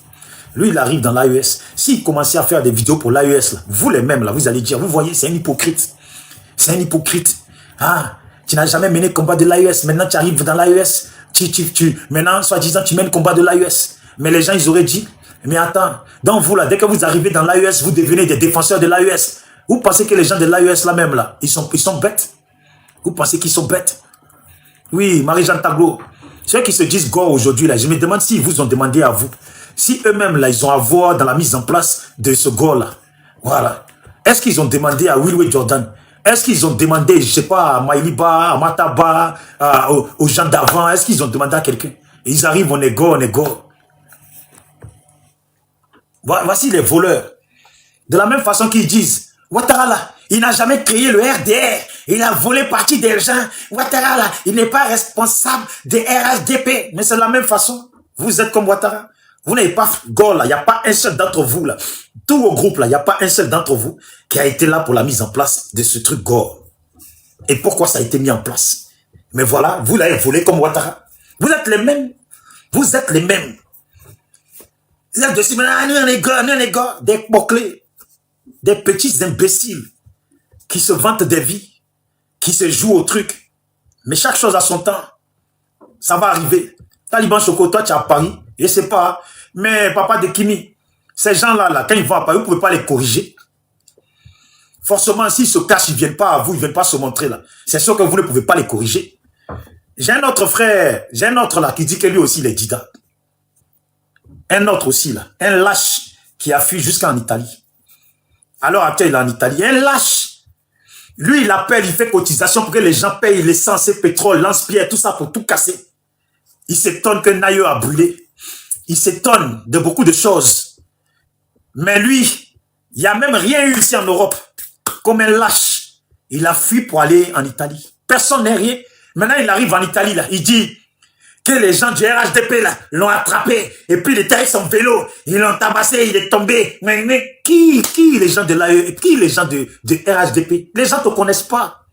Lui, il arrive dans l'AES. S'il commençait à faire des vidéos pour l'AES, vous les mêmes, là, vous allez dire, vous voyez, c'est un hypocrite. C'est un hypocrite. Ah, tu n'as jamais mené le combat de l'AES. Maintenant, tu arrives dans l'AES. Maintenant, soi-disant, tu mènes le combat de l'AES. Mais les gens, ils auraient dit, mais attends, dans vous, là, dès que vous arrivez dans l'AES, vous devenez des défenseurs de l'AES. Vous pensez que les gens de l'AES, là même, là, ils sont bêtes? Vous pensez qu'ils sont bêtes? Oui, Marie-Jeanne Taglo. Ceux qui se disent gore aujourd'hui, là, je me demande s'ils vous ont demandé à vous. Si eux-mêmes, là, ils ont à voir dans la mise en place de ce gore-là. Voilà. Est-ce qu'ils ont demandé à Wilwe Jordan? Est-ce qu'ils ont demandé, je ne sais pas, à Maïliba, à Mataba, aux gens d'avant? Est-ce qu'ils ont demandé à quelqu'un? Ils arrivent, on est gore, on est gore. Voici les voleurs. De la même façon qu'ils disent, Ouattara là, il n'a jamais créé le RDR. Il a volé partie des gens. Ouattara là, il n'est pas responsable des RHDP. Mais c'est de la même façon. Vous êtes comme Ouattara. Vous n'avez pas gore là. Il n'y a pas un seul d'entre vous là. Tout au groupe là, il n'y a pas un seul d'entre vous qui a été là pour la mise en place de ce truc gore. Et pourquoi ça a été mis en place? Mais voilà, vous l'avez volé comme Ouattara. Vous êtes les mêmes. Vous êtes les mêmes. Vous êtes dessus, mais nous on est gars, des bouclés. Des petits imbéciles qui se vantent des vies, qui se jouent au truc. Mais chaque chose a son temps. Ça va arriver. Taliban Choco, toi tu es à Paris, je sais pas, mais papa de Kimi, ces gens-là, là, quand ils vont à Paris, vous ne pouvez pas les corriger. Forcément, s'ils se cachent, ils ne viennent pas à vous, ils ne viennent pas se montrer là. C'est sûr que vous ne pouvez pas les corriger. J'ai un autre frère, j'ai un autre là qui dit que lui aussi il est dida. Un autre aussi là, un lâche qui a fui jusqu'en Italie. Alors actuellement, il est en Italie. Un lâche. Lui, il appelle, il fait cotisation pour que les gens payent l'essence, le pétrole, lance-pierre, tout ça pour tout casser. Il s'étonne que Nayo a brûlé. Il s'étonne de beaucoup de choses. Mais lui, il n'y a même rien eu ici en Europe. Comme un lâche. Il a fui pour aller en Italie. Personne n'est rien. Maintenant, il arrive en Italie, là. Il dit que les gens du RHDP là l'ont attrapé et puis il était avec son vélo, ils l'ont tabassé, il est tombé. Mais qui les gens de l'AE, qui les gens de RHDP? Les gens ne te connaissent pas.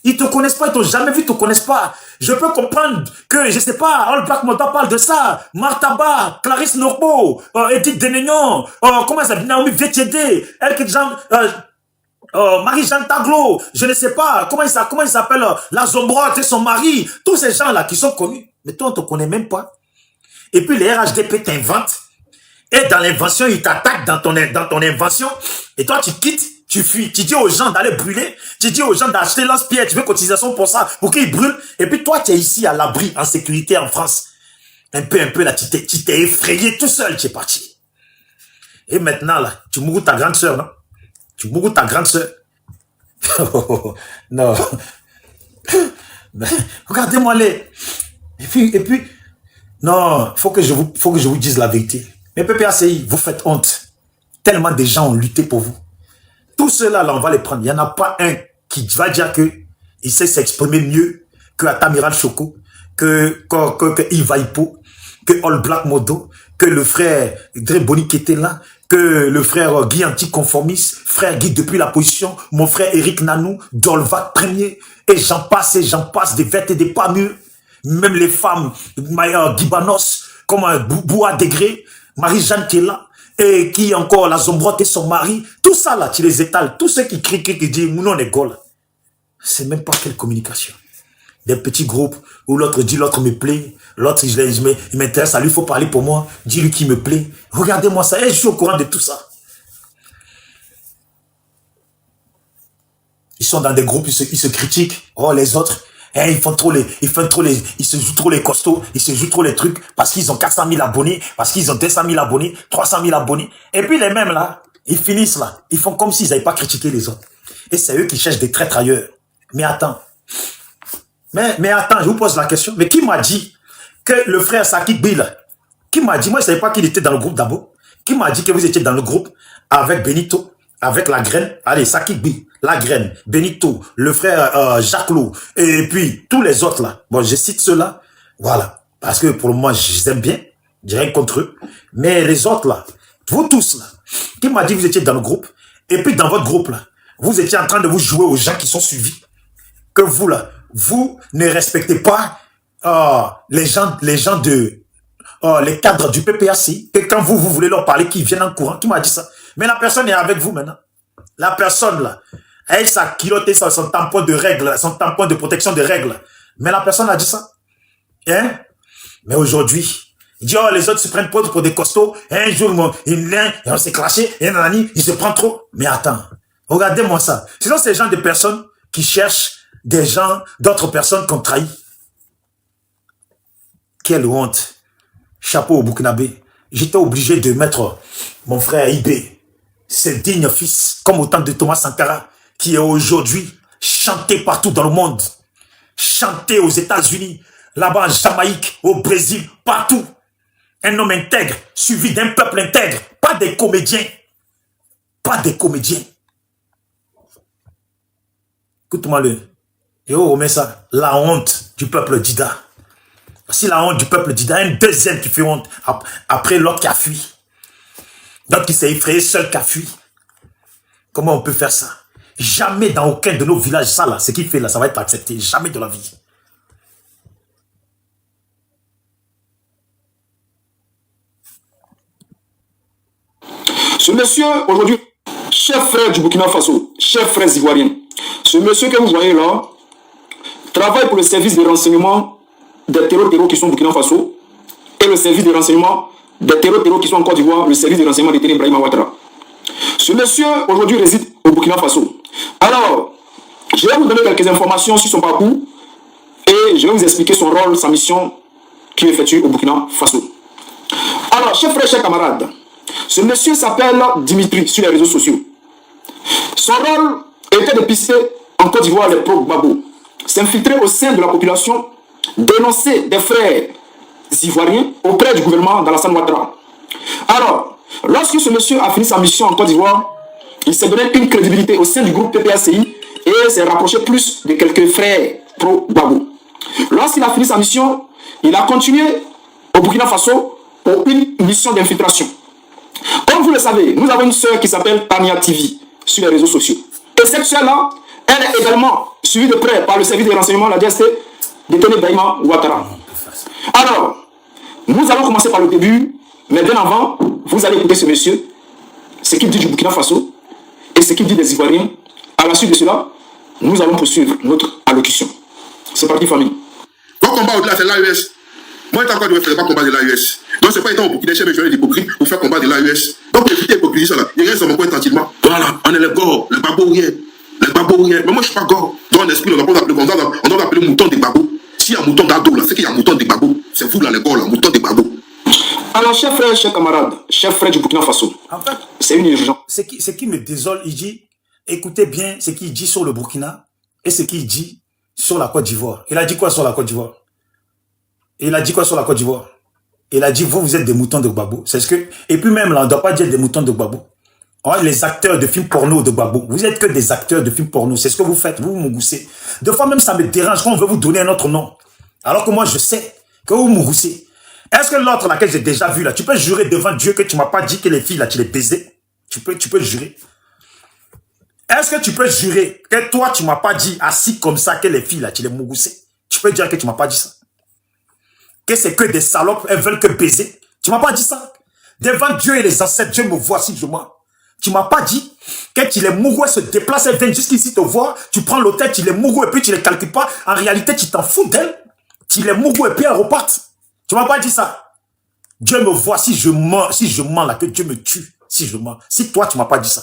Ils te connaissent pas, ils t'ont jamais vu, ils te connaissent pas. Je peux comprendre que, je sais pas, All Black Moda parle de ça, Martaba, Clarisse Norbo, Edith Denignon, comment ça s'appelle, Naomi VTD, Marie-Jeanne Taglo, je ne sais pas, comment il s'appelle, la Zombrote et son mari, tous ces gens-là qui sont connus. Mais toi, on ne te connaît même pas. Et puis les RHDP t'inventent. Et dans l'invention, ils t'attaquent dans ton invention. Et toi, tu quittes, tu fuis. Tu dis aux gens d'aller brûler. Tu dis aux gens d'acheter lance-pierre. Tu veux cotisation pour ça, pour qu'ils brûlent. Et puis toi, tu es ici à l'abri, en sécurité en France. Un peu là, tu t'es effrayé tout seul, tu es parti. Et maintenant, là, tu mourras ta grande sœur, non? Tu mourras ta grande sœur. Non. Mais regardez-moi les. Et puis, non, faut que je vous dise la vérité. Mais PPACI, vous faites honte. Tellement de gens ont lutté pour vous. Tous ceux-là, là, on va les prendre. Il n'y en a pas un qui va dire que il sait s'exprimer mieux que Atamiral Choco, que Iva Hippo, que All Black Modo, que le frère Dre Boni qui était là, que le frère Guy Anticonformiste, frère Guy depuis la position, mon frère Eric Nanou, Dolvat Premier, et j'en passe, des vertes et des pas mûres. Même les femmes, Guibanos, comme Boua Degré, Marie-Jeanne qui est là, et qui encore, la Zombrotte et son mari, tout ça là, tu les étales, tous ceux qui crient, qui disent, non, les gars, c'est même pas quelle communication. Des petits groupes où l'autre dit, l'autre me plaît, l'autre, il m'intéresse, à lui, il faut parler pour moi, dis-lui qui me plaît. Regardez-moi ça, et je suis au courant de tout ça. Ils sont dans des groupes, ils se critiquent, oh, les autres, ils se jouent trop les costauds, ils se jouent trop les trucs, parce qu'ils ont 400 000 abonnés, parce qu'ils ont 200 000 abonnés, 300 000 abonnés. Et puis les mêmes là, ils finissent là, ils font comme s'ils n'avaient pas critiqué les autres. Et c'est eux qui cherchent des traîtres ailleurs. Mais attends. Mais attends, je vous pose la question. Mais qui m'a dit que le frère Sakik Bill, qui m'a dit, moi je ne savais pas qu'il était dans le groupe d'abord, qui m'a dit que vous étiez dans le groupe avec Benito, avec la graine, allez, Sakik Bill, la graine, Benito, le frère Jacques Lou, et puis tous les autres là. Bon, je cite ceux-là, voilà. Parce que pour le moment, je les aime bien, j'ai rien contre eux. Mais les autres là, vous tous là, qui m'a dit que vous étiez dans le groupe, et puis dans votre groupe là, vous étiez en train de vous jouer aux gens qui sont suivis, que vous là, vous ne respectez pas les gens de les cadres du PPACI, que quand vous voulez leur parler, qu'ils viennent en courant. Qui m'a dit ça? Mais la personne est avec vous maintenant. La personne là, elle s'est kilotée son tampon de règles, son tampon de protection de règles. Mais la personne a dit ça. Hein? Mais aujourd'hui, il dit, oh, les autres se prennent pour des costauds. Un jour, on s'est clashé, et nanani, il se prend trop. Mais attends, regardez-moi ça. Sinon, c'est le genre de personnes qui cherchent des gens, d'autres personnes qu'on trahit. Quelle honte. Chapeau au Burkinabé. J'étais obligé de mettre mon frère Ibé, ce digne fils, comme au temps de Thomas Sankara, qui est aujourd'hui chanté partout dans le monde. Chanté aux États-Unis, là-bas en Jamaïque, au Brésil, partout. Un homme intègre, suivi d'un peuple intègre, pas des comédiens. Pas des comédiens. Écoute-moi le. Et on remet ça, la honte du peuple d'Ida. Si la honte du peuple d'Ida, un deuxième qui fait honte, après l'autre qui a fui. L'autre qui s'est effrayé seul qui a fui. Comment on peut faire ça? Jamais dans aucun de nos villages, ça là, ce qu'il fait là, ça va être accepté. Jamais de la vie. Ce monsieur, aujourd'hui, chef frère du Burkina Faso, chef frère ivoirien, ce monsieur que vous voyez là, travaille pour le service de renseignement des terreaux qui sont au Burkina Faso et le service de renseignement des terreaux qui sont en Côte d'Ivoire, le service de renseignement des terreaux Ibrahima Ouattara. Ce monsieur, aujourd'hui, réside au Burkina Faso. Alors, je vais vous donner quelques informations sur son parcours et je vais vous expliquer son rôle, sa mission qu'il effectue au Burkina Faso. Alors, chers frères, chers camarades, ce monsieur s'appelle Dimitri sur les réseaux sociaux. Son rôle était de pister en Côte d'Ivoire les pro-Gbagbo, s'infiltrer au sein de la population, dénoncer des frères ivoiriens auprès du gouvernement d'Alassane Ouattara. Alors, lorsque ce monsieur a fini sa mission en Côte d'Ivoire, il s'est donné une crédibilité au sein du groupe PPACI et s'est rapproché plus de quelques frères pro-Gbagbo. Lorsqu'il a fini sa mission, il a continué au Burkina Faso pour une mission d'infiltration. Comme vous le savez, nous avons une sœur qui s'appelle Tania TV sur les réseaux sociaux. Et cette sœur-là, elle est également suivie de près par le service de renseignement, la DST, de Tony Ibrahima Ouattara. Alors, nous allons commencer par le début, mais bien avant, vous allez écouter ce monsieur, ce qu'il dit du Burkina Faso et ce qu'il dit des Ivoiriens. À la suite de cela, nous allons poursuivre notre allocution. C'est parti, famille. Vos combats au-delà, c'est l'AES. Moi, je ne fais pas combat de l'AES. Donc, ce n'est pas étant au Burkina Faso, mais je vais être hypocrite pour faire combat de l'AES. Donc, pour éviter l'hypocrisie, il reste dans mon coin tranquillement. Voilà, on est les gars, les babos rien. Les babos rien. Mais moi, je ne suis pas gars. Dans l'esprit, on doit l'appeler mouton des babos. S'il y a un mouton d'ado, là, c'est qu'il y a un mouton des babos. C'est vous, là, les gars, là, mouton des babos. Alors, chers frères, chers camarades, chers frères du Burkina Faso, En fait, c'est une urgence. ce qui me désole, il dit, écoutez bien ce qu'il dit sur le Burkina et ce qu'il dit sur la Côte d'Ivoire. Il a dit quoi sur la Côte d'Ivoire? Il a dit quoi sur la Côte d'Ivoire? Il a dit, vous êtes des moutons de Gbagbo. C'est ce que... Et puis même là, on ne doit pas dire des moutons de Gbagbo. Les acteurs de films porno de Gbagbo. Vous êtes que des acteurs de films porno. C'est ce que vous faites. Vous mougoussez. Des fois même, ça me dérange quand on veut vous donner un autre nom. Alors que moi, je sais que vous mougoussez. Est-ce que l'autre laquelle j'ai déjà vu là, tu peux jurer devant Dieu que tu m'as pas dit que les filles là, tu les baisais? Tu peux jurer. Est-ce que tu peux jurer que toi, tu m'as pas dit assis comme ça que les filles là, tu les mougoussais? Tu peux dire que tu m'as pas dit ça? Que c'est que des salopes, elles veulent que baiser? Tu m'as pas dit ça? Devant Dieu et les ancêtres, Dieu me voit si je mens. Tu m'as pas dit que tu les mougous, elles se déplacent, elles viennent jusqu'ici te voir, tu prends l'hôtel, tu les mougous et puis tu les calcules pas. En réalité, tu t'en fous d'elles. Tu les mougous et puis elles repartent. Tu m'as pas dit ça? Dieu me voit si je mens là, que Dieu me tue si je mens. Si toi, tu m'as pas dit ça.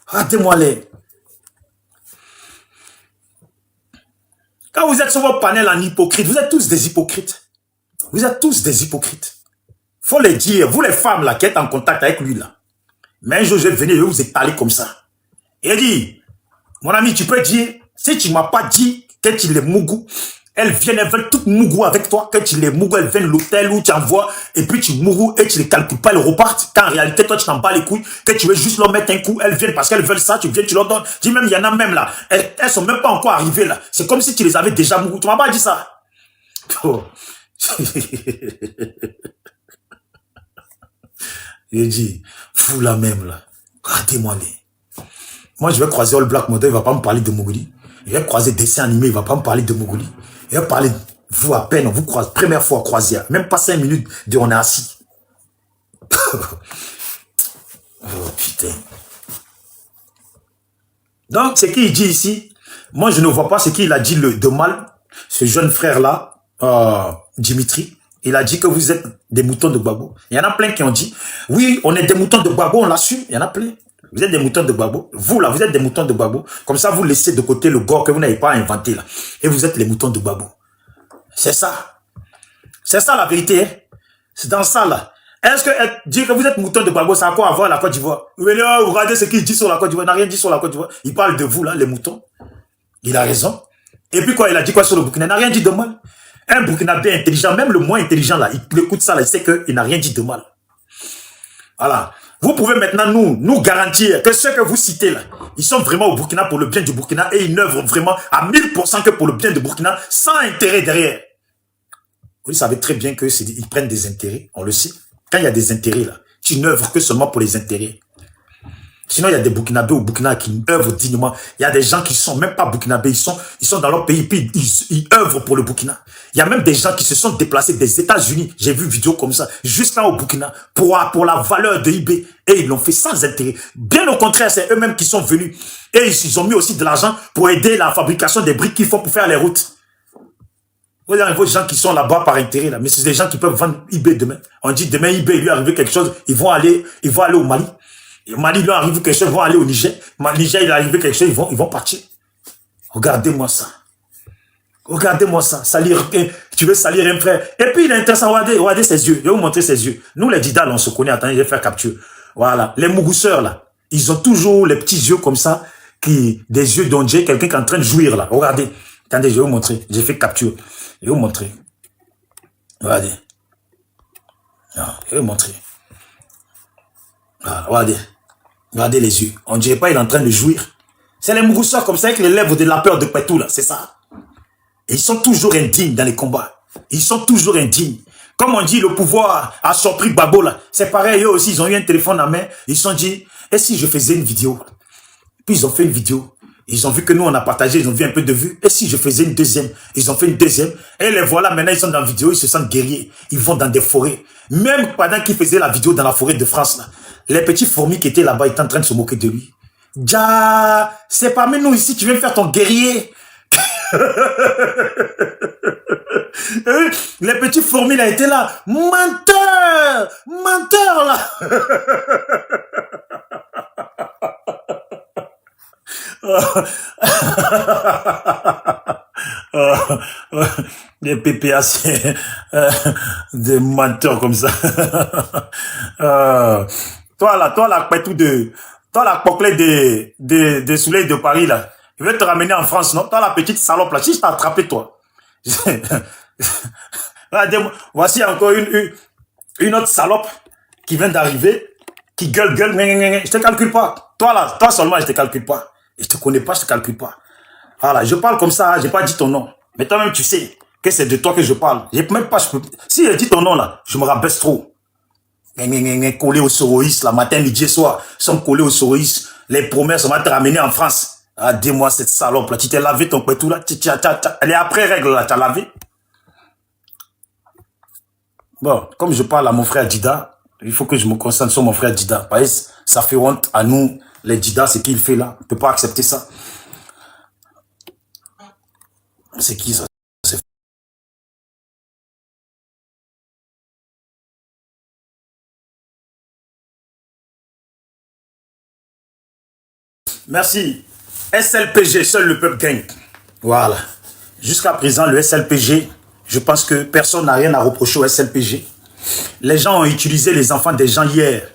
Regardez-moi les. Quand vous êtes sur vos panels en hypocrite, vous êtes tous des hypocrites. Vous êtes tous des hypocrites. Faut les dire, vous les femmes là qui êtes en contact avec lui là. Mais un jour je vais venir, je vais vous étaler comme ça. Et il dit, mon ami, tu peux dire, si tu m'as pas dit que tu les mougous, elles viennent, elles veulent toutes mougou avec toi, que tu les mougou, elles viennent l'hôtel où tu envoies, et puis tu mougou et tu les calcules pas, elles repartent. Quand en réalité, toi, tu t'en bats les couilles, que tu veux juste leur mettre un coup, elles viennent parce qu'elles veulent ça, tu viens, tu leur donnes. Dis même, il y en a même là, elles sont même pas encore arrivées là. C'est comme si tu les avais déjà mougou. Tu m'as pas dit ça? Oh. Il dit, fou la même là. Regardez-moi les. Moi, je vais croiser All Black Model, il va pas me parler de Mowgli. Je vais croiser dessin animé, il va pas me parler de Mowgli. Il va parler de vous à peine, on vous croise, première fois croisière. Même pas 5 minutes de on est assis. Oh putain. Donc, ce qu'il dit ici, moi je ne vois pas ce qu'il a dit de mal. Ce jeune frère-là, Dimitri, il a dit que vous êtes des moutons de Gbagbo. Il y en a plein qui ont dit, oui, on est des moutons de Gbagbo, on l'a su. Il y en a plein. Vous êtes des moutons de Gbagbo. Vous, là, vous êtes des moutons de Gbagbo. Comme ça, vous laissez de côté le gore que vous n'avez pas inventé, là. Et vous êtes les moutons de Gbagbo. C'est ça. C'est ça, la vérité. Hein? C'est dans ça, là. Est-ce que dire que vous êtes moutons de Gbagbo, ça a quoi à voir la Côte d'Ivoire? Regardez ce qu'il dit sur la Côte d'Ivoire. Il n'a rien dit sur la Côte d'Ivoire. Il parle de vous, là, les moutons. Il a raison. Et puis quoi, il a dit quoi sur le Burkina? Il n'a rien dit de mal. Un Burkinabé intelligent, même le moins intelligent, là, il écoute ça, là, il sait qu'il n'a rien dit de mal. Voilà. Vous pouvez maintenant nous garantir que ceux que vous citez là, ils sont vraiment au Burkina pour le bien du Burkina et ils n'œuvrent vraiment à 1000% que pour le bien du Burkina sans intérêt derrière. Vous savez très bien qu'ils prennent des intérêts, on le sait. Quand il y a des intérêts là, tu n'œuvres que seulement pour les intérêts. Sinon, il y a des Burkinabés au Burkina qui œuvrent dignement. Il y a des gens qui sont même pas Burkinabés, ils sont dans leur pays, puis ils œuvrent pour le Burkina. Il y a même des gens qui se sont déplacés des États-Unis. J'ai vu une vidéo comme ça, juste là au Burkina, pour la valeur de eBay. Et ils l'ont fait sans intérêt. Bien au contraire, c'est eux-mêmes qui sont venus. Et ils ont mis aussi de l'argent pour aider la fabrication des briques qu'il faut pour faire les routes. Vous avez des gens qui sont là-bas par intérêt, là. Mais c'est des gens qui peuvent vendre eBay demain. On dit demain eBay, il lui arrive quelque chose, ils vont aller au Mali. Au Mali, il lui arrive quelque chose, ils vont aller au Niger. Au Niger, il arrive quelque chose, ils vont partir. Regardez-moi ça. Regardez-moi ça. Salir, tu veux salir un frère. Et puis, il est intéressant. Regardez ses yeux. Je vais vous montrer ses yeux. Nous, les Didal, on se connaît. Attendez, je vais faire capture. Voilà. Les mougousseurs, là. Ils ont toujours les petits yeux comme ça, des yeux d'ongé, quelqu'un qui est en train de jouir, là. Regardez. Attendez, je vais vous montrer. J'ai fait capture. Je vais vous montrer. Regardez. Non, je vais vous montrer. Voilà, regardez. Regardez les yeux. On ne dirait pas il est en train de jouir. C'est les mougousseurs comme ça avec les lèvres de la peur de Pétou, là. C'est ça. Et ils sont toujours indignes dans les combats. Ils sont toujours indignes. Comme on dit, le pouvoir a surpris Gbagbo, là. C'est pareil, eux aussi, ils ont eu un téléphone en main. Ils se sont dit, et si je faisais une vidéo? Puis ils ont fait une vidéo. Ils ont vu que nous, on a partagé, ils ont vu un peu de vues. Et si je faisais une deuxième? Ils ont fait une deuxième. Et les voilà, maintenant, ils sont dans la vidéo, ils se sentent guerriers. Ils vont dans des forêts. Même pendant qu'ils faisaient la vidéo dans la forêt de France, là, les petits fourmis qui étaient là-bas étaient en train de se moquer de lui. Ja, c'est parmi nous ici, tu viens faire ton guerrier. Les petits fourmis là étaient là. Menteur! Menteur là! Des PPAC, des menteurs comme ça. Toi là, toi la poclée des soleils de Paris là. Il veut te ramener en France, non? Toi, la petite salope, là, si je t'ai attrapé, toi. Voici encore une autre salope qui vient d'arriver, qui gueule. Je te calcule pas. Toi, là, toi seulement, je te calcule pas. Je te connais pas, je te calcule pas. Voilà, je parle comme ça, j'ai pas dit ton nom. Mais toi-même, tu sais que c'est de toi que je parle. J'ai même pas, si je dis ton nom, là, je me rabaisse trop. Collé au Soroïs, la matin, midi et soir, sont collés au Soroïs. Les promesses, on va te ramener en France. Ah, dis-moi cette salope là, tu t'es lavé ton pétou là, elle est après règle là, tu as lavé. Bon, comme je parle à mon frère Dida, il faut que je me concentre sur mon frère Dida. Parce que ça fait honte à nous, les Dida, ce qu'il fait là. On ne peut pas accepter ça. C'est qui ça? Merci. SLPG, seul le peuple gagne. Voilà. Jusqu'à présent, le SLPG, je pense que personne n'a rien à reprocher au SLPG. Les gens ont utilisé les enfants des gens hier.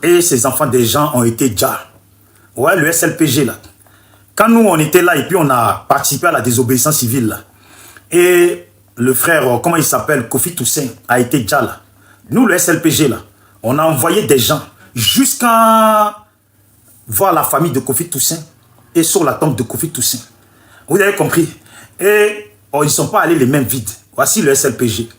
Et ces enfants des gens ont été déjà. Ouais, le SLPG là. Quand nous, on était là et puis on a participé à la désobéissance civile là. Et le frère, comment il s'appelle, Kofi Toussaint, a été déjà là. Nous, le SLPG là, on a envoyé des gens jusqu'à voir la famille de Kofi Toussaint et sur la tombe de Kofi Toussaint. Vous avez compris? Et ils ne sont pas allés les mains vides. Voici le SLPG.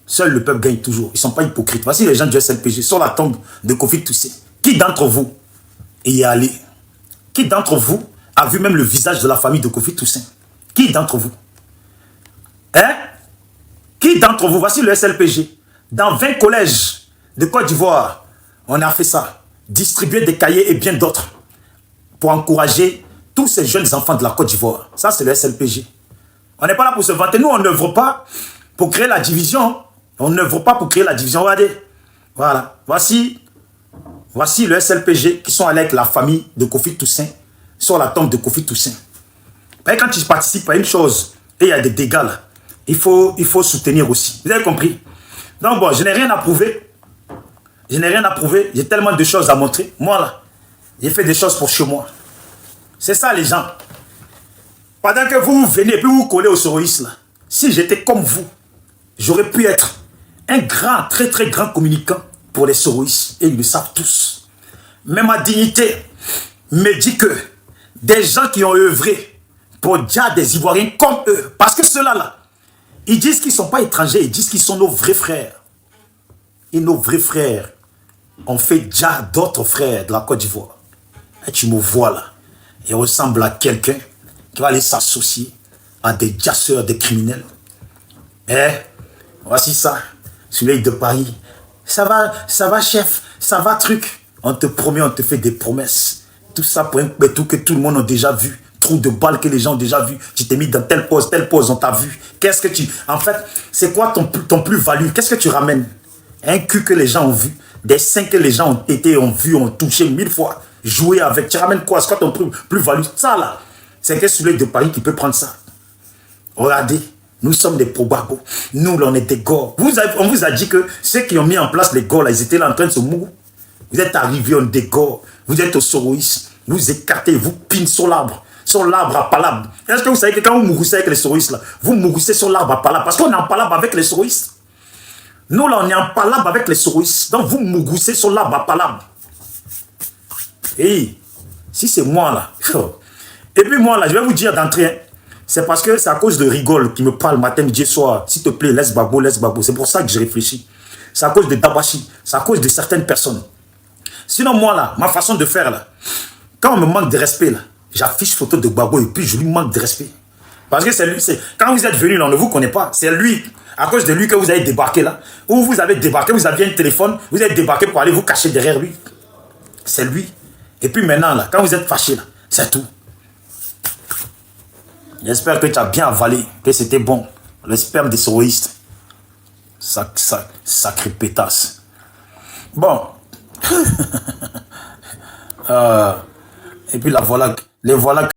Seul le peuple gagne toujours. Ils ne sont pas hypocrites. Voici les gens du SLPG sur la tombe de Kofi Toussaint. Qui d'entre vous y est allé? Qui d'entre vous a vu même le visage de la famille de Kofi Toussaint? Qui d'entre vous? Hein? Qui d'entre vous? Voici le SLPG. Dans 20 collèges de Côte d'Ivoire, on a fait ça. Distribuer des cahiers et bien d'autres pour encourager tous ces jeunes enfants de la Côte d'Ivoire. Ça, c'est le SLPG. On n'est pas là pour se vanter. Nous, on n'œuvre pas pour créer la division. On n'œuvre pas pour créer la division. Regardez. Voilà. Voici le SLPG qui sont allés avec la famille de Kofi Toussaint sur la tombe de Kofi Toussaint. Mais quand tu participes à une chose et il y a des dégâts là, il faut soutenir aussi. Vous avez compris? Donc bon, je n'ai rien à prouver. Je n'ai rien à prouver. J'ai tellement de choses à montrer. Moi là, j'ai fait des choses pour chez moi. C'est ça les gens. Pendant que vous venez et puis vous collez au Soroïs là, si j'étais comme vous, j'aurais pu être un grand, très très grand communicant pour les Soroïs. Et ils le savent tous. Mais ma dignité me dit que des gens qui ont œuvré pour déjà des Ivoiriens comme eux, parce que ceux-là, là, ils disent qu'ils ne sont pas étrangers, ils disent qu'ils sont nos vrais frères. Et nos vrais frères ont fait déjà d'autres frères de la Côte d'Ivoire. Et tu me vois là, il ressemble à quelqu'un qui va aller s'associer à des jasseurs, des criminels. Eh, voici ça, celui de Paris. Ça va chef, ça va truc. On te promet, on te fait des promesses. Tout ça pour un pétou que tout le monde a déjà vu. Trou de balle que les gens ont déjà vu. Tu t'es mis dans telle pose, on t'a vu. Qu'est-ce que tu... En fait, c'est quoi ton plus-value? Qu'est-ce que tu ramènes? Un cul que les gens ont vu. Des seins que les gens ont vu, ont touché 1000 fois. Jouer avec. Tu ramènes quoi? C'est quoi ton plus-value? Ça là, c'est que celui de Paris qui peut prendre ça. Regardez, nous sommes des probabos. Nous, là, on est des gors. On vous a dit que ceux qui ont mis en place les gors là, ils étaient là en train de se mourir. Vous êtes arrivés, on est des gors. Vous êtes au Soroïs. Vous écartez, vous pinez sur l'arbre. Sur l'arbre à palabre. Est-ce que vous savez que quand vous mourissez avec les Soroïs là, vous mourissez sur l'arbre à palabre? Parce qu'on est en palabre avec les Soroïs. Nous là, on est en palabre avec les Soroïs. Donc vous mourissez sur l'arbre à palabre. Et si c'est moi là. Et puis moi là, je vais vous dire d'entrée. C'est parce que c'est à cause de Rigole qui me parle matin, midi, soir. S'il te plaît, laisse Babo, laisse Babo. C'est pour ça que je réfléchis. C'est à cause de Dabashi. C'est à cause de certaines personnes. Sinon moi là, ma façon de faire là, quand on me manque de respect là, j'affiche photo de Babo et puis je lui manque de respect. Parce que c'est lui, quand vous êtes venu là, on ne vous connaît pas. C'est lui, à cause de lui que vous avez débarqué là. Ou vous avez débarqué, vous aviez un téléphone, vous avez débarqué pour aller vous cacher derrière lui. C'est lui. Et puis maintenant là, quand vous êtes fâché là, c'est tout. J'espère que tu as bien avalé, que c'était bon. Le sperme des soroïstes. Sacré pétasse. Bon. Et puis là, voilà, les voilà.